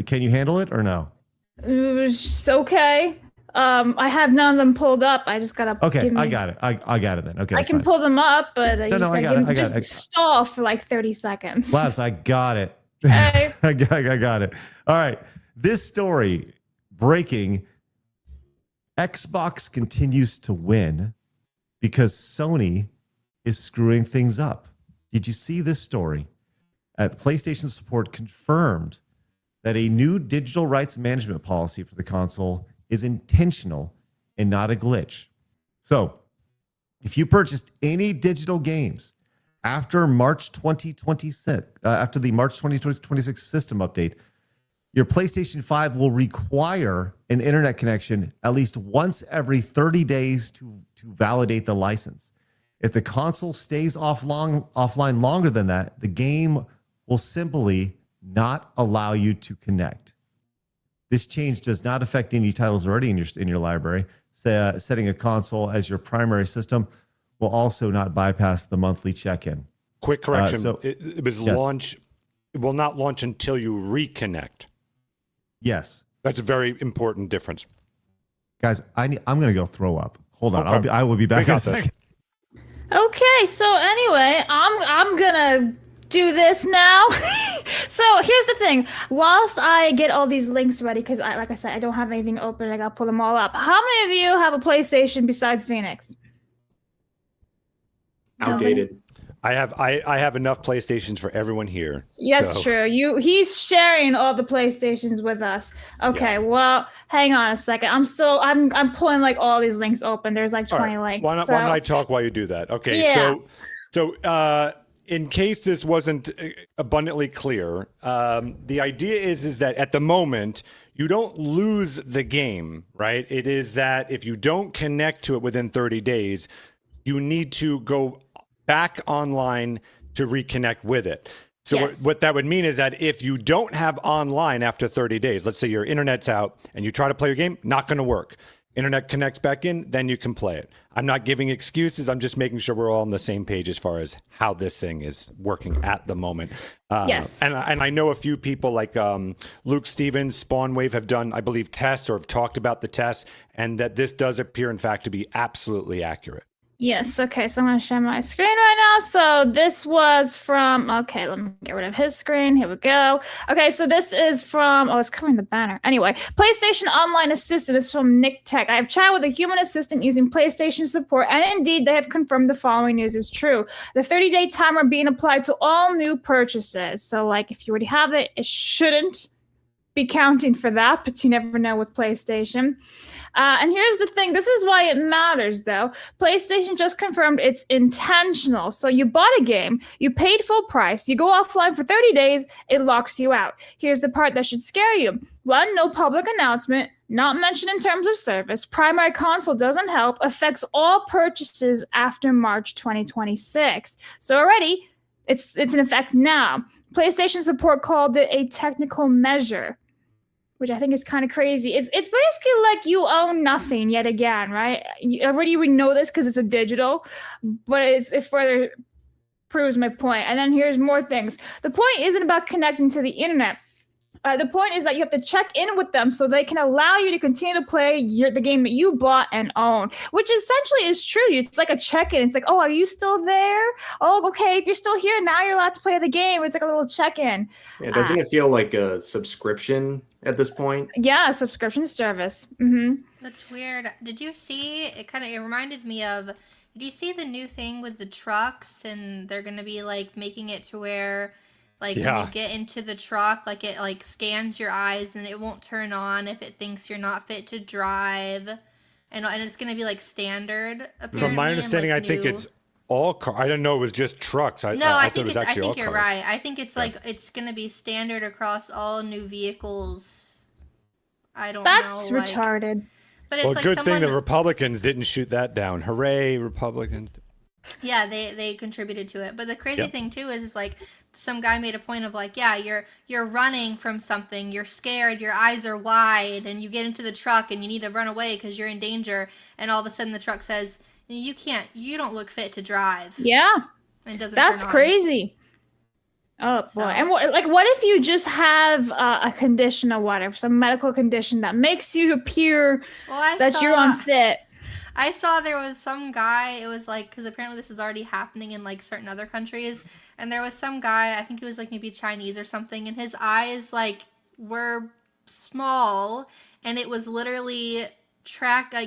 can you handle it or no? It's okay. I have none of them pulled up. I just gotta. Okay, I got it. I got it then. Okay, I can pull them up, but I got it. Stall for like 30 seconds. PLEBS, I got it. Hey. I got it. All right, this story breaking. Xbox continues to win because Sony is screwing things up. Did you see this story? PlayStation support confirmed that a new digital rights management policy for the console is intentional and not a glitch. So, if you purchased any digital games after March 2026, after the March 2026 system update, your PlayStation 5 will require an internet connection at least once every 30 days to validate the license. If the console stays offline longer than that, the game will simply not allow you to connect. This change does not affect any titles already in your library. Setting a console as your primary system will also not bypass the monthly check-in. Quick correction. It was launch. It will not launch until you reconnect. Yes. That's a very important difference. Guys, I'm going to go throw up. Hold on. Okay. I will be back in a second. Okay, so anyway, I'm gonna do this now. So here's the thing. Whilst I get all these links ready, because like I said, I don't have anything open. I gotta pull them all up. How many of you have a PlayStation besides Phoenix? Outdated. I have enough PlayStations for everyone here. Yes, so. true. He's sharing all the PlayStations with us. Okay, well, hang on a second. I'm pulling like all these links open. There's like 20 links. Why don't I talk while you do that? Okay, yeah. So in case this wasn't abundantly clear, the idea is that at the moment you don't lose the game, right? It is that if you don't connect to it within 30 days, you need to go back online to reconnect with it. So Yes. what that would mean is that if you don't have online after 30 days, let's say your internet's out and you try to play your game, not going to work. internet connects back in, then you can play it. I'm not giving excuses. I'm just making sure we're all on the same page as far as how this thing is working at the moment. Yes. And I know a few people like Luke Stevens, Spawnwave have done, I believe, tests or have talked about the tests, and that this does appear, in fact, to be absolutely accurate. Yes, okay, so I'm going to share my screen right now. So this was from, okay, let me get rid of his screen. Here we go. Okay, so this is from, oh, it's covering the banner. Anyway, PlayStation Online Assistant. This is from Nick Tech. I have chatted with a human assistant using PlayStation support, and indeed, they have confirmed the following news is true. The 30-day timer being applied to all new purchases. So, like, if you already have it, it shouldn't be counting for that, but you never know with PlayStation. And here's the thing. This is why it matters, though. PlayStation just confirmed it's intentional. So you bought a game, you paid full price, you go offline for 30 days, it locks you out. Here's the part that should scare you. 1, no public announcement, not mentioned in terms of service, primary console doesn't help, affects all purchases after March 2026. So already, it's in effect now. PlayStation support called it a technical measure, which I think is kind of crazy. It's basically like you own nothing yet again, right? We know this because it's a digital, but it further proves my point. And then here's more things. The point isn't about connecting to the internet. The point is that you have to check in with them so they can allow you to continue to play the game that you bought and own, which essentially is true. It's like a check-in. It's like, oh, are you still there? Oh, okay. If you're still here, now you're allowed to play the game. It's like a little check-in. Yeah, doesn't it feel like a subscription at this point? Yeah, subscription service. Mm-hmm. That's weird. Did you see, it reminded me of, did you see the new thing with the trucks, and they're going to be like making it to where when you get into the truck, like it like scans your eyes and it won't turn on if it thinks you're not fit to drive, and it's gonna be like standard. From my understanding, I think it's all car. I don't know. It was just trucks. I think you're right. I think it's like it's gonna be standard across all new vehicles. I don't know. That's retarded. But it's good thing the Republicans didn't shoot that down. Hooray, Republicans! Yeah, they contributed to it. But the crazy thing too is like some guy made a point of like, yeah, you're running from something, you're scared, your eyes are wide, and you get into the truck and you need to run away because you're in danger, and all of a sudden the truck says, you don't look fit to drive. Yeah. And it doesn't That's turn on. Crazy. Oh boy. And what if you just have a condition or whatever, some medical condition that makes you appear you're unfit? I saw there was some guy, it was like, because apparently this is already happening in like certain other countries, and there was some guy, I think he was like maybe Chinese or something, and his eyes like were small, and it was literally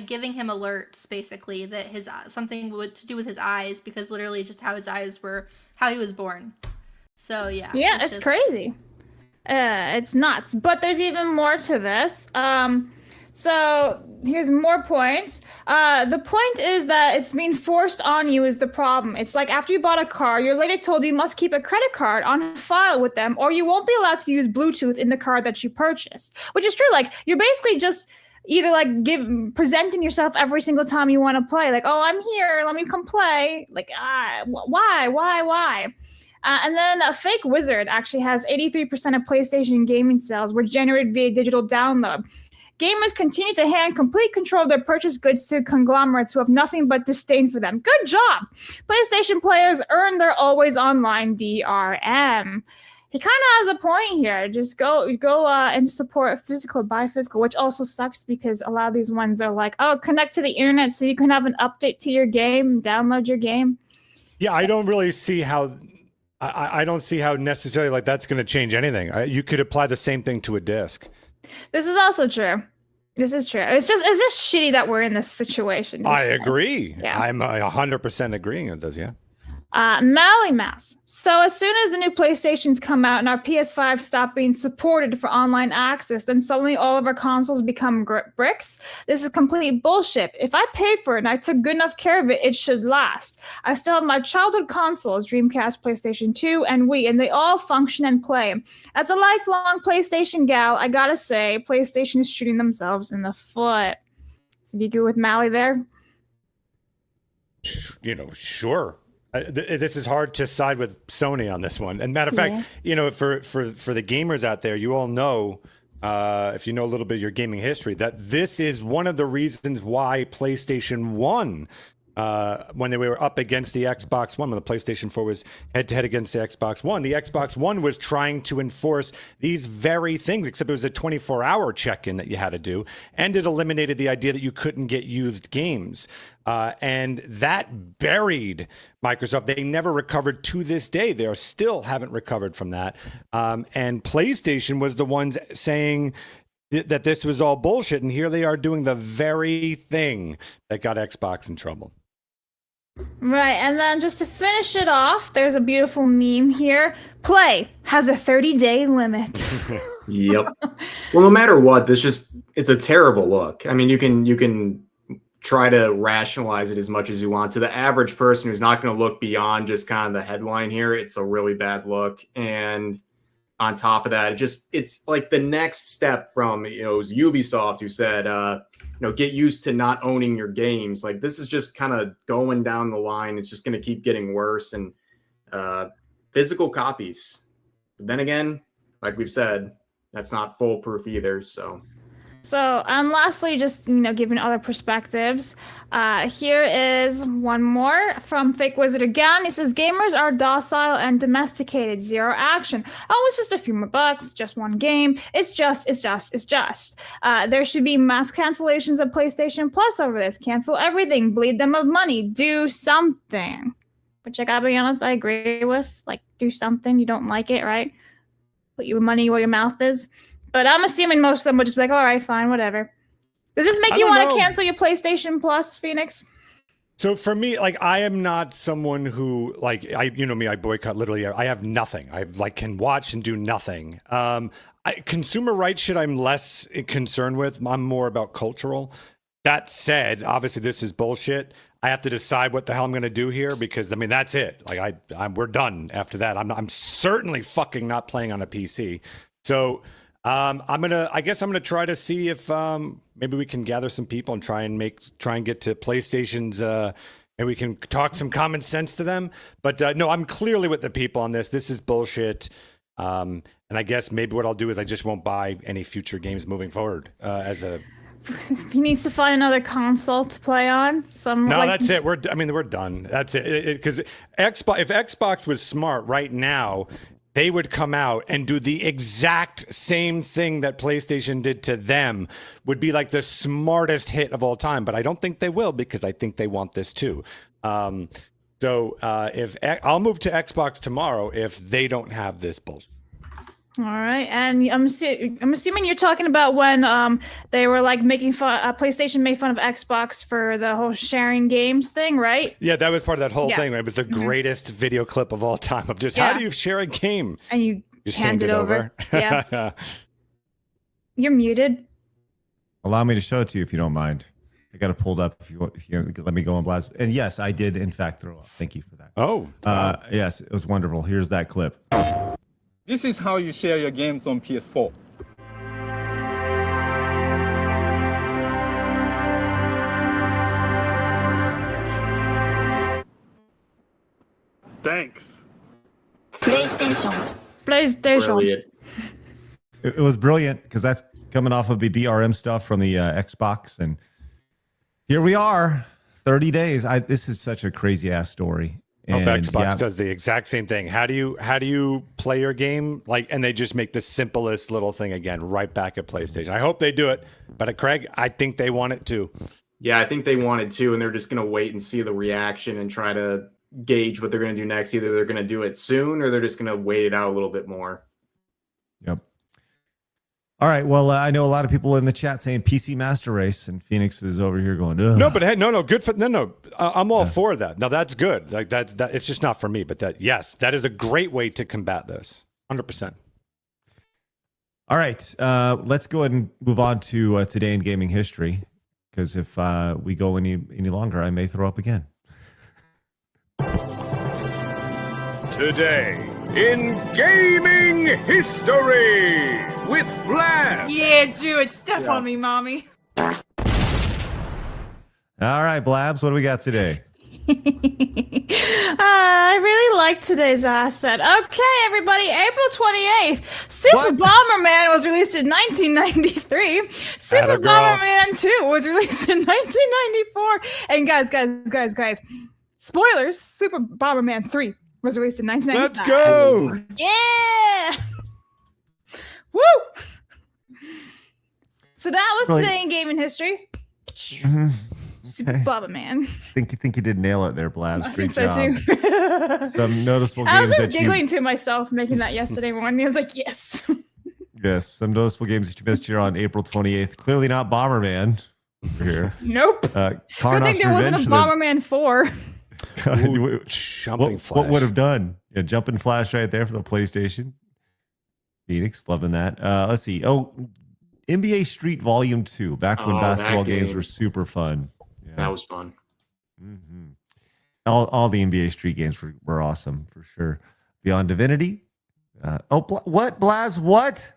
giving him alerts basically that his something to do with his eyes, because literally just how his eyes were, how he was born. So yeah. Yeah, it's crazy. It's nuts. But there's even more to this. So here's more points. The point is that it's being forced on you is the problem. It's like after you bought a car, you're later told you must keep a credit card on file with them, or you won't be allowed to use Bluetooth in the car that you purchased, which is true. Like you're basically just either like presenting yourself every single time you want to play. Like, oh, I'm here. Let me come play. Like, why? And then a fake wizard actually has 83% of PlayStation gaming sales were generated via digital download. Gamers continue to hand complete control of their purchased goods to conglomerates who have nothing but disdain for them. Good job! PlayStation players earn their always online DRM. He kind of has a point here. Just go and support physical, buy physical, which also sucks because a lot of these ones are like, oh, connect to the internet so you can have an update to your game, download your game. Yeah, so. I don't really see how. I don't see how necessarily like that's going to change anything. You could apply the same thing to a disc. This is also true. This is true. It's just shitty that we're in this situation. I agree. Yeah. I'm 100% agreeing with this. Yeah. Mally Mouse. So as soon as the new PlayStations come out and our PS5 stop being supported for online access, then suddenly all of our consoles become bricks. This is complete bullshit. If I paid for it and I took good enough care of it, it should last. I still have my childhood consoles, Dreamcast, PlayStation 2, and Wii, and they all function and play. As a lifelong PlayStation gal, I gotta say, PlayStation is shooting themselves in the foot. So do you agree with Mally there? Sure. This is hard to side with Sony on this one. And matter of fact, for the gamers out there, you all know if you know a little bit of your gaming history, that this is one of the reasons why PlayStation 1, when they were up against the Xbox One, when the PlayStation 4 was head-to-head against the Xbox One, the Xbox One was trying to enforce these very things, except it was a 24-hour check-in that you had to do, and it eliminated the idea that you couldn't get used games. And that buried Microsoft. They never recovered to this day. They still haven't recovered from that. And PlayStation was the ones saying that this was all bullshit, and here they are doing the very thing that got Xbox in trouble. Right, and then just to finish it off, there's a beautiful meme here. Play has a 30-day limit. Yep. Well, no matter what, it's a terrible look. I mean, you can try to rationalize it as much as you want. To the average person who's not going to look beyond just kind of the headline here, it's a really bad look. And on top of that, it's like the next step from, it was Ubisoft who said, get used to not owning your games. Like, this is just kind of going down the line. It's just going to keep getting worse. And physical copies. But then again, like we've said, that's not foolproof either. So, and lastly, just, giving other perspectives. Here is one more from Fake Wizard again. He says, gamers are docile and domesticated, zero action. Oh, it's just a few more bucks, just one game. It's just. There should be mass cancellations of PlayStation Plus over this. Cancel everything, bleed them of money, do something. Which I gotta be honest, I agree with. Like, do something. You don't like it, right? Put your money where your mouth is. But I'm assuming most of them would just be like, all right, fine, whatever. Does this make you want to cancel your PlayStation Plus, Phoenix? So for me, like, I am not someone who, like, you know me, I boycott literally. I have nothing. I can watch and do nothing. Consumer rights shit I'm less concerned with. I'm more about cultural. That said, obviously this is bullshit. I have to decide what the hell I'm going to do here because, I mean, that's it. Like, we're done after that. I'm certainly fucking not playing on a PC. So I guess I'm gonna try to see if maybe we can gather some people and try and get to PlayStation's. Maybe we can talk some common sense to them. But no, I'm clearly with the people on this. This is bullshit. And I guess maybe what I'll do is I just won't buy any future games moving forward. He needs to find another console to play on. That's it. We're done. That's it. Because if Xbox was smart right now, they would come out and do the exact same thing that PlayStation did to them, would be like the smartest hit of all time. But I don't think they will because I think they want this too. So if I'll move to Xbox tomorrow if they don't have this bullshit. All right, and I'm assuming you're talking about when they were like making fun. PlayStation made fun of Xbox for the whole sharing games thing, right? Yeah, that was part of that whole thing. It was the greatest video clip of all time of just how do you share a game and you just hand it over. Yeah, you're muted. Allow me to show it to you if you don't mind. I got it pulled up if you let me go on blast. And yes, I did in fact throw up. Thank you for that. Oh, yes, it was wonderful. Here's that clip. This is how you share your games on PS4. Thanks. PlayStation. Brilliant. It was brilliant because that's coming off of the DRM stuff from the Xbox. And here we are, 30 days. This is such a crazy ass story. And Xbox does the exact same thing. How do you play your game? And they just make the simplest little thing again, right back at PlayStation. I hope they do it, but Craig, I think they want it too. Yeah, I think they want it too, and they're just gonna wait and see the reaction and try to gauge what they're gonna do next. Either they're gonna do it soon or they're just gonna wait it out a little bit more. Yep. All right. Well, I know a lot of people in the chat saying PC Master Race, and Phoenix is over here going, ugh. No, but hey, no, good for no. I'm all for that. No, that's good. Like that. It's just not for me. But that is a great way to combat this. 100%. All right. Let's go ahead and move on to today in gaming history, because if we go any longer, I may throw up again. Today in gaming history with Vlad. Yeah, do it. Step on me, mommy. All right, Blabs, what do we got today? I really like today's asset. Okay, everybody, April 28th, Super Bomberman was released in 1993. Super Bomberman 2 was released in 1994. And guys, spoilers, Super Bomberman 3 was released in 1995. Let's go! Yeah! Woo! So that was today in gaming history. Super Bomberman. Think you did nail it there, Blaz. I Great think so job. too. Some noticeable I was games just that giggling to myself making that yesterday morning. I was like, yes. Yes, some noticeable games that you missed here on April 28th. Clearly not Bomberman over here. Nope. Good Carnos thing there wasn't a Bomberman 4. Jumping Flash. What would have done? Yeah, Jumping Flash right there for the PlayStation. Phoenix, loving that. Let's see. Oh, NBA Street Volume 2, back when basketball games were super fun. Yeah. That was fun. Mm-hmm. All the NBA Street games were awesome, for sure. Beyond Divinity. What, Blabs? What?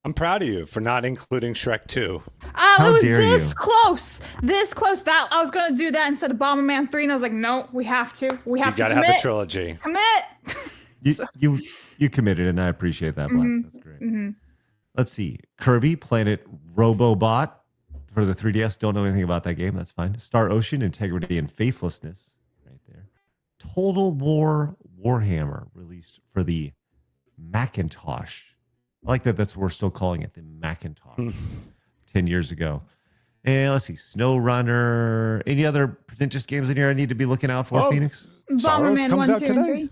I'm proud of you for not including Shrek 2. It was this close. This close. That I was going to do that instead of Bomberman 3, and I was like, no, we have to. We have to You got to commit. have the trilogy. Commit. You committed, and I appreciate that, Blabs. Mhm. That's great. Mhm. Let's see. Kirby, Planet Robobot for the 3DS. Don't know anything about that game. That's fine. Star Ocean, Integrity and Faithlessness. Right there. Total War Warhammer, released for the Macintosh. I like that that's what we're still calling it, the Macintosh. 10 years ago. And let's see. SnowRunner. Any other pretentious games in here I need to be looking out for, Phoenix? Bomberman 1, 2, and 3.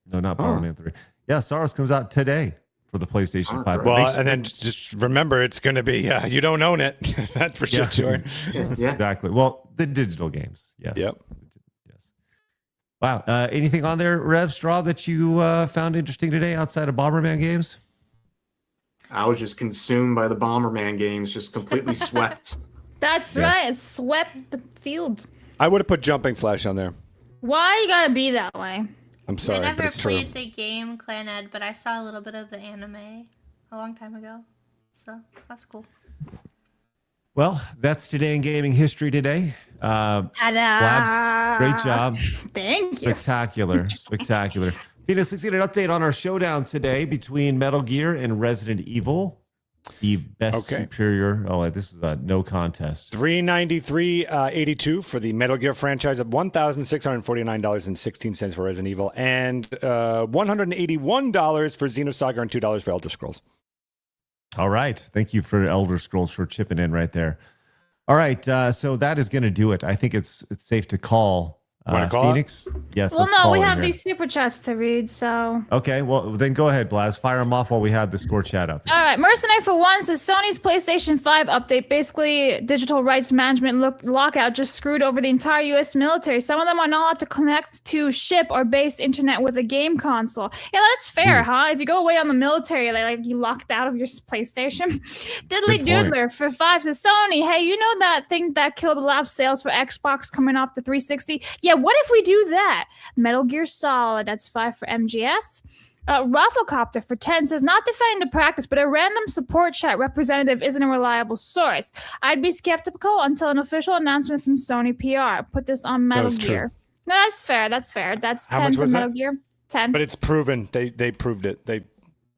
No, not Bomberman 3. Yeah, Sorrows comes out today for the PlayStation 5. Well, and then just remember, it's going to be, you don't own it. That's for sure. Exactly. Well, the digital games. Yes. Yep. Yes. Wow. Anything on there, Rev Straw, that you found interesting today outside of Bomberman games? I was just consumed by the Bomberman games, just completely swept. That's right. It swept the field. I would have put Jumping Flash on there. Why you gotta be that way? I'm sorry, I never but it's true. played the game Clan Ed, but I saw a little bit of the anime a long time ago. So that's cool. Well, that's today in gaming history today. Ta-da! Blabs, great job. Thank you. Spectacular. Spectacular. Phoenix, let's get an update on our showdown today between Metal Gear and Resident Evil. The best superior. Oh, this is a no contest. $393.82 for the Metal Gear franchise of $1,649.16 for Resident Evil, and $181 for Xenosaga and $2 for Elder Scrolls. All right. Thank you for Elder Scrolls for chipping in right there. All right. So that is going to do it. I think it's safe to call Phoenix. Yes. Well, let's no, call we it have here. these super chats to read, so. Okay, well, then go ahead, Blaz. Fire them off while we have the score chat up. All right, Mercenary for One says Sony's PlayStation 5 update, basically digital rights management lockout, just screwed over the entire U.S. military. Some of them are not allowed to connect to ship or base internet with a game console. Yeah, that's fair, huh? If you go away on the military, like you locked out of your PlayStation. Diddly Doodler for 5 says Sony, hey, you know that thing that killed a lot of sales for Xbox coming off the 360? Yeah, what if we do that? Metal Gear Solid, that's 5 for MGS. Rafflecopter for 10 says, not defending the practice, but a random support chat representative isn't a reliable source. I'd be skeptical until an official announcement from Sony PR. Put this on Metal Gear. No, that's fair. That's fair. That's 10 for Metal Gear. 10. But it's proven. They proved it. If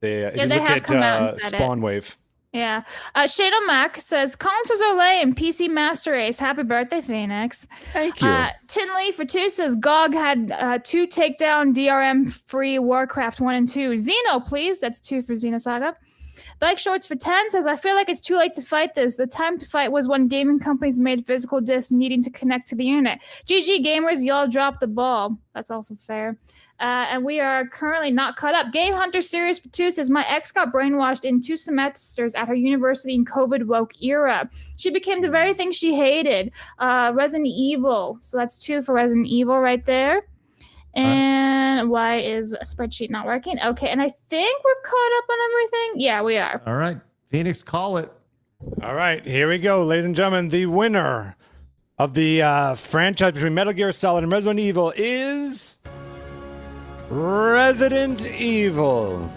you they look have come out and at said it. Spawn Wave. Yeah. Shada Mac says, consoles are lame. PC Master Race. Happy birthday, Phoenix. Thank you. Tinley for 2 says, GOG had 2 takedown DRM free Warcraft 1 and 2. Xeno, please. That's 2 for Xenosaga. Bike Shorts for 10 says, I feel like it's too late to fight this. The time to fight was when gaming companies made physical discs needing to connect to the internet. GG gamers, y'all dropped the ball. That's also fair. And we are currently not caught up. Game Hunter Series for 2 says, my ex got brainwashed in 2 semesters at her university in COVID woke era. She became the very thing she hated. Resident Evil. So that's 2 for Resident Evil right there. And why is a spreadsheet not working? Okay, and I think we're caught up on everything. Yeah, we are. All right. Phoenix, call it. All right, here we go, ladies and gentlemen. The winner of the franchise between Metal Gear Solid and Resident Evil is Resident Evil.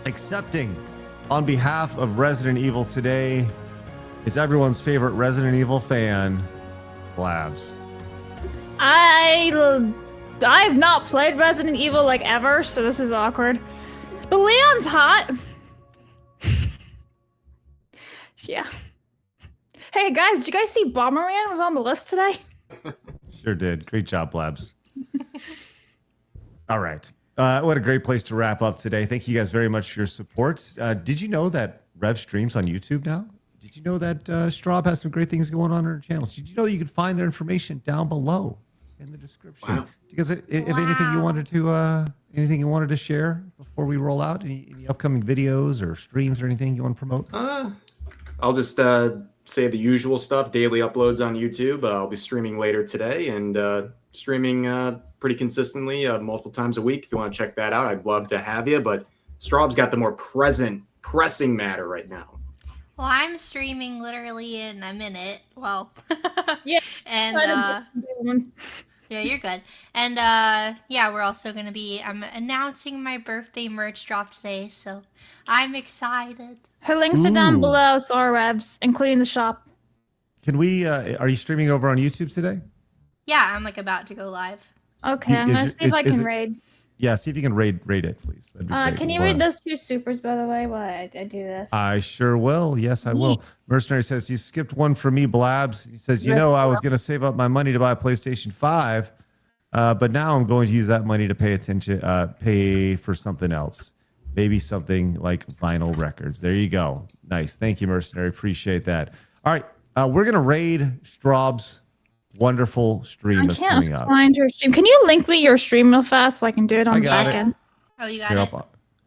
Accepting on behalf of Resident Evil today is everyone's favorite Resident Evil fan, Blabs. I've not played Resident Evil like ever, so this is awkward. But Leon's hot. Yeah. Hey guys, did you guys see Bomberman was on the list today? Sure did. Great job, Blabs. All right. What a great place to wrap up today. Thank you guys very much for your support. Did you know that Rev streams on YouTube now? Did you know that Strawb has some great things going on her channels? Did you know you can find their information down below in the description? Wow. Because if anything you wanted to share before we roll out, any upcoming videos or streams or anything you want to promote? I'll just say the usual stuff. Daily uploads on YouTube. I'll be streaming later today and streaming pretty consistently multiple times a week. If you want to check that out, I'd love to have you. But Strawb's got the more pressing matter right now. Well, I'm streaming literally in a minute. Well, yeah, and yeah, you're good. And yeah, we're also gonna be. I'm announcing my birthday merch drop today, so I'm excited. Her links are down below, so our revs, including the shop. Can we? Are you streaming over on YouTube today? Yeah, I'm like about to go live. Okay, I'm gonna see if I can raid. Yeah, see if you can raid it, please. That'd be great. Can you read those 2 supers, by the way, while I do this? I sure will. Yes, I will. Mercenary says, you skipped one for me, Blabs. He says, I was going to save up my money to buy a PlayStation 5, but now I'm going to use that money to pay for something else. Maybe something like vinyl records. There you go. Nice. Thank you, Mercenary. Appreciate that. All right. We're going to raid Strawb's wonderful stream that's coming up. Find your stream. Can you link me your stream real fast so I can do it on the back end? Oh, you got it.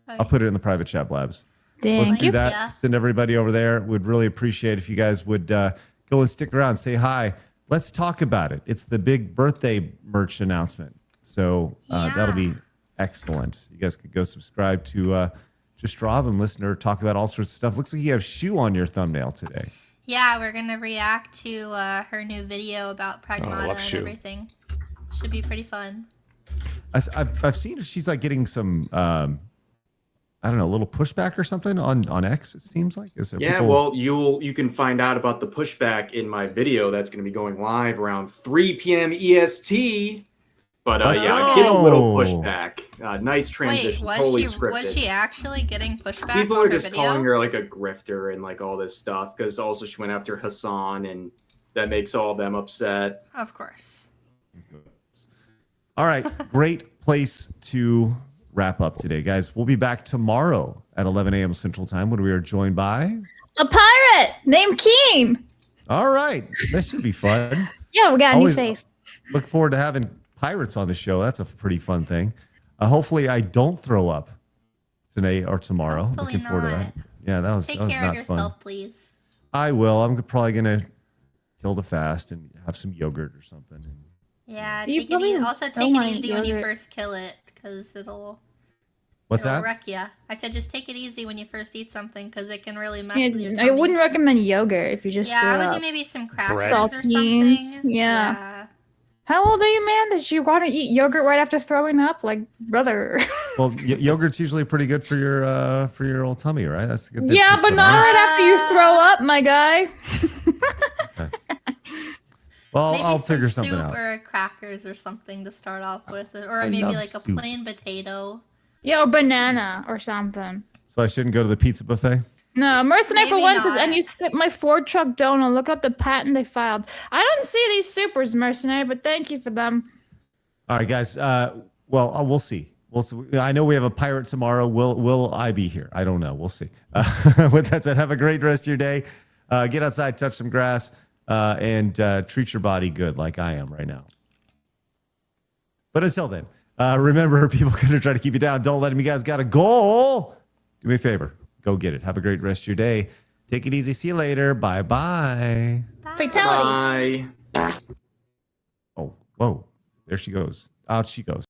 I'll put it in the private chat, Blabs. Let's do that. Yeah. Send everybody over there. Would really appreciate if you guys would go and stick around, say hi. Let's talk about it. It's the big birthday merch announcement. So that'll be excellent. You guys could go subscribe to Strawb and listen to her talk about all sorts of stuff. Looks like you have Shoe on your thumbnail today. Yeah, we're gonna react to her new video about Pragmata and everything. Should be pretty fun. I've seen her. She's like getting some, I don't know, a little pushback or something on X. It seems like. Well, you can find out about the pushback in my video that's going to be going live around 3 p.m. EST. But I get a little pushback. Nice transition. Wait, totally scripted. was she actually getting pushback? People on are just her video? calling her like a grifter and like all this stuff because also she went after Hassan and that makes all of them upset. Of course. All right, great place to wrap up today, guys. We'll be back tomorrow at 11 a.m. Central Time when we are joined by a pirate named Keen. All right, that should be fun. Yeah, we got a new face. Look forward to having pirates on the show. That's a pretty fun thing. Hopefully, I don't throw up today or tomorrow. Hopefully Looking forward to that. Yeah, that was Take that was care not of yourself, fun. please. I will. I'm probably gonna kill the fast and have some yogurt or something. Yeah, take it easy. Also, take it easy when you first kill it, because it'll wreck you. I said just take it easy when you first eat something, because it can really mess with your tummy. I wouldn't recommend yogurt if you just I would do maybe some crackers or saltines. something. Yeah. How old are you, man? That you want to eat yogurt right after throwing up? Like, brother. Well, yogurt's usually pretty good for your old tummy, right? That's a good. Yeah, but not right after you throw up, my guy. Okay. Well, maybe I'll figure some something soup out. or crackers or something to start off with, or I maybe love like soup. a plain potato. Yeah, or banana or something. So I shouldn't go to the pizza buffet? No, Mercenary for Maybe one says, not. and you skipped my Ford truck donut. Look up the patent they filed. I don't see these supers, Mercenary, but thank you for them. All right, guys. Well, we'll see. We'll see. I know we have a pirate tomorrow. Will I be here? I don't know. We'll see. With that said, have a great rest of your day. Get outside, touch some grass, and treat your body good like I am right now. But until then, remember, people are going to try to keep you down. Don't let them. You guys got a goal. Do me a favor. Go get it. Have a great rest of your day. Take it easy. See you later. Bye-bye. Fatality. Bye. Oh, whoa. There she goes. Out she goes.